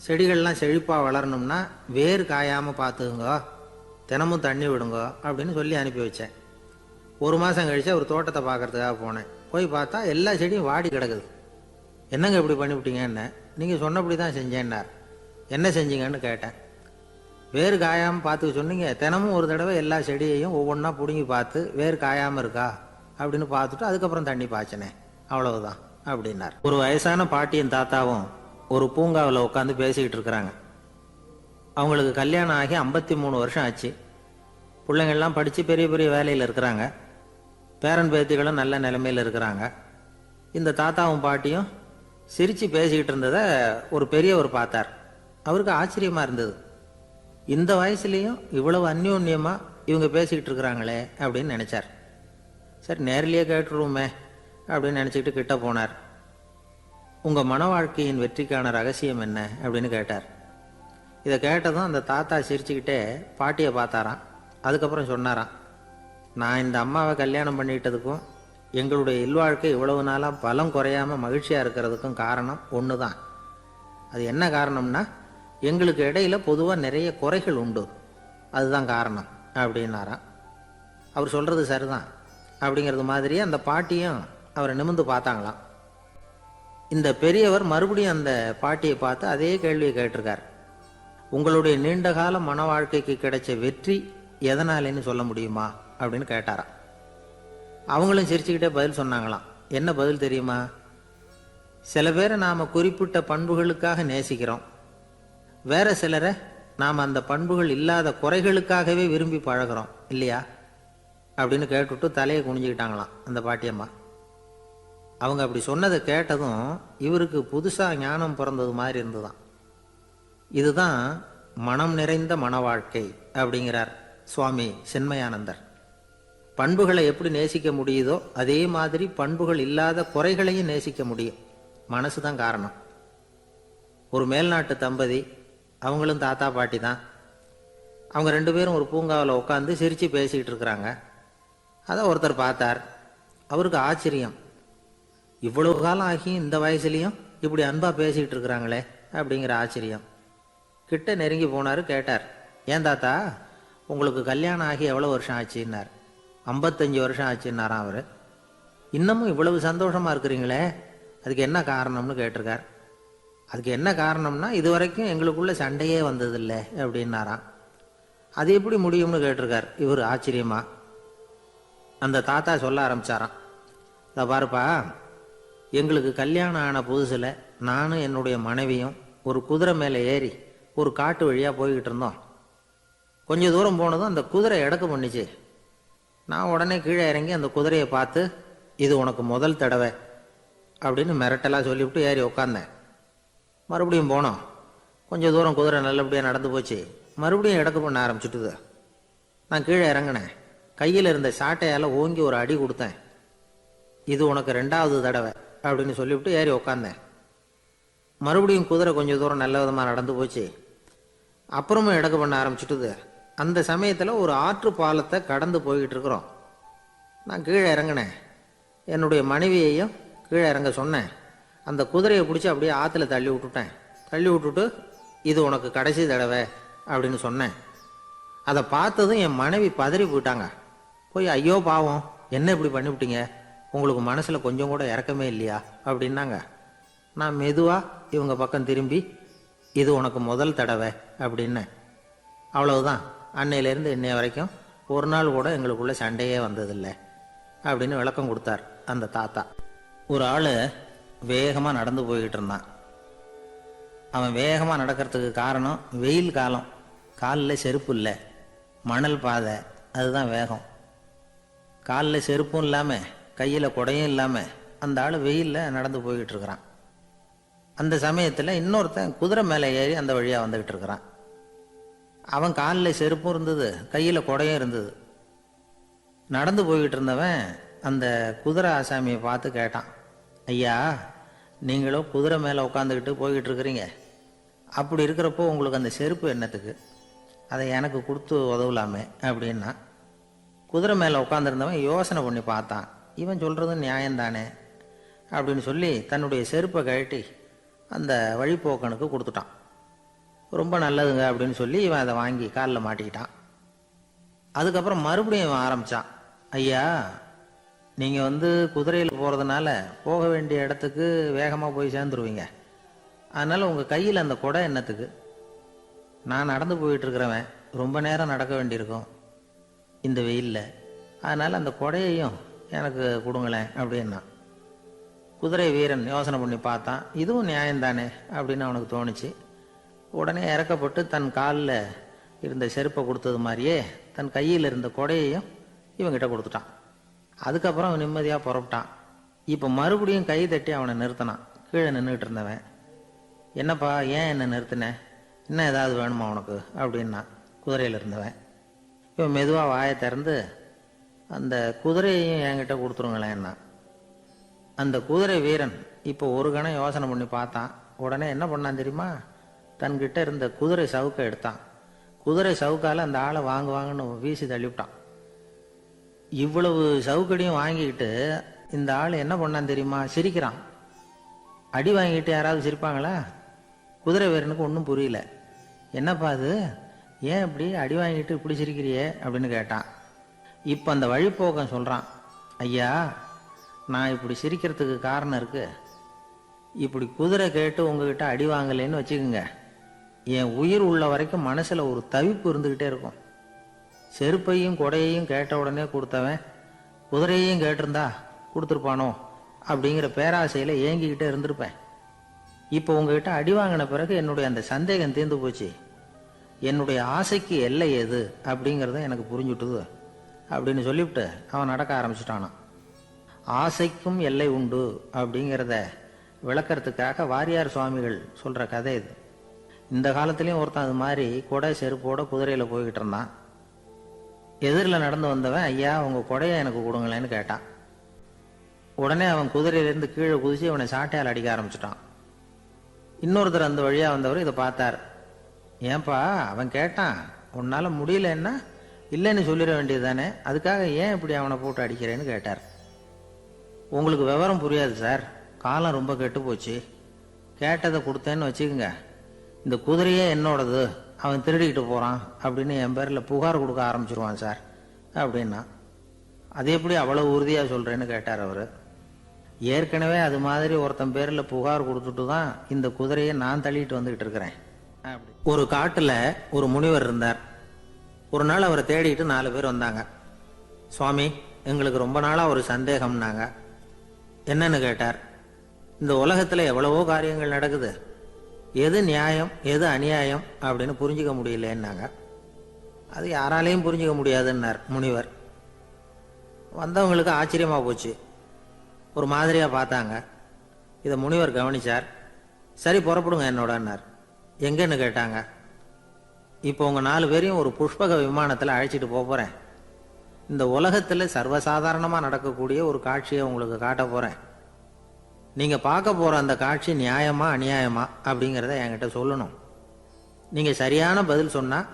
செடிகள்லாம் செழிப்பாக வளரணும்னா வேர் காயாமல் பார்த்துக்குங்க, தினமும் தண்ணி விடுங்க அப்படின்னு சொல்லி அனுப்பி வச்சேன். ஒரு மாதம் கழித்து அவர் தோட்டத்தை பார்க்கறதுக்காக போனேன். போய் பார்த்தா எல்லா செடியும் வாடி கிடக்குது. என்னங்க இப்படி பண்ணிவிட்டீங்கன்னு. நீங்கள் சொன்னபடி தான் செஞ்சேன்னார். என்ன செஞ்சீங்கன்னு கேட்டேன். வேர் காயாமல் பார்த்துக்க சொன்னீங்க, தினமும் ஒரு தடவை எல்லா செடியையும் ஒவ்வொன்றா பிடுங்கி பார்த்து வேர் காயாமல் இருக்கா அப்படின்னு பார்த்துட்டு அதுக்கப்புறம் தண்ணி பாய்ச்சினேன், அவ்வளவுதான் அப்படின்னார். ஒரு வயசான பாட்டியின் தாத்தாவும் ஒரு பூங்காவில் உட்காந்து பேசிக்கிட்டு இருக்கிறாங்க. அவங்களுக்கு கல்யாணம் ஆகி 53 வருஷம் ஆச்சு. பிள்ளைங்கள்லாம் படித்து பெரிய பெரிய வேலையில் இருக்கிறாங்க. பேரன் பேத்திகளும் நல்ல நிலைமையில் இருக்கிறாங்க. இந்த தாத்தாவும் பாட்டியும் சிரித்து பேசிக்கிட்டு இருந்ததை ஒரு பெரியவர் பார்த்தார். அவருக்கு ஆச்சரியமாக இருந்தது. இந்த வயசுலேயும் இவ்வளவு அந்யோன்யமாக இவங்க பேசிக்கிட்டு இருக்கிறாங்களே அப்படின்னு நினச்சார். சரி, நேரிலேயே கேட்டுருவோமே அப்படின்னு நினச்சிக்கிட்டு கிட்ட போனார். உங்கள் மன வாழ்க்கையின் வெற்றிக்கான ரகசியம் என்ன அப்படின்னு கேட்டார். இதை கேட்டதும் அந்த தாத்தா சிரிச்சுக்கிட்டே பாட்டியை பார்த்தாராம். அதுக்கப்புறம் சொன்னாராம், நான் இந்த அம்மாவை கல்யாணம் பண்ணிக்கிட்டதுக்கும் எங்களுடைய இல்வாழ்க்கை இவ்வளவு நாளாக பலம் குறையாமல் மகிழ்ச்சியாக இருக்கிறதுக்கும் காரணம் ஒன்று தான். அது என்ன காரணம்னா, எங்களுக்கு இடையில பொதுவாக நிறைய குறைகள் உண்டு, அதுதான் காரணம் அப்படின்னாராம். அவர் சொல்கிறது சரிதான் அப்படிங்கிறது மாதிரியே அந்த பாட்டியும் அவரை நிமிர்ந்து பார்த்தாங்களாம். இந்த பெரியவர் மறுபடியும் அந்த பாட்டியை பார்த்து அதே கேள்வியை கேட்டிருக்கார். உங்களுடைய நீண்டகால மன வாழ்க்கைக்கு கிடைச்ச வெற்றி எதனாலேன்னு சொல்ல முடியுமா அப்படின்னு கேட்டாராம். அவங்களும் சிரிச்சுக்கிட்டே பதில் சொன்னாங்களாம். என்ன பதில் தெரியுமா? சில பேரை நாம் குறிப்பிட்ட பண்புகளுக்காக நேசிக்கிறோம், வேற சிலரை நாம் அந்த பண்புகள் இல்லாத குறைகளுக்காகவே விரும்பி பழகிறோம் இல்லையா அப்படின்னு கேட்டுவிட்டு தலையை குனிஞ்சுக்கிட்டாங்களாம் அந்த பாட்டியம்மா. அவங்க அப்படி சொன்னதை கேட்டதும் இவருக்கு புதுசாக ஞானம் பிறந்தது மாதிரி இருந்துதான். இதுதான் மனம் நிறைந்த மன வாழ்க்கை அப்படிங்கிறார் சுவாமி சின்மயானந்தர். பண்புகளை எப்படி நேசிக்க முடியுதோ அதே மாதிரி பண்புகள் இல்லாத குறைகளையும் நேசிக்க முடியும். மனசு தான் காரணம். ஒரு மேல்நாட்டு தம்பதி, அவங்களும் தாத்தா பாட்டி தான். அவங்க 2 பேரும் ஒரு பூங்காவில் உட்காந்து சிரித்து பேசிக்கிட்டு இருக்கிறாங்க. அதை ஒருத்தர் பார்த்தார். அவருக்கு ஆச்சரியம், இவ்வளவு காலம் ஆகி இந்த வயசுலேயும் இப்படி அன்பாக பேசிக்கிட்டு இருக்கிறாங்களே அப்படிங்கிற ஆச்சரியம். கிட்ட நெருங்கி போனார். கேட்டார், ஏன் தாத்தா உங்களுக்கு கல்யாணம் ஆகி எவ்வளோ வருஷம் ஆச்சுன்னார். 55 வருஷம் ஆச்சுன்னாராம் அவர். இன்னமும் இவ்வளவு சந்தோஷமாக இருக்கிறீங்களே, அதுக்கு என்ன காரணம்னு கேட்டிருக்கார். அதுக்கு என்ன காரணம்னா, இது வரைக்கும் எங்களுக்குள்ள சண்டையே வந்ததில்லை அப்படின்னாராம். அது எப்படி முடியும்னு கேட்டிருக்கார் இவர் ஆச்சரியமா. அந்த தாத்தா சொல்ல ஆரம்பித்தாராம், இதை பாருப்பா, எங்களுக்கு கல்யாணம் ஆன புதுசில் நானும் என்னுடைய மனைவியும் ஒரு குதிரை மேலே ஏறி ஒரு காட்டு வழியாக போய்கிட்டு இருந்தோம். கொஞ்சம் தூரம் போனதும் அந்த குதிரை எடக்கு பண்ணிச்சு. நான் உடனே கீழே இறங்கி அந்த குதிரையை பார்த்து, இது உனக்கு முதல் தடவை அப்படின்னு மிரட்டலாக சொல்லிவிட்டு ஏறி உட்காந்தேன். மறுபடியும் போனோம். கொஞ்சம் தூரம் குதிரை நல்லபடியாக நடந்து போச்சு. மறுபடியும் எடக்கு பண்ண ஆரம்பிச்சுட்டுது. நான் கீழே இறங்கினேன். கையில் இருந்த சாட்டையால் ஓங்கி ஒரு அடி கொடுத்தேன். இது உனக்கு 2வது தடவை அப்படின்னு சொல்லிவிட்டு ஏறி உக்காந்தேன். மறுபடியும் குதிரை கொஞ்சம் தூரம் நல்ல விதமாக நடந்து போச்சு. அப்புறமும் எடக்கு பண்ண ஆரம்பிச்சுட்டுது. அந்த சமயத்தில் ஒரு ஆற்று பாலத்தை கடந்து போய்கிட்டு இருக்கிறோம். நான் கீழே இறங்கினேன். என்னுடைய மனைவியையும் கீழே இறங்க சொன்னேன். அந்த குதிரையை பிடிச்சி அப்படியே ஆற்றுல தள்ளி விட்டுட்டேன். தள்ளி விட்டுட்டு, இது உனக்கு கடைசி தடவை அப்படின்னு சொன்னேன். அதை பார்த்ததும் என் மனைவி பதறி போயிட்டாங்க. போய், ஐயோ பாவம், என்ன இப்படி பண்ணிவிட்டீங்க, உங்களுக்கு மனசில் கொஞ்சம் கூட இறக்கமே இல்லையா அப்படின்னாங்க. நான் மெதுவாக இவங்க பக்கம் திரும்பி, இது உனக்கு முதல் தடவை அப்படின்னேன். அவ்வளவுதான், அன்னையிலேருந்து இன்னைய வரைக்கும் ஒரு நாள் கூட எங்களுக்குள்ள சண்டையே வந்ததில்லை அப்படின்னு விளக்கம் கொடுத்தார் அந்த தாத்தா. ஒரு ஆள் வேகமாக நடந்து போய்கிட்டு இருந்தான். அவன் வேகமாக நடக்கிறதுக்கு காரணம் வெயில் காலம், காலில் செருப்பு இல்லை, மணல் பாதை, அதுதான் வேகம். காலில் செருப்பும் இல்லாமல் கையில் குடையும் இல்லாமல் அந்த ஆள் வெயிலில் நடந்து போய்கிட்டு இருக்கிறான். அந்த சமயத்தில் இன்னொருத்தன் குதிரை மேலே ஏறி அந்த வழியாக வந்துக்கிட்டு இருக்கிறான். அவன் காலில் செருப்பும் இருந்தது, கையில் குடையும் இருந்தது. நடந்து போய்கிட்டு இருந்தவன் அந்த குதிரை ஆசாமியை பார்த்து கேட்டான், ஐயா, நீங்களும் குதிரை மேலே உட்காந்துக்கிட்டு போய்கிட்டு இருக்கிறீங்க, அப்படி இருக்கிறப்போ உங்களுக்கு அந்த செருப்பு என்னத்துக்கு, அதை எனக்கு கொடுத்து உதவலாமே அப்படின்னா. குதிரை மேலே உட்காந்துருந்தவன் யோசனை பண்ணி பார்த்தான். இவன் சொல்கிறது நியாயம்தானே அப்படின்னு சொல்லி தன்னுடைய செருப்பை கழட்டி அந்த வழிப்போக்கனுக்கு கொடுத்துட்டான். ரொம்ப நல்லதுங்க அப்படின்னு சொல்லி இவன் அதை வாங்கி காலில் மாட்டிக்கிட்டான். அதுக்கப்புறம் மறுபடியும் இவன் ஆரம்பித்தான், ஐயா, நீங்கள் குதிரையில் போகிறதுனால போக வேண்டிய இடத்துக்கு வேகமாக போய் சேர்ந்துருவீங்க, அதனால் உங்கள் கையில் அந்த குடை என்னத்துக்கு, நான் நடந்து போயிட்டுருக்கிறவன் ரொம்ப நேரம் நடக்க வேண்டியிருக்கும் இந்த வெயிலில், அதனால் அந்த குடையையும் எனக்கு கொடுங்களேன் அப்படின்னா. குதிரை வீரன் யோசனை பண்ணி பார்த்தான். இதுவும் நியாயம்தானே அப்படின்னு அவனுக்கு தோணுச்சு. உடனே இறக்கப்பட்டு தன் காலில் இருந்த செருப்பை கொடுத்தது மாதிரியே தன் கையில் இருந்த கொடையையும் இவங்கிட்ட கொடுத்துட்டான். அதுக்கப்புறம் அவன் நிம்மதியாக புறப்பட்டான். இப்போ மறுபடியும் கை தட்டி அவனை நிறுத்தினான். கீழே நின்றுட்டு இருந்தவன், என்னப்பா ஏன் என்ன நிறுத்தினேன், இன்னும் ஏதாவது வேணுமா உனக்கு அப்படின்னா குதிரையில் இருந்தவன். இவன் மெதுவாக வாயை திறந்து, அந்த குதிரையையும் என்கிட்ட கொடுத்துருங்களேன்னா. அந்த குதிரை வீரன் இப்போ ஒரு கணம் யோசனை பண்ணி பார்த்தான். உடனே என்ன பண்ணான் தெரியுமா, தன்கிட்ட இருந்த குதிரை சவுக்கை எடுத்தான். குதிரை சவுக்கால் அந்த ஆளை வாங்குவாங்கன்னு வீசி தள்ளிவிட்டான். இவ்வளவு சவுக்கடியும் வாங்கிக்கிட்டு இந்த ஆள் என்ன பண்ணான் தெரியுமா, சிரிக்கிறான். அடி வாங்கிட்டு யாராவது சிரிப்பாங்களா? குதிரை வீரனுக்கு ஒன்றும் புரியல. என்னப்பா அது, ஏன் இப்படி அடி வாங்கிட்டு இப்படி சிரிக்கிறியே அப்படின்னு கேட்டான். இப்போ அந்த வழிப்போக்கன் சொல்கிறான், ஐயா, நான் இப்படி சிரிக்கிறதுக்கு காரணம் இருக்கு. இப்படி குதிரை கேட்டு உங்ககிட்ட அடி வாங்கலைன்னு வச்சுக்கோங்க, என் உயிர் உள்ள வரைக்கும் மனசில் ஒரு தவிப்பு இருந்துக்கிட்டே இருக்கும். செருப்பையும் கொடையையும் கேட்ட உடனே கொடுத்தவன் குதிரையையும் கேட்டிருந்தா கொடுத்துருப்பானோ அப்படிங்கிற பேராசையில் ஏங்கிக்கிட்டே இருந்திருப்பேன். இப்போ உங்ககிட்ட அடி வாங்கின பிறகு என்னுடைய அந்த சந்தேகம் தீர்ந்து போச்சு. என்னுடைய ஆசைக்கு எல்லை எது அப்படிங்கிறத எனக்கு புரிஞ்சுட்டுது அப்படின்னு சொல்லிவிட்டு அவன் நடக்க ஆரம்பிச்சிட்டானான். ஆசைக்கும் எல்லை உண்டு அப்படிங்கிறத விளக்கறதுக்காக வாரியார் சுவாமிகள் சொல்கிற கதை இது. இந்த காலத்துலேயும் ஒருத்தன் அது மாதிரி கொடை செருப்போட குதிரையில் போய்கிட்டு இருந்தான். எதிரில் நடந்து வந்தவன், ஐயா, உங்கள் கொடையை எனக்கு கொடுங்களேன்னு கேட்டான். உடனே அவன் குதிரையிலேருந்து கீழே குதிச்சு அவனை சாட்டையால் அடிக்க ஆரம்பிச்சிட்டான். இன்னொருத்தர் அந்த வழியாக வந்தவர் இதை பார்த்தார். ஏன்பா, அவன் கேட்டான், உன்னால் முடியலன்னா இல்லைன்னு சொல்லிட வேண்டியது தானே, அதுக்காக ஏன் இப்படி அவனை போட்டு அடிக்கிறேன்னு கேட்டார். உங்களுக்கு விவரம் புரியாது சார், காலம் ரொம்ப கெட்டு போச்சு. கேட்டதை கொடுத்தேன்னு வச்சுக்கோங்க, இந்த குதிரையே என்னோடது, அவன் திருடிக்கிட்டு போகிறான் அப்படின்னு என் பேரில் புகார் கொடுக்க ஆரம்பிச்சிருவான் சார் அப்படின்னா. அது எப்படி அவ்வளோ உறுதியாக சொல்கிறேன்னு கேட்டார் அவர். ஏற்கனவே அது மாதிரி ஒருத்தன் பேரில் புகார் கொடுத்துட்டு தான் இந்த குதிரையை நான் தள்ளிட்டு வந்துக்கிட்டு இருக்கிறேன். ஒரு காட்டில் ஒரு முனிவர் இருந்தார். ஒரு நாள் அவரை தேடிட்டு 4 பேர் வந்தாங்க. சுவாமி, எங்களுக்கு ரொம்ப நாளாக ஒரு சந்தேகம்னாங்க. என்னன்னு கேட்டார். இந்த உலகத்தில் எவ்வளவோ காரியங்கள் நடக்குது, எது நியாயம் எது அநியாயம் அப்படின்னு புரிஞ்சிக்க முடியலன்னாங்க. அது யாராலையும் புரிஞ்சிக்க முடியாதுன்னார் முனிவர். வந்தவங்களுக்கு ஆச்சரியமாக போச்சு, ஒரு மாதிரியாக பார்த்தாங்க. இதை முனிவர் கவனிச்சார். சரி புறப்படுங்க என்னோடன்னார். எங்கன்னு கேட்டாங்க. இப்போ உங்கள் 4 பேரையும் ஒரு புஷ்பக விமானத்தில் அழைச்சிட்டு போகிறேன். இந்த உலகத்தில் சர்வசாதாரணமாக நடக்கக்கூடிய ஒரு காட்சியை உங்களுக்கு காட்ட போகிறேன். நீங்கள் பார்க்க போகிற அந்த காட்சி நியாயமா அநியாயமா அப்படிங்கிறத என்கிட்ட சொல்லணும். நீங்கள் சரியான பதில் சொன்னால்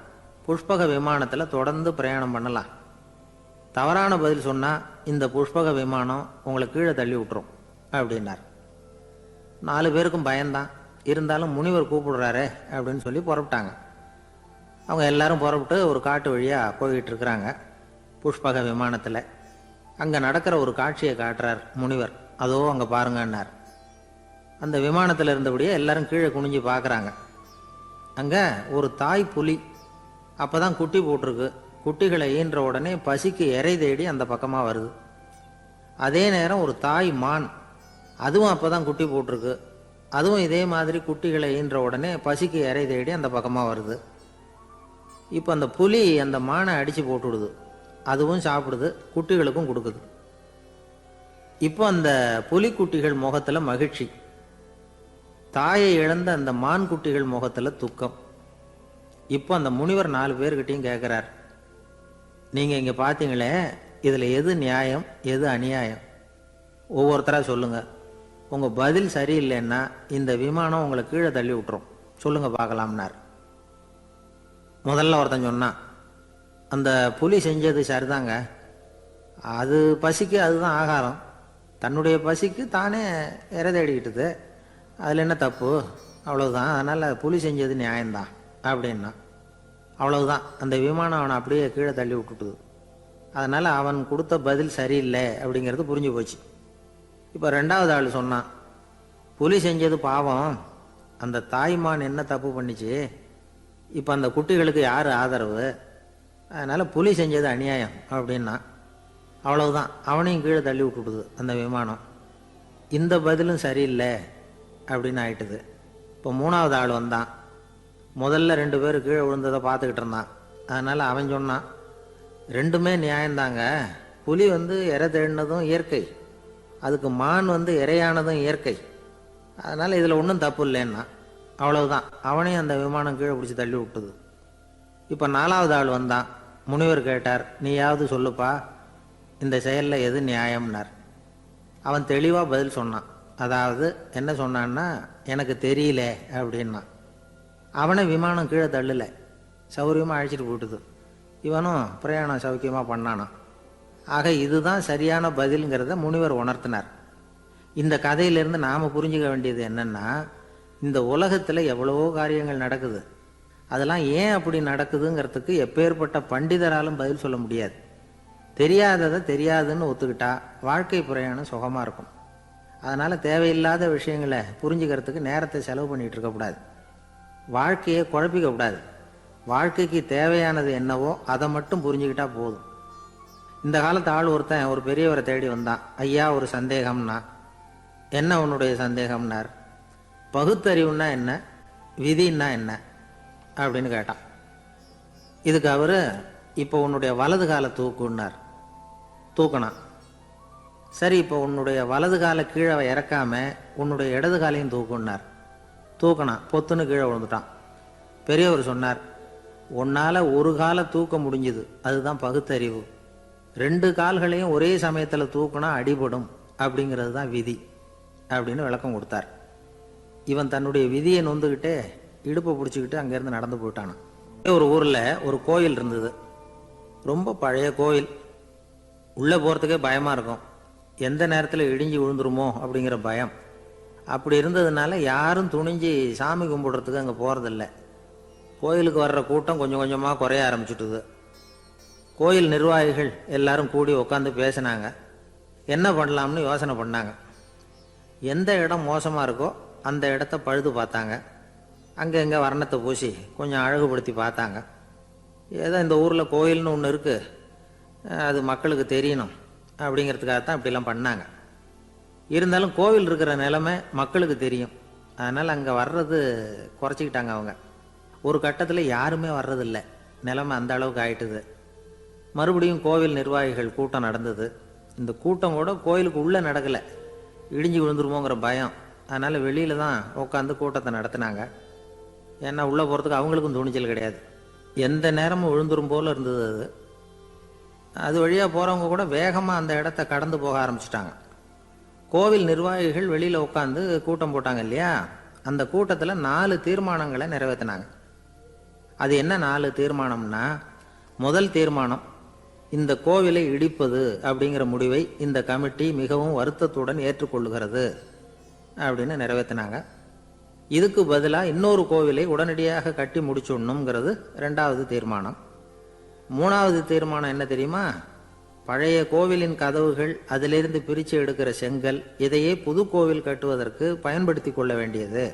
புஷ்பக விமானத்தில் தொடர்ந்து பிரயாணம் பண்ணலாம். தவறான பதில் சொன்னால் இந்த புஷ்பக விமானம் உங்களை கீழே தள்ளி விட்டுரும் அப்படின்னார். 4 பேருக்கும் பயந்தான். இருந்தாலும் முனிவர் கூப்பிடுறாரே அப்படின்னு சொல்லி புறப்பட்டாங்க. அவங்க எல்லாரும் புறப்பட்டு ஒரு காட்டு வழியாக போய்கிட்டு இருக்கிறாங்க புஷ்பக விமானத்தில். அங்கே நடக்கிற ஒரு காட்சியை காட்டுறார் முனிவர். அதோ அங்கே பாருங்கன்னார். அந்த விமானத்தில் இருந்தபடியே எல்லாரும் கீழே குனிஞ்சு பார்க்குறாங்க. அங்கே ஒரு தாய் புலி அப்போ தான் குட்டி போட்டிருக்கு. குட்டிகளை ஈன்ற உடனே பசிக்கு இறை தேடி அந்த பக்கமாக வருது. அதே நேரம் ஒரு தாய் மான், அதுவும் அப்போ தான் குட்டி போட்டிருக்கு. அதுவும் இதே மாதிரி குட்டிகளை ஈன்ற உடனே பசிக்கு இறை தேடி அந்த பக்கமாக வருது. இப்போ அந்த புலி அந்த மானை அடித்து போட்டுடுது. அதுவும் சாப்பிடுது, குட்டிகளுக்கும் கொடுக்குது. இப்போ அந்த புலிக்குட்டிகள் முகத்தில் மகிழ்ச்சி, தாயை இழந்த அந்த மான் குட்டிகள் முகத்தில் துக்கம். இப்போ அந்த முனிவர் 4 பேர்கிட்டையும் கேட்குறார், நீங்கள் இங்கே பார்த்தீங்களே, இதில் எது நியாயம் எது அநியாயம்? ஒவ்வொருத்தராக சொல்லுங்கள். உங்கள் பதில் சரியில்லைன்னா இந்த விமானம் உங்களை கீழே தள்ளி விட்டுரும், சொல்லுங்கள் பார்க்கலாம்னார். முதல்ல ஒருத்தன் சொன்னான், அந்த புலி செஞ்சது சரிதாங்க, அது பசிக்கு அதுதான் ஆகாரம், தன்னுடைய பசிக்கு தானே இறை தேடிக்கிட்டுது, அதில் என்ன தப்பு, அவ்வளவுதான், அதனால் புலி செஞ்சது நியாயம்தான் அப்படின்னா. அவ்வளவுதான், அந்த விமானம் அவனை அப்படியே கீழே தள்ளி விட்டுட்டுது. அதனால் அவன் கொடுத்த பதில் சரியில்லை அப்படிங்கிறது புரிஞ்சு போச்சு. இப்போ 2வது ஆள் சொன்னான், புலி செஞ்சது பாவம், அந்த தாய்மான் என்ன தப்பு பண்ணிச்சு, இப்போ அந்த குட்டிகளுக்கு யார் ஆதரவு, அதனால் புலி செஞ்சது அநியாயம் அப்படின்னா. அவ்வளவுதான், அவனையும் கீழே தள்ளி விட்டுடுது அந்த விமானம். இந்த பதிலும் சரியில்லை அப்படின்னு ஆயிட்டுது. இப்போ 3வது ஆள் வந்தான். முதல்ல 2 பேர் கீழே விழுந்ததை பார்த்துக்கிட்டு இருந்தான். அதனால் அவன் சொன்னான், ரெண்டுமே நியாயந்தாங்க, புலி இறை தேடினதும் இயற்கை, அதுக்கு மான் இறையானதும் இயற்கை, அதனால் இதில் ஒன்றும் தப்பு இல்லைன்னா. அவ்வளவுதான், அவனையும் அந்த விமானம் கீழே பிடிச்சி தள்ளி விட்டுது. இப்போ 4வது ஆள் வந்தான். முனிவர் கேட்டார், நீயாவது சொல்லுப்பா, இந்த செயலில் எது நியாயம்னார். அவன் தெளிவாக பதில் சொன்னான். அதாவது என்ன சொன்னான்னா, எனக்கு தெரியல அப்படின்னா. அவனை விமானம் கீழே தள்ளலை, சௌரியமாக அழைச்சிட்டு போட்டுது. இவனும் பிரயாணம் சௌக்கியமாக பண்ணானான். ஆக இதுதான் சரியான பதிலுங்கிறத முனிவர் உணர்த்தினார். இந்த கதையிலேருந்து நாம் புரிஞ்சுக்க வேண்டியது என்னென்னா, இந்த உலகத்தில் எவ்வளவோ காரியங்கள் நடக்குது, அதெல்லாம் ஏன் அப்படி நடக்குதுங்கிறதுக்கு எப்பேற்பட்ட பண்டிதராலும் பதில் சொல்ல முடியாது. தெரியாததை தெரியாதுன்னு ஒத்துக்கிட்டா வாழ்க்கை பிரயாணம் சுகமாக இருக்கும். அதனால் தேவையில்லாத விஷயங்களை புரிஞ்சுக்கிறதுக்கு நேரத்தை செலவு பண்ணிகிட்டு இருக்கக்கூடாது. வாழ்க்கையை குழப்பிக்கக்கூடாது. வாழ்க்கைக்கு தேவையானது என்னவோ அதை மட்டும் புரிஞ்சுக்கிட்டா போதும். இந்த காலத்து ஆள் ஒருத்தன் ஒரு பெரியவரை தேடி வந்தான். ஐயா, ஒரு சந்தேகம்னா. என்ன உன்னுடைய சந்தேகம்னார். பகுத்தறிவுன்னா என்ன, விதின்னா என்ன அப்படின்னு கேட்டான். இதுக்கு அவர், இப்போ உன்னுடைய வலது காலை தூக்குன்னார். தூக்கினான். சரி, இப்போ உன்னுடைய வலது காலை கீழே இறக்காம உன்னுடைய இடது காலையும் தூக்குன்னார். தூக்கினான். பொத்துன்னு கீழே விழுந்துட்டான். பெரியவர் சொன்னார், உன்னால் ஒரு காலை தூக்க முடிஞ்சுது, அதுதான் பகுத்தறிவு. 2 கால்களையும் ஒரே சமயத்தில் தூக்குனா அடிபடும், அப்படிங்கிறது தான் விதி அப்படின்னு விளக்கம் கொடுத்தார். இவன் தன்னுடைய விதியை நொந்துக்கிட்டே இடுப்பை பிடிச்சிக்கிட்டு அங்கேருந்து நடந்து போயிட்டானான். ஒரு ஊரில் ஒரு கோயில் இருந்தது. ரொம்ப பழைய கோயில், உள்ளே போகிறதுக்கே பயமாக இருக்கும். எந்த நேரத்தில் இடிஞ்சு விழுந்துருமோ அப்படிங்கிற பயம். அப்படி இருந்ததுனால யாரும் துணிஞ்சு சாமி கும்பிடுறதுக்கு அங்கே போகிறதில்ல. கோயிலுக்கு வர்ற கூட்டம் கொஞ்சம் கொஞ்சமாக குறைய ஆரம்பிச்சுட்டுது. கோயில் நிர்வாகிகள் எல்லாரும் கூடி உட்காந்து பேசினாங்க. என்ன பண்ணலாம்னு யோசனை பண்ணாங்க. எந்த இடம் மோசமாக இருக்கோ அந்த இடத்த பழுது பார்த்தாங்க. அங்கே இங்கே வர்ணத்தை பூசி கொஞ்சம் அழகுபடுத்தி பார்த்தாங்க. ஏதோ இந்த ஊரில் கோயில்னு ஒன்று இருக்குது, அது மக்களுக்கு தெரியணும் அப்படிங்கிறதுக்காகத்தான் இப்படிலாம் பண்ணாங்க. இருந்தாலும் கோவில் இருக்கிற நிலைமை மக்களுக்கு தெரியும். அதனால் அங்கே வர்றது குறைச்சிக்கிட்டாங்க அவங்க. ஒரு கட்டத்தில் யாருமே வர்றதில்லை. நிலைமை அந்த அளவுக்கு ஆயிட்டுது. மறுபடியும் கோவில் நிர்வாகிகள் கூட்டம் நடந்தது. இந்த கூட்டம் கூட கோயிலுக்கு உள்ளே நடக்கலை, இடிஞ்சு விழுந்துருமோங்கிற பயம். அதனால் வெளியில் தான் உட்காந்து கூட்டத்தை நடத்தினாங்க. ஏன்னா உள்ளே போகிறதுக்கு அவங்களுக்கும் துணிச்சல் கிடையாது. எந்த நேரமும் விழுந்துரும் போல் இருந்தது அது. அது வழியாக போகிறவங்க கூட வேகமாக அந்த இடத்த கடந்து போக ஆரம்பிச்சிட்டாங்க. கோவில் நிர்வாகிகள் வெளியில் உட்காந்து கூட்டம் போட்டாங்க இல்லையா, அந்த கூட்டத்தில் 4 தீர்மானங்களை நிறைவேற்றினாங்க. அது என்ன 4 தீர்மானம்னா, முதல் தீர்மானம், இந்த கோவிலை இடிப்பது அப்படிங்கிற முடிவை இந்த கமிட்டி மிகவும் வருத்தத்துடன் ஏற்றுக்கொள்ளுகிறது அப்படின்னு நிறைவேற்றினாங்க. இதுக்கு பதிலாக இன்னொரு கோவிலை உடனடியாக கட்டி முடிச்சுடணுங்கிறது 2வது தீர்மானம். 3வது தீர்மானம் என்ன தெரியுமா? பழைய கோவிலின் கதவுகள், அதிலிருந்து பிரித்து எடுக்கிற செங்கல், இதையே புது கோவில் கட்டுவதற்கு பயன்படுத்தி கொள்ள வேண்டியது.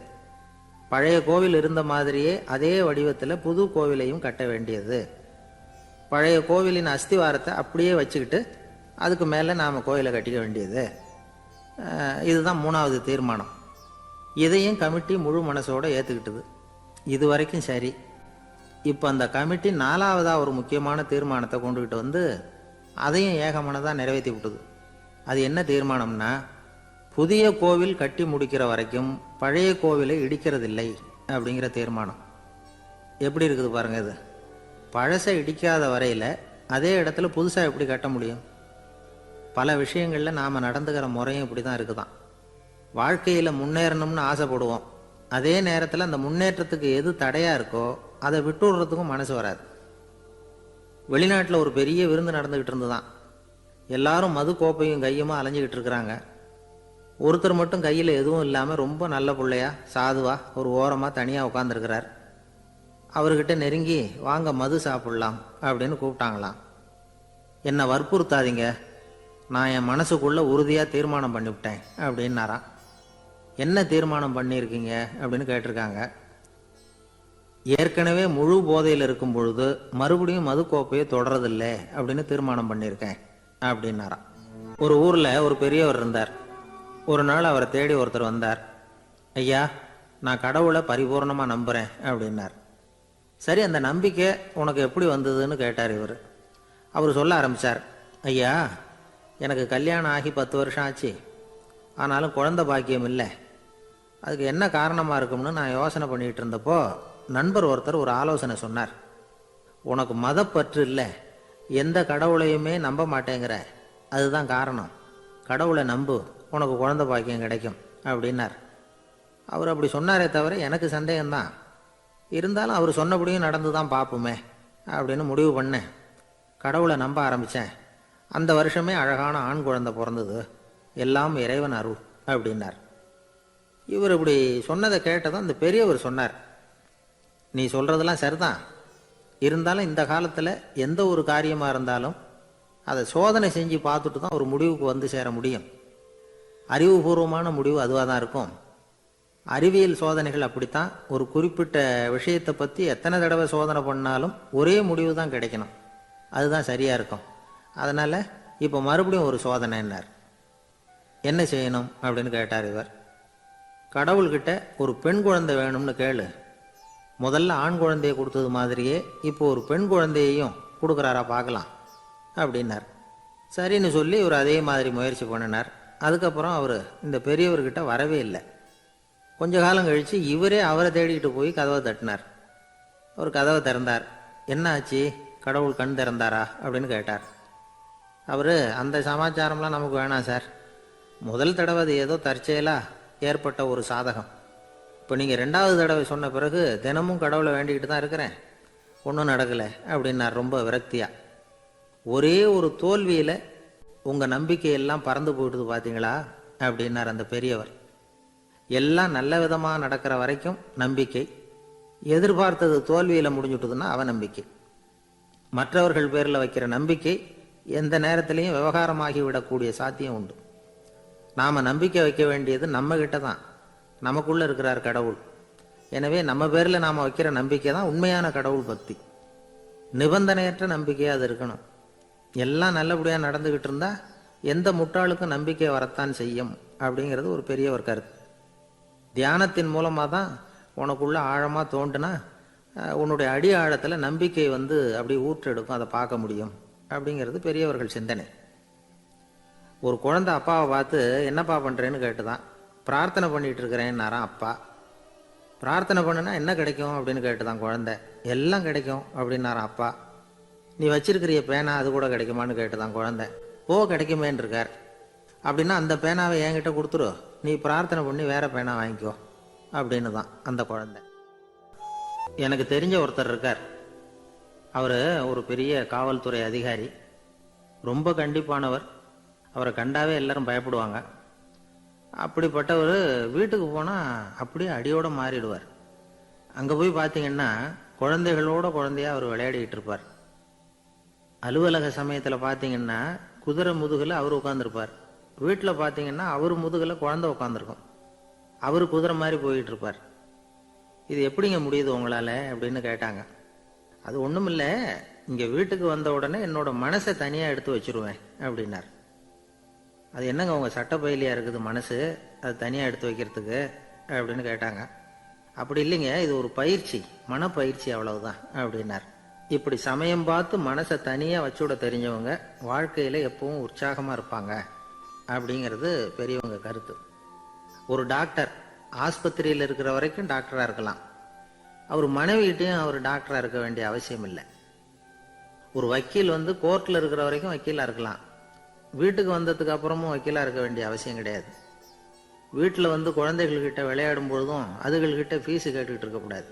பழைய கோவில் இருந்த மாதிரியே அதே வடிவத்தில் புது கோவிலையும் கட்ட வேண்டியது. பழைய கோவிலின் அஸ்திவாரத்தை அப்படியே வச்சுக்கிட்டு அதுக்கு மேலே நாம் கோயிலை கட்டிக்க வேண்டியது. இதுதான் 3வது தீர்மானம். இதையும் கமிட்டி முழு மனசோடு ஏற்றுக்கிட்டது. இது வரைக்கும் சரி. இப்போ அந்த கமிட்டி 4வதாக ஒரு முக்கியமான தீர்மானத்தை கொண்டுகிட்டு வந்து அதையும் ஏகமனதாக நிறைவேற்றி விட்டது. அது என்ன தீர்மானம்னா, புதிய கோவில் கட்டி முடிக்கிற வரைக்கும் பழைய கோவிலை இடிக்கிறதில்லை அப்படிங்கிற தீர்மானம். எப்படி இருக்குது பாருங்கள் இது. பழசை இடிக்காத வரையில் அதே இடத்துல புதுசாக எப்படி கட்ட முடியும்? பல விஷயங்களில் நாம் நடந்துக்கிற முறையும் இப்படி தான் இருக்குதான். வாழ்க்கையில் முன்னேறணும்னு ஆசைப்படுவோம். அதே நேரத்தில் அந்த முன்னேற்றத்துக்கு எது தடையாக இருக்கோ அதை விட்டுடுறதுக்கும் மனசு வராது. வெளிநாட்டில் ஒரு பெரிய விருந்து நடந்துக்கிட்டு இருந்துதான். எல்லாரும் மது கோப்பையும் கையுமா அலைஞ்சிக்கிட்டு இருக்கிறாங்க. ஒருத்தர் மட்டும் கையில் எதுவும் இல்லாமல் ரொம்ப நல்ல பிள்ளையா சாதுவா ஒரு ஓரமாக தனியாக உட்காந்துருக்கிறார். அவர்கிட்ட நெருங்கி வாங்க மது சாப்பிட்லாம் அப்படின்னு கூப்பிட்டாங்களாம். என்னை வற்புறுத்தாதீங்க, நான் என் மனசுக்குள்ளே உறுதியாக தீர்மானம் பண்ணிவிட்டேன் அப்படின்னாராம். என்ன தீர்மானம் பண்ணியிருக்கீங்க அப்படின்னு கேட்டிருக்காங்க. ஏற்கனவே முழு போதையில் இருக்கும் பொழுது மறுபடியும் மது கோப்பையை தொடரதில்லை அப்படின்னு தீர்மானம் பண்ணியிருக்கேன் அப்படின்னாராம். ஒரு ஊரில் ஒரு பெரியவர் இருந்தார். ஒரு நாள் அவரை தேடி ஒருத்தர் வந்தார். ஐயா, நான் கடவுளை பரிபூர்ணமாக நம்புகிறேன் அப்படின்னார். சரி, அந்த நம்பிக்கை உனக்கு எப்படி வந்ததுன்னு கேட்டார் இவர். அவர் சொல்ல ஆரம்பித்தார். ஐயா, எனக்கு கல்யாணம் ஆகி 10 வருஷம் ஆச்சு. ஆனாலும் குழந்தை பாக்கியம் இல்லை. அதுக்கு என்ன காரணமாக இருக்கும்னு நான் யோசனை பண்ணிகிட்டு இருந்தப்போ நண்பர் ஒருத்தர் ஒரு ஆலோசனை சொன்னார். உனக்கு மதப்பற்று இல்லை, எந்த கடவுளையுமே நம்ப மாட்டேங்கிற, அதுதான் காரணம். கடவுளை நம்பு, உனக்கு குழந்தை பாக்கியம் கிடைக்கும் அப்படின்னார். அவர் அப்படி சொன்னாரே தவிர எனக்கு சந்தேகம்தான். இருந்தாலும் அவர் சொன்னபடியும் நடந்து தான் பார்ப்போமே அப்படின்னு முடிவு பண்ணேன். கடவுளை நம்ப ஆரம்பித்தேன். அந்த வருஷமே அழகான ஆண் குழந்தை பிறந்தது. எல்லாம் இறைவன் அருள் அப்படின்னார். இவர் இப்படி சொன்னதை கேட்டதும் அந்த பெரியவர் சொன்னார், நீ சொல்கிறதெல்லாம் சரிதான். இருந்தாலும் இந்த காலத்தில் எந்த ஒரு காரியமாக இருந்தாலும் அதை சோதனை செஞ்சு பார்த்துட்டு தான் ஒரு முடிவுக்கு வந்து சேர முடியும். அறிவுபூர்வமான முடிவு அதுவாக தான் இருக்கும். அறிவியல் சோதனைகள் அப்படித்தான். ஒரு குறிப்பிட்ட விஷயத்தை பற்றி எத்தனை தடவை சோதனை பண்ணாலும் ஒரே முடிவு தான் கிடைக்கணும். அதுதான் சரியாக இருக்கும். அதனால் இப்போ மறுபடியும் ஒரு சோதனைன்னார். என்ன செய்யணும் அப்படின்னு கேட்டார் இவர். கடவுள்கிட்ட ஒரு பெண் குழந்தை வேணும்னு கேளு. முதல்ல ஆண் குழந்தையை கொடுத்தது மாதிரியே இப்போ ஒரு பெண் குழந்தையையும் கொடுக்குறாரா பார்க்கலாம் அப்படின்னார். சரின்னு சொல்லி இவர் அதே மாதிரி முயற்சி பண்ணினார். அதுக்கப்புறம் அவர் இந்த பெரியவர்கிட்ட வரவே இல்லை. கொஞ்ச காலம் கழித்து இவரே அவரை தேடிக்கிட்டு போய் கதவை தட்டினார். அவர் கதவை திறந்தார். என்ன ஆச்சு, கடவுள் கண் திறந்தாரா அப்படின்னு கேட்டார். அவர், அந்த சமாச்சாரம்லாம் நமக்கு வேணாம் சார். முதல் தடவை அது ஏதோ தற்செயலாக ஏற்பட்ட ஒரு சாதகம். இப்போ நீங்கள் 2வது தடவை சொன்ன பிறகு தினமும் கடவுளை வேண்டிக்கிட்டு தான் இருக்கிறேன், ஒன்றும் நடக்கலை அப்படின்னார் ரொம்ப விரக்தியாக. ஒரே ஒரு தோல்வியில் உங்கள் நம்பிக்கையெல்லாம் பறந்து போயிடுது பார்த்தீங்களா அப்படின்னார் அந்த பெரியவர். எல்லாம் நல்ல விதமாக நடக்கிற வரைக்கும் நம்பிக்கை, எதிர்பார்த்தது தோல்வியில் முடிஞ்சுட்டுதுன்னா அவநம்பிக்கை. மற்றவர்கள் பேரில் வைக்கிற நம்பிக்கை எந்த நேரத்திலையும் விவகாரமாகி விடக்கூடிய சாத்தியம் உண்டு. நாம் நம்பிக்கை வைக்க வேண்டியது நம்மகிட்ட தான், நமக்குள்ளே இருக்கிறார் கடவுள். எனவே நம்ம பேரில் நாம் வைக்கிற நம்பிக்கை தான் உண்மையான கடவுள் பக்தி. நிபந்தனையற்ற நம்பிக்கையாக அது இருக்கணும். எல்லாம் நல்லபடியாக நடந்துக்கிட்டு இருந்தால் எந்த முட்டாளுக்கும் நம்பிக்கை வரத்தான் செய்யும் அப்படிங்கிறது ஒரு பெரிய ஒரு கருத்து. தியானத்தின் மூலமாக தான் உனக்குள்ள ஆழமாக தோண்டுனா உன்னுடைய அடி ஆழத்தில் நம்பிக்கை அப்படி ஊற்றெடுக்கும், அதை பார்க்க முடியும் அப்படிங்கிறது பெரியவர்கள் சிந்தனை. ஒரு குழந்தை அப்பாவை பார்த்து என்னப்பா பண்ணுறேன்னு கேட்டுதான். பிரார்த்தனை பண்ணிகிட்டு இருக்கிறேன்னாரான் அப்பா. பிரார்த்தனை பண்ணுனா என்ன கிடைக்கும் அப்படின்னு கேட்டுதான் குழந்தை. எல்லாம் கிடைக்கும் அப்படின்னாரான் அப்பா. நீ வச்சிருக்கிறிய பேனா அது கூட கிடைக்குமான்னு கேட்டுதான் குழந்தை. கிடைக்குமேன்னு இருக்கார். அப்படின்னா அந்த பேனாவை என்கிட்ட கொடுத்துரு, நீ பிரார்த்தனை பண்ணி வேற பேனா வாங்கிக்கோ அப்படின்னு தான் அந்த குழந்தை. எனக்கு தெரிஞ்ச ஒருத்தர் இருக்கார். அவர் ஒரு பெரிய காவல்துறை அதிகாரி, ரொம்ப கண்டிப்பானவர். அவரை கண்டாவே எல்லாரும் பயப்படுவாங்க. அப்படிப்பட்டவர் வீட்டுக்கு போனால் அப்படியே அடியோடு மாறிடுவார். அங்கே போய் பார்த்தீங்கன்னா குழந்தைகளோட குழந்தையாக அவர் விளையாடிக்கிட்டு இருப்பார். அலுவலக சமயத்தில் பார்த்தீங்கன்னா குதிரை முதுகில் அவர் உட்காந்துருப்பார். வீட்டில் பார்த்தீங்கன்னா அவர் முதுகில் குழந்தை உட்காந்துருக்கும். அவர் குதிரை மாதிரி போயிட்டு இருப்பார். இது எப்படிங்க முடியுது உங்களால் அப்படின்னு கேட்டாங்க. அது ஒன்றும் இல்லை, இங்கே வீட்டுக்கு வந்த உடனே என்னோட மனசை தனியாக எடுத்து வச்சுருவேன் அப்படின்னார். அது என்னங்க உங்கள் சட்டப்பயிலியாக இருக்குது மனசு, அது தனியாக எடுத்து வைக்கிறதுக்கு அப்படின்னு கேட்டாங்க. அப்படி இல்லைங்க, இது ஒரு பயிற்சி, மனப்பயிற்சி, அவ்வளவுதான் அப்படின்னார். இப்படி சமயம் பார்த்து மனசை தனியாக வச்சுவிட தெரிஞ்சவங்க வாழ்க்கையில் எப்பவும் உற்சாகமாக இருப்பாங்க அப்படிங்கிறது பெரியவங்க கருத்து. ஒரு டாக்டர் ஆஸ்பத்திரியில் இருக்கிற வரைக்கும் டாக்டராக இருக்கலாம். அவர் மனைவிகிட்டையும் அவர் டாக்டராக இருக்க வேண்டிய அவசியம் இல்லை. ஒரு வக்கீல் கோர்ட்டில் இருக்கிற வரைக்கும் வக்கீலாக இருக்கலாம். வீட்டுக்கு வந்ததுக்கு அப்புறமும் வக்கீலாக இருக்க வேண்டிய அவசியம் கிடையாது. வீட்டில் குழந்தைகள்கிட்ட விளையாடும் பொழுதும் அதுகள்கிட்ட ஃபீஸு கேட்டுக்கிட்டு இருக்கக்கூடாது.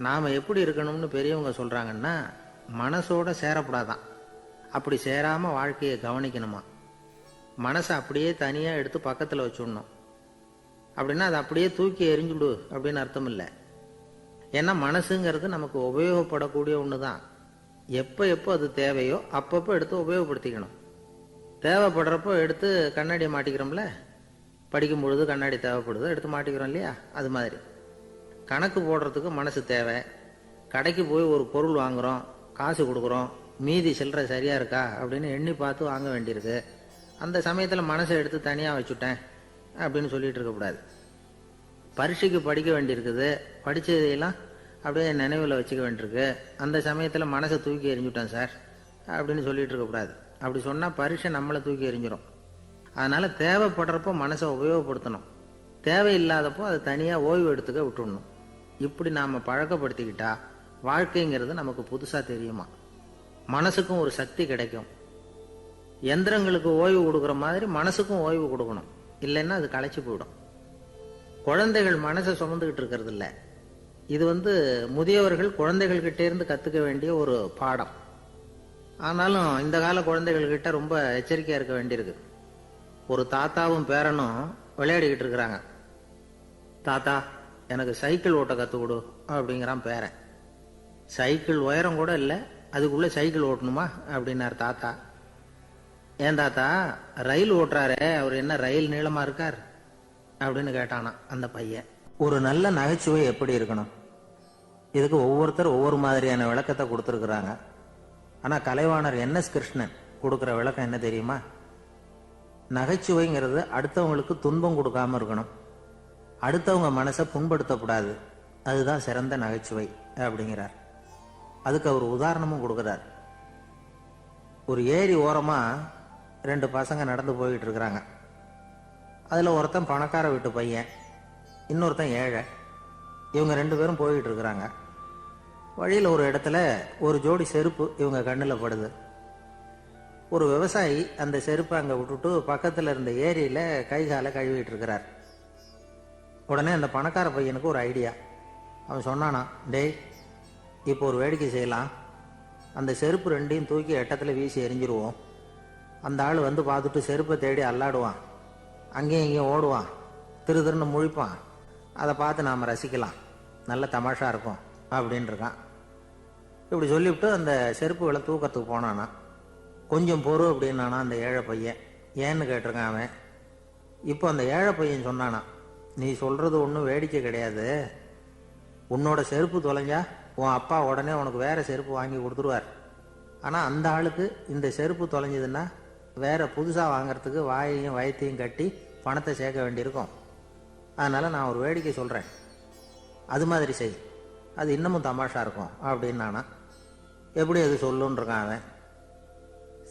நாம் எப்படி இருக்கணும்னு பெரியவங்க சொல்கிறாங்கன்னா, மனசோட சேரப்படாதான். அப்படி சேராமல் வாழ்க்கையை கவனிக்கணுமா. மனசை அப்படியே தனியாக எடுத்து பக்கத்தில் வச்சுடணும். அப்படின்னா அதை அப்படியே தூக்கி எறிஞ்சுடு அப்படின்னு அர்த்தம் இல்லை. ஏன்னா மனசுங்கிறது நமக்கு உபயோகப்படக்கூடிய ஒன்று தான். எப்போ எப்போ அது தேவையோ அப்பப்போ எடுத்து உபயோகப்படுத்திக்கணும். தேவைப்படுறப்போ எடுத்து கண்ணாடியை மாட்டிக்கிறோம்ல, படிக்கும் பொழுது கண்ணாடி தேவைப்படுது, எடுத்து மாட்டிக்கிறோம் இல்லையா? அது மாதிரி கணக்கு போடுறதுக்கு மனசு தேவை. கடைக்கு போய் ஒரு பொருள் வாங்குகிறோம், காசு கொடுக்குறோம், மீதி சில்லறை சரியாக இருக்கா அப்படின்னு எண்ணி பார்த்து வாங்க வேண்டியிருக்கு. அந்த சமயத்தில் மனசை எடுத்து தனியாக வச்சுட்டேன் அப்படின்னு சொல்லிட்டு இருக்கக்கூடாது. பரீட்சைக்கு படிக்க வேண்டியிருக்குது, படித்ததையெல்லாம் அப்படியே நினைவில் வச்சுக்க வேண்டியிருக்கு. அந்த சமயத்தில் மனசை தூக்கி எறிஞ்சுட்டேன் சார் அப்படின்னு சொல்லிட்டு இருக்கக்கூடாது. அப்படி சொன்னால் பரீட்சை நம்மளை தூக்கி எறிஞ்சிடும். அதனால் தேவைப்படுறப்போ மனசை உபயோகப்படுத்தணும், தேவையில்லாதப்போ அதை தனியாக ஓய்வு எடுத்துக்க விட்டுடணும். இப்படி நாம் பழக்கப்படுத்திக்கிட்டா வாழ்க்கைங்கிறது நமக்கு புதுசாக தெரியுமா. மனசுக்கும் ஒரு சக்தி கிடைக்கும். எந்திரங்களுக்கு ஓய்வு கொடுக்குற மாதிரி மனசுக்கும் ஓய்வு கொடுக்கணும், இல்லைன்னா அது களைச்சி போயிடும். குழந்தைகள் மனசை சுமந்துக்கிட்டு இருக்கிறது இல்லை. இது முதியவர்கள் குழந்தைகள்கிட்ட இருந்து கற்றுக்க வேண்டிய ஒரு பாடம். ஆனாலும் இந்த கால குழந்தைகள்கிட்ட ரொம்ப எச்சரிக்கையாக இருக்க வேண்டியிருக்கு. ஒரு தாத்தாவும் பேரனும் விளையாடிக்கிட்டு இருக்கிறாங்க. தாத்தா எனக்கு சைக்கிள் ஓட்ட கற்றுக் கொடு அப்படிங்கிறான் பேரன். சைக்கிள் உயரம் கூட இல்லை, அதுக்குள்ளே சைக்கிள் ஓட்டணுமா அப்படின்னார் தாத்தா. ஏன் தாத்தா, ரயில் ஓட்டுறாரே, அவர் என்ன ரயில் நீளமாக இருக்கார் அப்படின்னு கேட்டானா அந்த பையன். ஒரு நல்ல நகைச்சுவை எப்படி இருக்கணும், இதுக்கு ஒவ்வொருத்தர் ஒவ்வொரு மாதிரியான விளக்கத்தை கொடுத்துருக்குறாங்க. ஆனால் கலைவாணர் என்எஸ் கிருஷ்ணன் கொடுக்குற விளக்கம் என்ன தெரியுமா? நகைச்சுவைங்கிறது அடுத்தவங்களுக்கு துன்பம் கொடுக்காம இருக்கணும், அடுத்தவங்க மனசை புண்படுத்தக்கூடாது, அதுதான் சிறந்த நகைச்சுவை அப்படிங்கிறார். அதுக்கு அவர் உதாரணமும் கொடுக்குறார். ஒரு ஏரி ஓரமாக 2 பசங்க நடந்து போய்கிட்டு இருக்கிறாங்க. அதில் ஒருத்தன் பணக்கார வீட்டு பையன், இன்னொருத்தன் ஏழை. இவங்க 2 பேரும் போய்கிட்டு இருக்கிறாங்க. வழியில் ஒரு இடத்துல ஒரு ஜோடி செருப்பு இவங்க கண்ணில் படுது. ஒரு விவசாயி அந்த செருப்பை அங்கே விட்டுட்டு பக்கத்தில் இருந்த ஏரியில் கை காலை கழுவிட்டு இருக்கிறார். உடனே அந்த பணக்கார பையனுக்கு ஒரு ஐடியா. அவன் சொன்னானா, டேய் இப்போ ஒரு வேடிக்கை செய்யலாம், அந்த செருப்பு ரெண்டையும் தூக்கி எட்டத்தில் வீசி எரிஞ்சிருவோம். அந்த ஆள் வந்து பார்த்துட்டு செருப்பை தேடி அல்லாடுவான், அங்கேயும் இங்கேயும் ஓடுவான், திரு திருன்னு முழிப்பான். அதை பார்த்து நாம் ரசிக்கலாம், நல்ல தமாஷா இருக்கும் அப்படின்னு இருக்கான். இப்படி சொல்லிவிட்டு அந்த செருப்புகளை தூக்கத்துக்கு போனானா. கொஞ்சம் பொறு அப்படின்னானா அந்த ஏழை பையன். ஏன்னு கேட்டிருக்கான் அவன். இப்போ அந்த ஏழை பையன் சொன்னானா, நீ சொல்கிறது ஒன்றும் வேடிக்கை கிடையாது. உன்னோட செருப்பு தொலைஞ்சா உன் அப்பா உடனே உனக்கு வேறு செருப்பு வாங்கி கொடுத்துருவார். ஆனால் அந்த ஆளுக்கு இந்த செருப்பு தொலைஞ்சதுன்னா வேறு புதுசாக வாங்கிறதுக்கு வாயையும் வயத்தையும் கட்டி பணத்தை சேர்க்க வேண்டியிருக்கும். அதனால் நான் ஒரு வேடிக்கை சொல்கிறேன், அது மாதிரி செய், அது இன்னமும் தமாஷா இருக்கும் அப்படின்னானா. எப்படி அது சொல்லுன்னு இருக்கான் அவன்.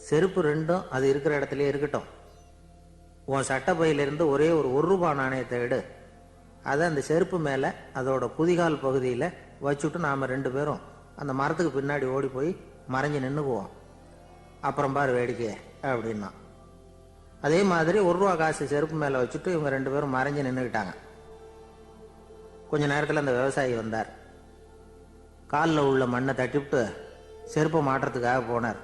செருப்பு ரெண்டும் அது இருக்கிற இடத்துலையே இருக்கட்டும். உன் சட்டை பையிலிருந்து ஒரே ஒரு ரூபாய் நாணயத்தை எடு. அதை அந்த செருப்பு மேலே அதோட குதிகால் பகுதியில் வச்சுட்டு நாம் 2 பேரும் அந்த மரத்துக்கு பின்னாடி ஓடி போய் மறைஞ்சு நின்றுக்குவோம். அப்புறம் பாரு வேடிக்கை அப்படின்னா. அதே மாதிரி ₹1 காசு செருப்பு மேலே வச்சுட்டு இவங்க 2 பேரும் மறைஞ்சு நின்றுக்கிட்டாங்க. கொஞ்ச நேரத்தில் அந்த விவசாயி வந்தார். காலில் உள்ள மண்ணை தட்டிவிட்டு செருப்பை மாட்டுறதுக்காக போனார்.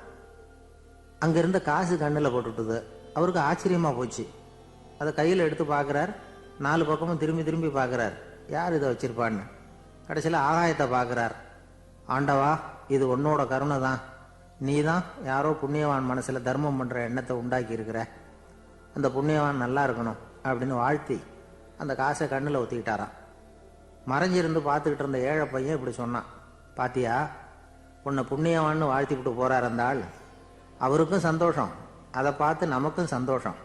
அங்கிருந்த காசு கண்ணில் போட்டுவிட்டது. அவருக்கு ஆச்சரியமாக போச்சு. அதை கையில் எடுத்து பார்க்குறார். 4 பக்கமும் திரும்பி திரும்பி பார்க்குறார், யார் இதை வச்சிருப்பான்னு. கடைசியில் ஆகாயத்தை பார்க்குறார். ஆண்டவா, இது உன்னோட கருணை தான். நீ தான் யாரோ புண்ணியவான் மனசில் தர்மம் பண்ணுற எண்ணத்தை உண்டாக்கி இருக்கிற. அந்த புண்ணியவான் நல்லா இருக்கணும் அப்படின்னு வாழ்த்தி அந்த காசை கண்ணில் ஊற்றிக்கிட்டாராம். மறைஞ்சிருந்து பார்த்துக்கிட்டு இருந்த ஏழை பையன் இப்படி சொன்னான், பாத்தியா, உன்னை புண்ணியவான்னு வாழ்த்திவிட்டு போகிறார் அந்த ஆள். அவருக்கும் சந்தோஷம், அதை பார்த்து நமக்கும் சந்தோஷம்.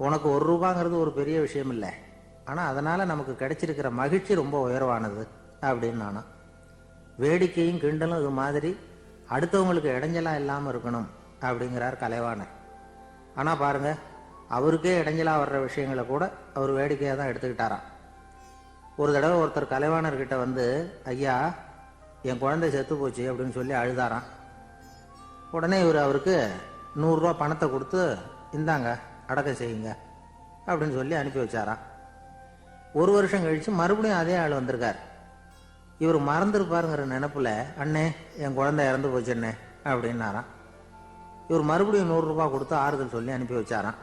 உனக்கு ₹1 ஒரு பெரிய விஷயம் இல்லை, ஆனால் அதனால் நமக்கு கிடைச்சிருக்கிற மகிழ்ச்சி ரொம்ப உயர்வானது அப்படின்னு நானும். வேடிக்கையும் கிண்டலும் இது மாதிரி அடுத்தவங்களுக்கு இடைஞ்சலாக இல்லாமல் இருக்கணும் அப்படிங்கிறார் கலைவாணர். ஆனால் பாருங்கள், அவருக்கே இடைஞ்சலாக வர்ற விஷயங்களை கூட அவர் வேடிக்கையாக தான் எடுத்துக்கிட்டாராம். ஒரு தடவை ஒருத்தர் கலைவாணர்கிட்ட வந்து, ஐயா, என் குழந்தை செத்து போச்சு அப்படின்னு சொல்லி அழுதாராம். உடனே இவர் அவருக்கு ₹100 பணத்தை கொடுத்து, இந்தாங்க அடக்கம் செய்யுங்க அப்படின்னு சொல்லி அனுப்பி வச்சாராம். 1 வருஷம் கழித்து மறுபடியும் அதே ஆள் வந்திருக்கார். இவர் மறந்துருப்பாருங்கிற நினப்பில், அண்ணே என் குழந்தை இறந்து போச்சுண்ணே அப்படின்னாராம். இவர் மறுபடியும் ₹100 கொடுத்து ஆறுதல் சொல்லி அனுப்பி வச்சாராம்.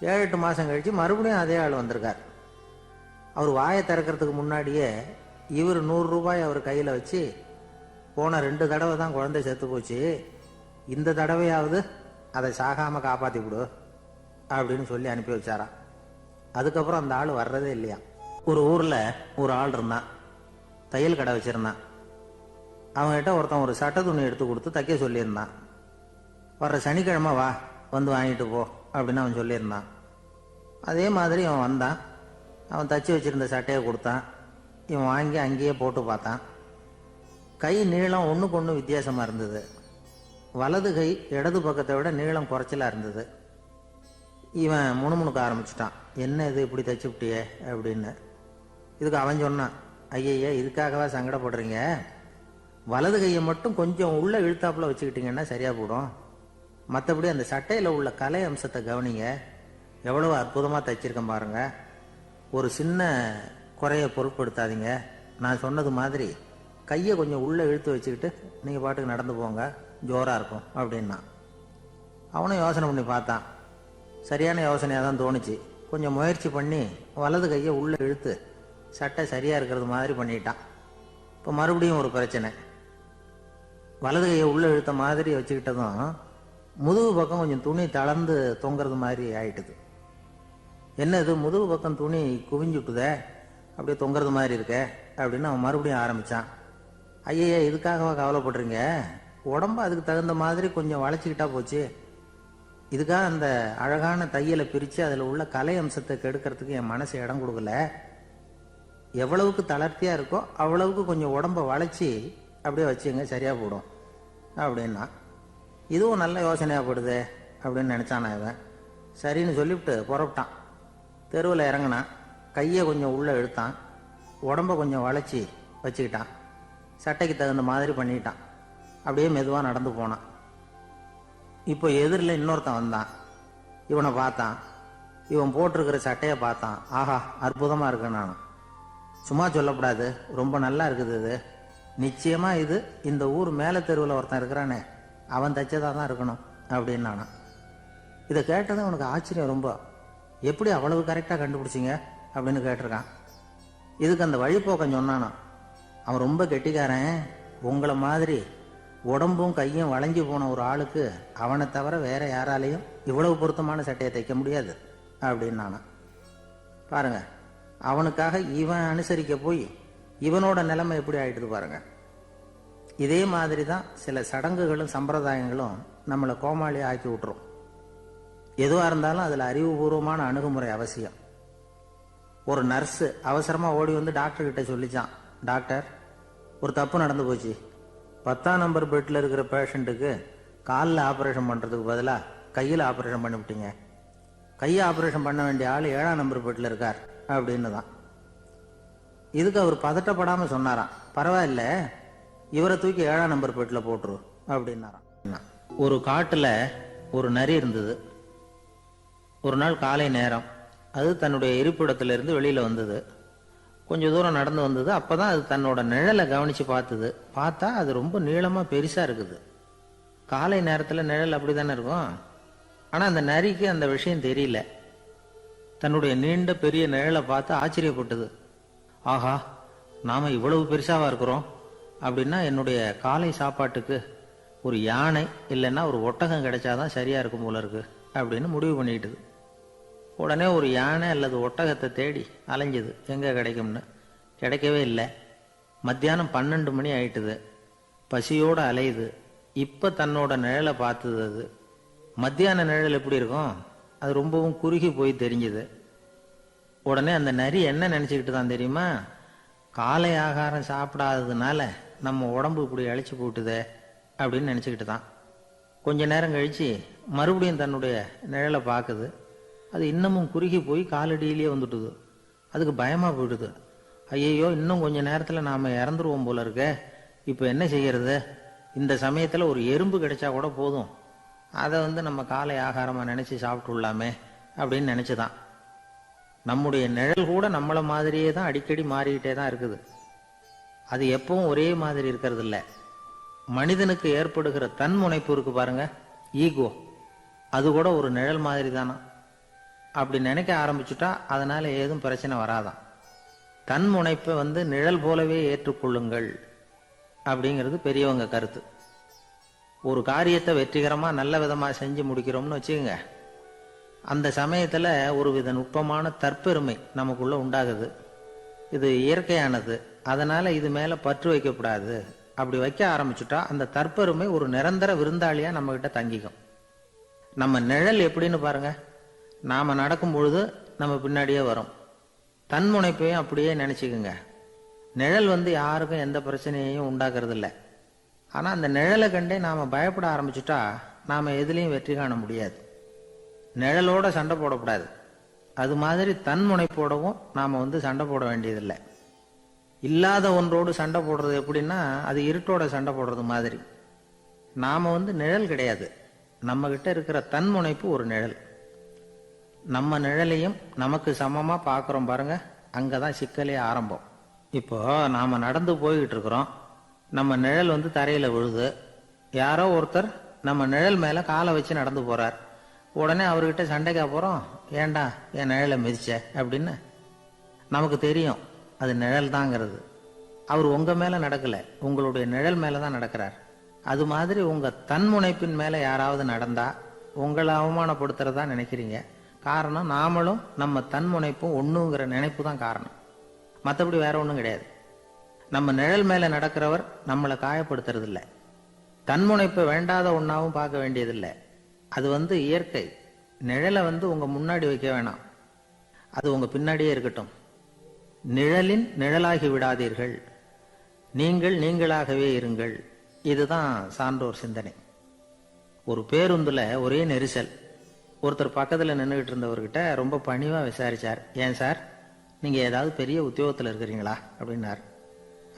7-8 மாதம் கழித்து மறுபடியும் அதே ஆள் வந்திருக்கார். அவர் வாயை திறக்கிறதுக்கு முன்னாடியே இவர் ₹100 அவர் கையில் வச்சு, போன 2 தடவை தான் குழந்தை செத்து போச்சு, இந்த தடவையாவது அதை சாகாமல் காப்பாற்றி விடு அப்படின்னு சொல்லி அனுப்பி வச்சாராம். அதுக்கப்புறம் அந்த ஆள் வர்றதே இல்லையா. ஒரு ஊரில் ஒரு ஆள் இருந்தான், தையல் கடை வச்சுருந்தான். அவங்ககிட்ட ஒருத்தன் ஒரு சட்டை துணி எடுத்து கொடுத்து தைக்க சொல்லியிருந்தான். வர்ற சனிக்கிழமை வா, வந்து வாங்கிட்டு போ அப்படின்னு அவன் சொல்லியிருந்தான். அதே மாதிரி அவன் வந்தான். அவன் தச்சு வச்சுருந்த சட்டையை கொடுத்தான். இவன் வாங்கி அங்கேயே போட்டு பார்த்தான். கை நீளம் ஒன்றுக்கு ஒன்று வித்தியாசமாக இருந்தது. வலது கை இடது பக்கத்தை விட நீளம் குறைச்சலாக இருந்தது. இவன் முணுமுணுக்க ஆரம்பிச்சிட்டான், என்ன இது இப்படி தச்சுப்பிட்டியே அப்படின்னு. இதுக்கு அவன் சொன்னான், ஐயய்யா, இதுக்காகவா சங்கடப்படுறீங்க? வலது கையை மட்டும் கொஞ்சம் உள்ளே இழுத்தாப்புல வச்சுக்கிட்டிங்கன்னா சரியாக போடும். மற்றபடி அந்த சட்டையில் உள்ள கலை அம்சத்தை கவனிங்க, எவ்வளோ அற்புதமாக தைச்சிருக்கேன் பாருங்க. ஒரு சின்ன குறையை பொருட்படுத்தாதீங்க. நான் சொன்னது மாதிரி கையை கொஞ்சம் உள்ளே இழுத்து வச்சுக்கிட்டு நீங்கள் பாட்டுக்கு நடந்து போங்க, ஜோராக இருக்கும் அப்படின்னா. அவனும் யோசனை பண்ணி பார்த்தான். சரியான யோசனையாக தான் தோணுச்சு. கொஞ்சம் முயற்சி பண்ணி வலது கையை உள்ளே இழுத்து சட்டை சரியாக இருக்கிறது மாதிரி பண்ணிட்டான். இப்போ மறுபடியும் ஒரு பிரச்சனை. வலது கையை உள்ளே இழுத்த மாதிரி வச்சுக்கிட்டதும் முதுகு பக்கம் கொஞ்சம் துணி தளர்ந்து தொங்குறது மாதிரி ஆயிட்டுது. என்னது, முதுகு பக்கம் துணி குவிஞ்சுட்டுதே, அப்படியே தொங்குறது மாதிரி இருக்க அப்படின்னு அவன் மறுபடியும் ஆரம்பித்தான். ஐயா, இதுக்காகவா கவலைப்படுறீங்க? உடம்பு அதுக்கு தகுந்த மாதிரி கொஞ்சம் வளைச்சிக்கிட்டா போச்சு. இதுக்காக அந்த அழகான தையலை பிரித்து அதில் உள்ள கலை அம்சத்தை கெடுக்கிறதுக்கு என் மனசு இடம் கொடுக்கல. எவ்வளவுக்கு தளர்த்தியாக இருக்கோ அவ்வளவுக்கு கொஞ்சம் உடம்பை வளைச்சி அப்படியே வச்சுங்க, சரியாக போடும் அப்படின்னா. இதுவும் நல்ல யோசனையாக போடுது அப்படின்னு நினச்சானா இவன். சரின்னு சொல்லிவிட்டு புறப்பட்டான். தெருவில் இறங்கினான். கையை கொஞ்சம் உள்ளே இழுத்தான். உடம்பை கொஞ்சம் வளைச்சி வச்சுக்கிட்டான். சட்டைக்கு தகுந்த மாதிரி பண்ணிட்டான். அப்படியே மெதுவாக நடந்து போனான். இப்போ எதிரில் இன்னொருத்தன் வந்தான். இவனை பார்த்தான். இவன் போட்டிருக்கிற சட்டையை பார்த்தான். ஆஹா, அற்புதமாக இருக்கு. நான் சும்மா சொல்லக்கூடாது, ரொம்ப நல்லா இருக்குது இது நிச்சயமா இது இந்த ஊர் மேலே தெருவில் ஒருத்தன் இருக்கிறானே அவன் தைச்சதாக தான் இருக்கணும் அப்படின்னு நானா. இதை கேட்டதும் அவனுக்கு ஆச்சரியம் ரொம்ப. எப்படி அவ்வளவு கரெக்டாக கண்டுபிடிச்சிங்க அப்படின்னு கேட்டிருக்கான். இதுக்கு அந்த வழிபோக்கன் சொன்னானா, அவன் ரொம்ப கெட்டிக்காரன், உங்களை மாதிரி உடம்பும் கையும் வளைஞ்சு போன ஒரு ஆளுக்கு அவனை தவிர வேற யாராலையும் இவ்வளவு பொருத்தமான சட்டையை தைக்க முடியாது அப்படின்னு நானா. பாருங்க, அவனுக்காக இவன் அனுசரிக்க போய் இவனோட நிலைமை எப்படி ஆயிடுது பாருங்க. இதே மாதிரி தான் சில சடங்குகளும் சம்பிரதாயங்களும் நம்மளை கோமாளி ஆக்கி விட்டுரும். எதுவாக இருந்தாலும் அதில் அறிவுபூர்வமான அணுகுமுறை அவசியம். ஒரு நர்ஸு அவசரமாக ஓடி வந்து டாக்டர் கிட்ட சொல்லிச்சான், டாக்டர் ஒரு தப்பு நடந்து போச்சு, 10ஆம் நம்பர் பெட்டில் இருக்கிற பேஷண்ட்டுக்கு காலில் ஆப்ரேஷன் பண்ணுறதுக்கு பதிலாக கையில் ஆப்ரேஷன் பண்ணிவிட்டீங்க, கையை ஆப்ரேஷன் பண்ண வேண்டிய ஆள் 7ஆம் நம்பர் பெட்டில் இருக்கார் அப்படின்னு தான். இதுக்கு அவர் பதட்டப்படாமல் சொன்னாராம், பரவாயில்ல இவரை தூக்கி 7ஆம் நம்பர் பெட்டில் போட்டுரு அப்படின்னாராம். ஒரு காட்டில் ஒரு நரி இருந்தது. ஒரு நாள் காலை நேரம் அது தன்னுடைய இருப்பிடத்திலிருந்து வெளியில் வந்தது. கொஞ்சம் தூரம் நடந்து வந்தது. அப்போ தான் அது தன்னோட நிழலை கவனித்து பார்த்தா அது ரொம்ப நீளமாக பெருசாக இருக்குது. காலை நேரத்தில் நிழல் அப்படி தானே இருக்கும். ஆனால் அந்த நரிக்கு அந்த விஷயம் தெரியல. தன்னுடைய நீண்ட பெரிய நிழலை பார்த்து ஆச்சரியப்பட்டது. ஆஹா, நாம் இவ்வளவு பெருசாவா இருக்கிறோம் அப்படின்னா என்னுடைய காலை சாப்பாட்டுக்கு ஒரு யானை இல்லைன்னா ஒரு ஒட்டகம் கிடைச்சாதான் சரியாக இருக்கும் போல இருக்கு அப்படின்னு முடிவு பண்ணிக்கிட்டுது. உடனே ஒரு யானை அல்லது ஒட்டகத்தை தேடி அலைஞ்சது, எங்கே கிடைக்கும்னு. கிடைக்கவே இல்லை. மத்தியானம் 12 மணி ஆயிட்டுது. பசியோடு அலையுது. இப்போ தன்னோட நிழலை பார்த்தது. அது மத்தியான நிழல் எப்படி இருக்கும், அது ரொம்பவும் குறுகி போய் தெரிஞ்சுது. உடனே அந்த நரி என்ன நினச்சிக்கிட்டு தான் தெரியுமா, காலை ஆகாரம் சாப்பிடாததுனால நம்ம உடம்பு இப்படி அழைச்சி போட்டுதே அப்படின்னு நினச்சிக்கிட்டு தான். கொஞ்ச நேரம் கழித்து மறுபடியும் தன்னுடைய நிழலை பார்க்குது. அது இன்னமும் குறுகி போய் காலடியிலேயே வந்துட்டுது. அதுக்கு பயமாக போயிடுது. ஐயையோ, இன்னும் கொஞ்சம் நேரத்தில் நாம் இறந்துருவோம் போல இருக்க, இப்போ என்ன செய்யறது? இந்த சமயத்தில் ஒரு எறும்பு கிடைச்சா கூட போதும், அதை நம்ம காலை ஆகாரமாக நினச்சி சாப்பிட்டுள்ளாமே அப்படின்னு நினச்சிதான். நம்முடைய நிழல் கூட நம்மளை மாதிரியே தான் அடிக்கடி மாறிக்கிட்டே தான் இருக்குது. அது எப்பவும் ஒரே மாதிரி இருக்கிறது இல்லை. மனிதனுக்கு ஏற்படுகிற தன்முனைப்பு இருக்கு பாருங்க, ஈகோ, அது கூட ஒரு நிழல் மாதிரி தானா. அப்படி நினைக்க ஆரம்பிச்சுட்டா அதனால ஏதும் பிரச்சனை வராதான். தன்முனைப்பை நிழல் போலவே ஏற்றுக்கொள்ளுங்கள் அப்படிங்கிறது பெரியவங்க கருத்து. ஒரு காரியத்தை வெற்றிகரமாக நல்ல விதமாக செஞ்சு முடிக்கிறோம்னு வச்சுக்கோங்க, அந்த சமயத்தில் ஒரு வித நுட்பமான தற்பெருமை நமக்குள்ள உண்டாகுது. இது இயற்கையானது, அதனால இது மேலே பற்று வைக்கக்கூடாது. அப்படி வைக்க ஆரம்பிச்சுட்டா அந்த தற்பெருமை ஒரு நிரந்தர விருந்தாளியாக நம்மகிட்ட தங்கிக்கும். நம்ம நிழல் எப்படின்னு பாருங்க, நாம் நடக்கும் பொழுது நம்ம பின்னாடியே வரும். தன்முனைப்பையும் அப்படியே நினச்சிக்குங்க. நிழல் யாருக்கும் எந்த பிரச்சனையையும் உண்டாக்குறது இல்லை. ஆனால் அந்த நிழலை கண்டே நாம் பயப்பட ஆரம்பிச்சுட்டா நாம் எதுலேயும் வெற்றி காண முடியாது. நிழலோட சண்டை போடக்கூடாது. அது மாதிரி தன்முனைப்போடவும் நாம் சண்டை போட வேண்டியதில்லை. இல்லாத ஒன்றோடு சண்டை போடுறது எப்படின்னா, அது இருட்டோட சண்டை போடுறது மாதிரி. நாம் நிழல் கிடையாது, நம்மகிட்ட இருக்கிற தன்முனைப்பு ஒரு நிழல். நம்ம நிழலையும் நமக்கு சமமாக பார்க்குறோம் பாருங்க, அங்கே தான் சிக்கலே ஆரம்பம். இப்போ நாம் நடந்து போய்கிட்டு இருக்கிறோம், நம்ம நிழல் தரையில் விழுது. யாரோ ஒருத்தர் நம்ம நிழல் மேலே காலை வச்சு நடந்து போகிறார். உடனே அவர்கிட்ட சண்டைக்கா போகிறோம், ஏண்டா என் நிழலை மிதிச்ச அப்படின்னு. நமக்கு தெரியும் அது நிழல் தாங்கிறது. அவர் உங்கள் மேலே நடக்கலை, உங்களுடைய நிழல் மேலே தான் நடக்கிறார். அது மாதிரி உங்கள் தன்முனைப்பின் மேலே யாராவது நடந்தா உங்களை அவமானப்படுத்துறதா நினைக்கிறீங்க. காரணம், நாமளும் நம்ம தன்முனைப்பும் ஒன்றுங்கிற நினைப்பு தான் காரணம், மற்றபடி வேற ஒன்றும் கிடையாது. நம்ம நிழல் மேலே நடக்கிறவர் நம்மளை காயப்படுத்துறதில்லை. தன்முனைப்பை வேண்டாத ஒன்றாவும் பார்க்க வேண்டியதில்லை. அது இயற்கை. நிழலை உங்கள் முன்னாடி வைக்க வேணாம், அது உங்கள் பின்னாடியே இருக்கட்டும். நிழலின் நிழலாகி விடாதீர்கள், நீங்கள் நீங்களாகவே இருங்கள். இதுதான் சான்றோர் சிந்தனை. ஒரு பேருந்துல ஒரே நெரிசல். ஒருத்தர் பக்கத்தில் நின்றுகிட்டு இருந்தவர்கிட்ட ரொம்ப பணிவாக விசாரிச்சார், ஏன் சார் நீங்கள் ஏதாவது பெரிய உத்தியோகத்தில் இருக்கிறீங்களா அப்படின்னார்.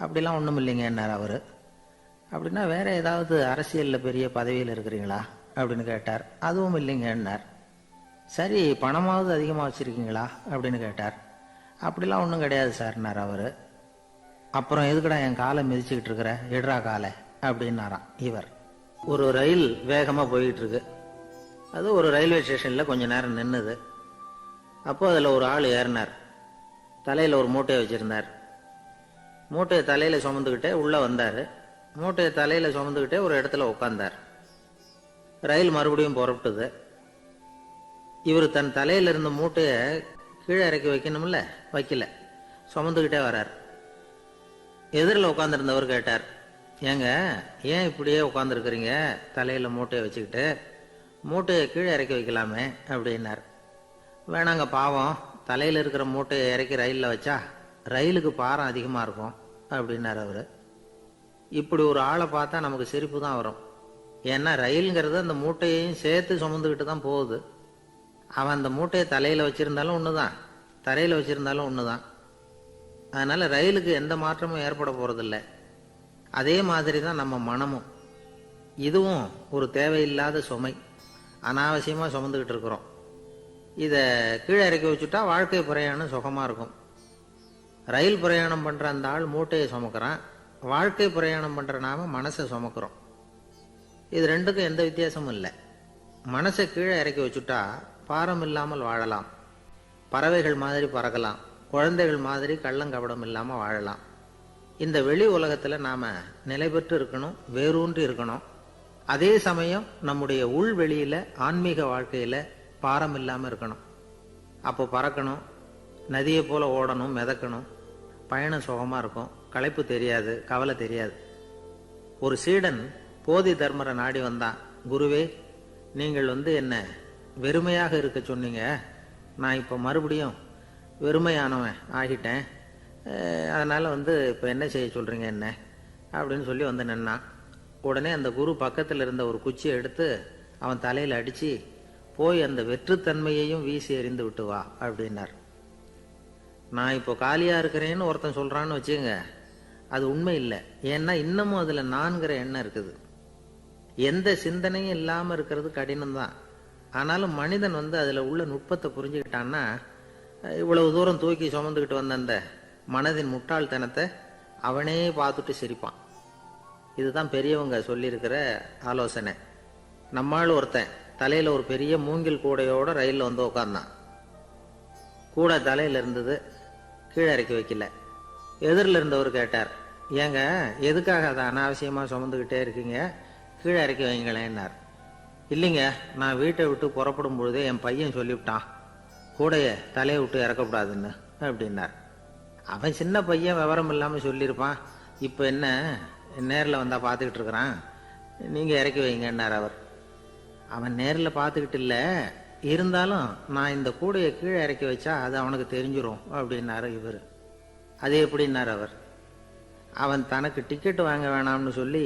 அப்படிலாம் ஒன்றும் இல்லைங்கன்னார் அவர். அப்படின்னா வேற ஏதாவது அரசியலில் பெரிய பதவியில் இருக்கிறீங்களா அப்படின்னு கேட்டார். அதுவும் இல்லைங்கன்னார். சரி, பணமாவது அதிகமாக வச்சுருக்கீங்களா அப்படின்னு கேட்டார். அப்படிலாம் ஒன்றும் கிடையாது சார்னார் அவர். அப்புறம் எதுக்குடா என் காலை மிதிச்சுக்கிட்டு இருக்கிற, எடுறா காலை அப்படின்னாராம் இவர். ஒரு ரயில் வேகமாக போயிட்டு இருக்கு. அது ஒரு ரயில்வே ஸ்டேஷனில் கொஞ்ச நேரம் நின்றுது. அப்போ அதில் ஒரு ஆள் ஏறினார். தலையில் ஒரு மூட்டையை வச்சுருந்தார். மூட்டையை தலையில் சுமந்துக்கிட்டே உள்ளே வந்தார். மூட்டையை தலையில் சுமந்துக்கிட்டே ஒரு இடத்துல உட்கார்ந்தார். ரயில் மறுபடியும் புறப்பட்டது. இவர் தன் தலையில் இருந்த மூட்டையை கீழே இறக்கி வைக்கணும்ல, வைக்கல, சுமந்துக்கிட்டே வரார். எதிரில் உட்காந்துருந்தவர் கேட்டார், ஏங்க ஏன் இப்படியே உட்காந்துருக்குறீங்க தலையில் மூட்டையை வச்சுக்கிட்டு, மூட்டையை கீழே இறக்கி வைக்கலாமே அப்படின்னார். வேணாங்க பாவம், தலையில் இருக்கிற மூட்டையை இறக்கி ரயிலில் வச்சா ரயிலுக்கு பாரம் அதிகமாக இருக்கும் அப்படின்னார் அவர். இப்படி ஒரு ஆளை பார்த்தா நமக்கு சிரிப்பு தான் வரும். ஏன்னா ரயிலுங்கிறது அந்த மூட்டையையும் சேர்த்து சுமந்துக்கிட்டு தான் போகுது. அவன் அந்த மூட்டையை தலையில் வச்சுருந்தாலும் ஒன்று தான், தரையில் வச்சுருந்தாலும் ஒன்று தான். அதனால் ரயிலுக்கு எந்த மாற்றமும் ஏற்பட போகிறதில்ல. அதே மாதிரி தான் நம்ம மனமும். இதுவும் ஒரு தேவையில்லாத சுமை, அனாவசியமாக சுமந்துக்கிட்டு இருக்கிறோம். இதை கீழே இறக்கி வச்சுட்டா வாழ்க்கை பிரயாணம் சுகமாக இருக்கும். ரயில் பிரயாணம் பண்ணுற அந்த ஆள் மூட்டையை சுமக்கிறான், வாழ்க்கை பிரயாணம் பண்ணுற நாம மனசை சுமக்கிறோம். இது ரெண்டுக்கும் எந்த வித்தியாசமும் இல்லை. மனசை கீழே இறக்கி வச்சுட்டா பாரம் இல்லாமல் வாழலாம், பறவைகள் மாதிரி பறக்கலாம், குழந்தைகள் மாதிரி கள்ளங்கபடம் இல்லாமல் வாழலாம். இந்த வெளி உலகத்தில் நாம் நிலை பெற்று இருக்கணும், வேரூன்றி இருக்கணும். அதே சமயம் நம்முடைய உள்வெளியில் ஆன்மீக வாழ்க்கையில் பாரம் இல்லாமல் இருக்கணும். அப்போ பறக்கணும், நதியை போல் ஓடணும், மிதக்கணும். பயணம் சுகமாக இருக்கும், களைப்பு தெரியாது, கவலை தெரியாது. ஒரு சீடன் போதி தர்மரை நாடி வந்தான். குருவே, நீங்கள் என்ன வெறுமையாக இருக்க சொன்னீங்க, நான் இப்போ மறுபடியும் வெறுமையானவன் ஆகிட்டேன், அதனால் இப்போ என்ன செய்ய சொல்கிறீங்க என்ன அப்படின்னு சொல்லி நின்னான். உடனே அந்த குரு பக்கத்தில் இருந்த ஒரு குச்சியை எடுத்து அவன் தலையில் அடித்து, போய் அந்த வெற்றுத்தன்மையையும் வீசி எறிந்து விட்டு வா அப்படின்னார். நான் இப்போ காலியாக இருக்கிறேன்னு ஒருத்தன் சொல்கிறான்னு வச்சுங்க, அது உண்மை இல்லை. ஏன்னா இன்னமும் அதில் நான்கிற எண்ணம் இருக்குது. எந்த சிந்தனையும் இல்லாமல் இருக்கிறது கடினம்தான். ஆனாலும் மனிதன் அதில் உள்ள நுட்பத்தை புரிஞ்சுக்கிட்டான்னா இவ்வளவு தூரம் தூக்கி சுமந்துக்கிட்டு வந்த அந்த மனதின் முட்டாள்தனத்தை அவனே பார்த்துட்டு சிரிப்பான். இதுதான் பெரியவங்க சொல்லியிருக்கிற ஆலோசனை. நம்மால் ஒருத்தன் தலையில் ஒரு பெரிய மூங்கில் கூடையோட ரயிலில் உட்கார்ந்தான். கூடை தலையில் இருந்தது, கீழே இறக்கி வைக்கல. எதிரில் இருந்தவர் கேட்டார், ஏங்க எதுக்காக அதை அனாவசியமாக சுமந்துக்கிட்டே இருக்கீங்க, கீழே இறக்கி வைங்களேன்னார். இல்லைங்க, நான் வீட்டை விட்டு புறப்படும் பொழுதே என் பையன் சொல்லிவிட்டான், கூடையை தலையை விட்டு இறக்கக்கூடாதுன்னு அப்படின்னார். அவன் சின்ன பையன், விவரம் இல்லாமல் சொல்லியிருப்பான். இப்போ என்ன நேரில் வந்தால் பார்த்துக்கிட்டு இருக்கிறான், நீங்கள் இறக்கி வைங்கன்னார் அவர். அவன் நேரில் பார்த்துக்கிட்டு இல்லை, இருந்தாலும் நான் இந்த கூடையை கீழே இறக்கி வச்சா அது அவனுக்கு தெரிஞ்சிடும் அப்படின்னாரு இவர். அது எப்படின்னார் அவர். அவன் தனக்கு டிக்கெட் வாங்க வேணாம்னு சொல்லி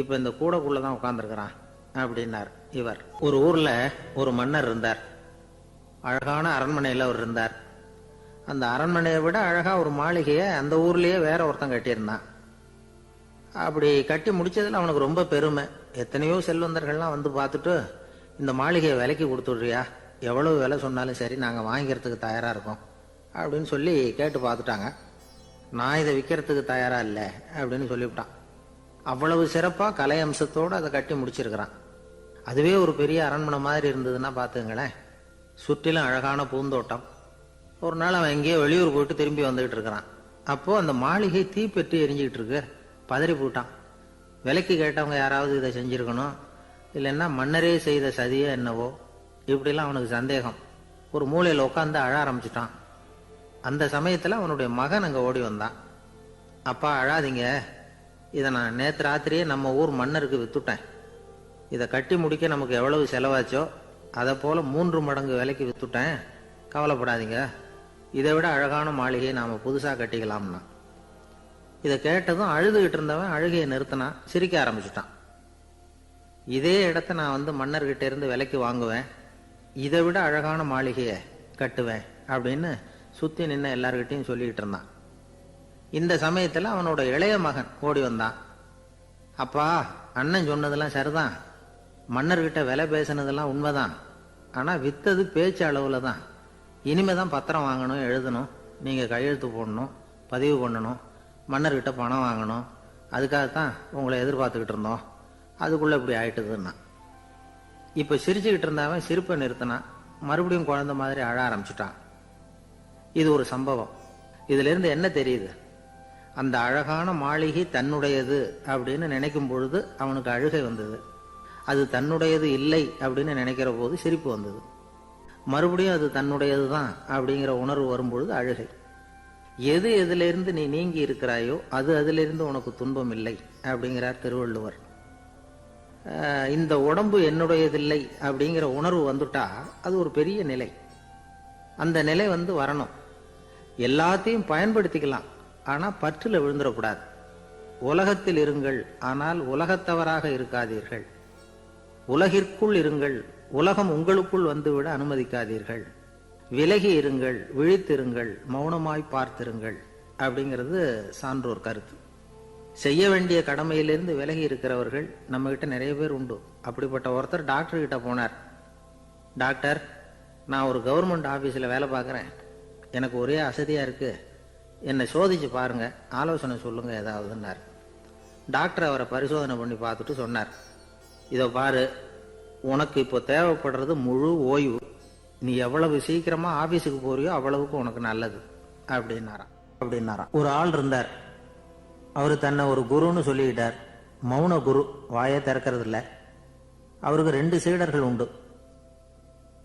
இப்போ இந்த கூடைக்குள்ளே தான் உட்காந்துருக்கிறான் அப்படின்னார் இவர். ஒரு ஊரில் ஒரு மன்னர் இருந்தார். அழகான அரண்மனையில் அவர் இருந்தார். அந்த அரண்மனையை விட அழகாக ஒரு மாளிகையை அந்த ஊர்லேயே வேற ஒருத்தன் கட்டியிருந்தான். அப்படி கட்டி முடிச்சதில் அவனுக்கு ரொம்ப பெருமை. எத்தனையோ செல்வந்தர்கள்லாம் பார்த்துட்டு, இந்த மாளிகையை விலைக்கு கொடுத்துட்றியா, எவ்வளவு விலை சொன்னாலும் சரி நாங்கள் வாங்கிக்கிறதுக்கு தயாராக இருக்கோம் அப்படின்னு சொல்லி கேட்டு பார்த்துட்டாங்க. நான் இதை விற்கிறதுக்கு தயாராக இல்லை அப்படின்னு சொல்லிவிட்டான். அவ்வளவு சிறப்பாக கலை அம்சத்தோடு அதை கட்டி முடிச்சிருக்கிறான். அதுவே ஒரு பெரிய அரண்மனை மாதிரி இருந்ததுன்னா பார்த்துங்களேன். சுற்றிலும் அழகான பூந்தோட்டம். ஒரு நாள் அவன் எங்கேயோ வெளியூர் போயிட்டு திரும்பி வந்துகிட்டு இருக்கிறான். அப்போது அந்த மாளிகை தீப்பெட்டி எரிஞ்சிக்கிட்டு இருக்கு. பதறி போட்டான். விலைக்கு கேட்டவங்க யாராவது இதை செஞ்சுருக்கணும், இல்லைன்னா மன்னரே செய்த சதியே என்னவோ, இப்படிலாம் அவனுக்கு சந்தேகம். ஒரு மூலையில் உட்காந்து அழ ஆரம்பிச்சிட்டான். அந்த சமயத்தில் அவனுடைய மகன் அங்கே ஓடி வந்தான். அப்பா அழாதீங்க, இதை நான் நேற்று ராத்திரியே நம்ம ஊர் மன்னருக்கு வித்துட்டேன். இதை கட்டி முடிக்க நமக்கு எவ்வளவு செலவாச்சோ அதை போல் 3 மடங்கு விலைக்கு வித்துட்டேன், கவலைப்படாதீங்க. இதை விட அழகான மாளிகையை நாம் புதுசாக கட்டிக்கலாம்னா. இதை கேட்டதும் அழுதுகிட்டு இருந்தவன் அழுகையை நிறுத்தினான், சிரிக்க ஆரம்பிச்சிட்டான். இதே இடத்த நான் மன்னர்கிட்ட இருந்து விலைக்கு வாங்குவேன், இதை விட அழகான மாளிகையை கட்டுவேன் அப்படின்னு சுற்றி நின்று எல்லார்கிட்டையும் சொல்லிக்கிட்டு இருந்தான். இந்த சமயத்தில் அவனோட இளைய மகன் ஓடி வந்தான். அப்பா, அண்ணன் சொன்னதெல்லாம் சரிதான், மன்னர்கிட்ட விலை பேசினதெல்லாம் உண்மைதான், ஆனால் வித்தது பேச்சு அளவில் தான். இனிமே தான் பத்திரம் வாங்கணும், எழுதணும், நீங்கள் கையெழுத்து போடணும், பதிவு பண்ணணும், மன்னர்கிட்ட பணம் வாங்கணும், அதுக்காகத்தான் உங்களை எதிர்பார்த்துக்கிட்டு இருந்தோம், அதுக்குள்ளே இப்படி ஆயிட்டுதுன்னா. இப்போ சிரிச்சுக்கிட்டு இருந்தவன் சிரிப்பை நிறுத்தினான், மறுபடியும் குழந்தை மாதிரி அழ ஆரம்பிச்சிட்டான். இது ஒரு சம்பவம். இதிலிருந்து என்ன தெரியுது? அந்த அழகான மாளிகை தன்னுடையது அப்படின்னு நினைக்கும் பொழுது அவனுக்கு அழுகை வந்தது. அது தன்னுடையது இல்லை அப்படின்னு நினைக்கிற போது சிரிப்பு வந்தது. மறுபடியும் அது தன்னுடையது தான் அப்படிங்கிற உணர்வு வரும்பொழுது அழுகை. எது எதிலிருந்து நீ நீங்கி இருக்கிறாயோ அது அதிலிருந்து உனக்கு துன்பம் இல்லை அப்படிங்கிறார் திருவள்ளுவர். இந்த உடம்பு என்னுடையதில்லை அப்படிங்கிற உணர்வு வந்துட்டா அது ஒரு பெரிய நிலை. அந்த நிலை வரணும். எல்லாத்தையும் பயன்படுத்திக்கலாம், ஆனால் பற்றில் விழுந்துடக்கூடாது. உலகத்தில் இருங்கள், ஆனால் உலகத்தவராக இருக்காதீர்கள். உலகிற்குள் இருங்கள், உலகம் உங்களுக்குள் வந்துவிட அனுமதிக்காதீர்கள். விலகி இருங்கள், விழித்திருங்கள், மௌனமாய் பார்த்திருங்கள் அப்படிங்கிறது சான்றோர் கருத்து. செய்ய வேண்டிய கடமையிலிருந்து விலகி இருக்கிறவர்கள் நம்ம கிட்ட நிறைய பேர் உண்டு. அப்படிப்பட்ட ஒருத்தர் டாக்டர் கிட்ட போனார். டாக்டர், நான் ஒரு கவர்மெண்ட் ஆபீஸில் வேலை பார்க்குறேன், எனக்கு ஒரே அசதியாக இருக்கு, என்னை சோதிச்சு பாருங்க, ஆலோசனை சொல்லுங்க ஏதாவதுன்னார். டாக்டர் அவரை பரிசோதனை பண்ணி பார்த்துட்டு சொன்னார், இதோ பாரு, உனக்கு இப்போ தேவைப்படுறது முழு ஓய்வு. நீ எவ்வளவு சீக்கிரமா ஆபீஸுக்கு போறியோ அவ்வளவுக்கு உனக்கு நல்லது அப்படின்னாராம். ஒரு ஆள் இருந்தார். அவரு தன்னை ஒரு குருன்னு சொல்லிக்கிட்டார். மௌன குரு, வாயை திறக்கிறது இல்லை. அவருக்கு 2 சீடர்கள் உண்டு.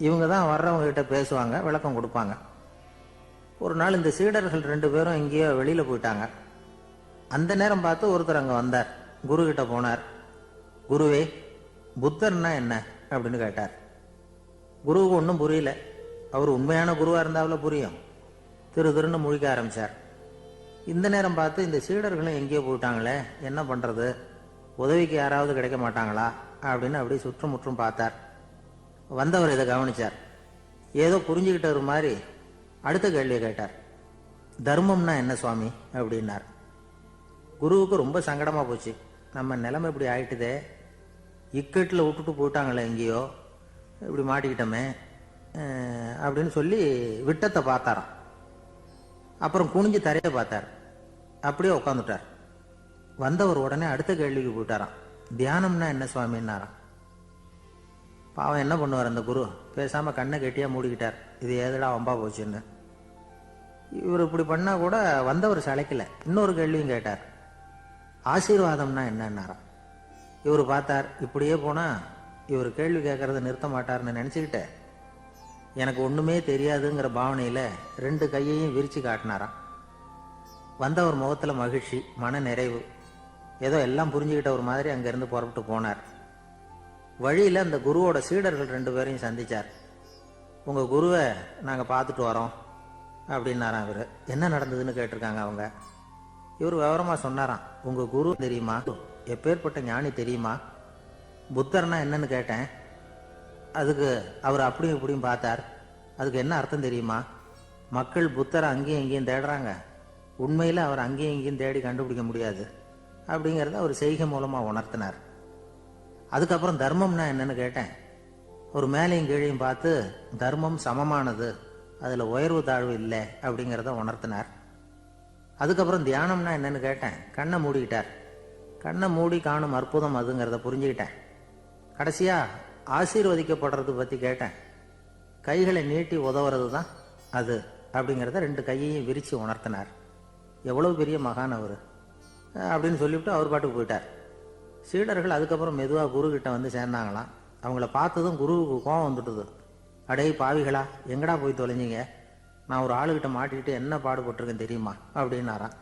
இவங்க தான் வர்றவங்க கிட்ட பேசுவாங்க, விளக்கம் கொடுப்பாங்க. ஒரு நாள் இந்த சீடர்கள் 2 பேரும் எங்கேயோ வெளியில போயிட்டாங்க. அந்த நேரம் பார்த்து ஒருத்தர் அங்க வந்தார். குரு கிட்ட போனார். குருவே, புத்தர்னா என்ன அப்படின்னு கேட்டார். குருவுக்கு ஒன்றும் புரியல. அவர் உண்மையான குருவா இருந்தாவில புரியும். திருன்னு முழிக்க ஆரம்பிச்சார். இந்த நேரம் பார்த்து இந்த சீடர்களும் எங்கேயோ போயிட்டாங்களே, என்ன பண்றது, உதவிக்கு யாராவது கிடைக்க மாட்டாங்களா அப்படின்னு அப்படியே சுற்றும் முற்றும் பார்த்தார். வந்தவர் இதை கவனிச்சார். ஏதோ புரிஞ்சுக்கிட்டவர் மாதிரி அடுத்த கேள்வியை கேட்டார். தர்மம்னா என்ன சுவாமி அப்படின்னார். குருவுக்கு ரொம்ப சங்கடமா போச்சு. நம்ம நிலைமை இப்படி ஆயிட்டுதே, இக்கட்டில் விட்டுட்டு போயிட்டாங்களே, எங்கேயோ இப்படி மாட்டிக்கிட்டோமே அப்படின்னு சொல்லி விட்டத்தை பார்த்தாராம். அப்புறம் குனிஞ்சு தரையை பார்த்தார். அப்படியே உட்காந்துட்டார். வந்தவர் உடனே அடுத்த கேள்விக்கு போயிட்டாராம். தியானம்னா என்ன சுவாமின்னாராம். பாவம் என்ன பண்ணுவார் அந்த குரு, பேசாம கண்ணை கெட்டியா மூடிக்கிட்டார். இது ஏதடா வம்பா போச்சுன்னு. இவர் இப்படி பண்ணா கூட வந்தவர் சளைக்கல. இன்னொரு கேள்வியும் கேட்டார். ஆசீர்வாதம்னா என்னன்னாராம். இவர் பார்த்தார், இப்படியே போனா இவர் கேள்வி கேட்கறத நிறுத்த மாட்டார்னு நினைச்சுக்கிட்டு எனக்கு ஒண்ணுமே தெரியாதுங்கிற பாவனையில 2 கையையும் விரிச்சு காட்டினாராம். வந்தவர் முகத்துல மகிழ்ச்சி, மன நிறைவு, ஏதோ எல்லாம் புரிஞ்சுக்கிட்ட ஒரு மாதிரி அங்கிருந்து புறப்பட்டு போனார். வழியில அந்த குருவோட சீடர்கள் 2 பேரையும் சந்திச்சார். உங்க குருவை நாங்க பார்த்துட்டு வரோம் அப்படின்னாராம். இவர் என்ன நடந்ததுன்னு கேட்டிருக்காங்க அவங்க. இவர் விவரமா சொன்னாராம். உங்க குரு தெரியுமா, எப்பேற்பட்ட ஞானி தெரியுமா, புத்தர்னா என்னன்னு கேட்டேன். அதுக்கு அவர் அப்படியும் இப்படியும் பார்த்தார். அதுக்கு என்ன அர்த்தம் தெரியுமா, மக்கள் புத்தரை அங்கேயும் இங்கேயும் தேடுறாங்க, உண்மையில் அவர் அங்கேயும் இங்கேயும் தேடி கண்டுபிடிக்க முடியாது அப்படிங்கிறத அவர் செய்கை மூலமாக உணர்த்தினார். அதுக்கப்புறம் தர்மம்னா என்னன்னு கேட்டேன். ஒரு மேலையும் கீழையும் பார்த்து தர்மம் சமமானது, அதில் உயர்வு தாழ்வு இல்லை அப்படிங்கிறத உணர்த்தினார். அதுக்கப்புறம் தியானம்னா என்னன்னு கேட்டேன். கண்ணை மூடிக்கிட்டார். கண்ணை மூடி காணும் அற்புதம் அதுங்கிறத புரிஞ்சுக்கிட்டேன். கடைசியா ஆசீர்வதிக்கப்படுறது பற்றி கேட்டேன். கைகளை நீட்டி உதவுறது தான் அது அப்படிங்கிறத 2 கையையும் விரித்து உணர்த்தினார். எவ்வளவு பெரிய மகான் அவர் அப்படின்னு சொல்லிவிட்டு அவர் பாட்டுக்கு போயிட்டார். சீடர்கள் அதுக்கப்புறம் மெதுவாக குரு கிட்ட வந்து சேர்ந்தாங்களாம். அவங்கள பார்த்ததும் குருவுக்கு கோபம் வந்துட்டுது. அடே பாவிகளா, எங்கடா போய் தொலைஞ்சிங்க, நான் ஒரு ஆளுகிட்ட மாட்டிக்கிட்டு என்ன பாடுபட்டிருக்கேன் தெரியுமா அப்படின்னாராம்.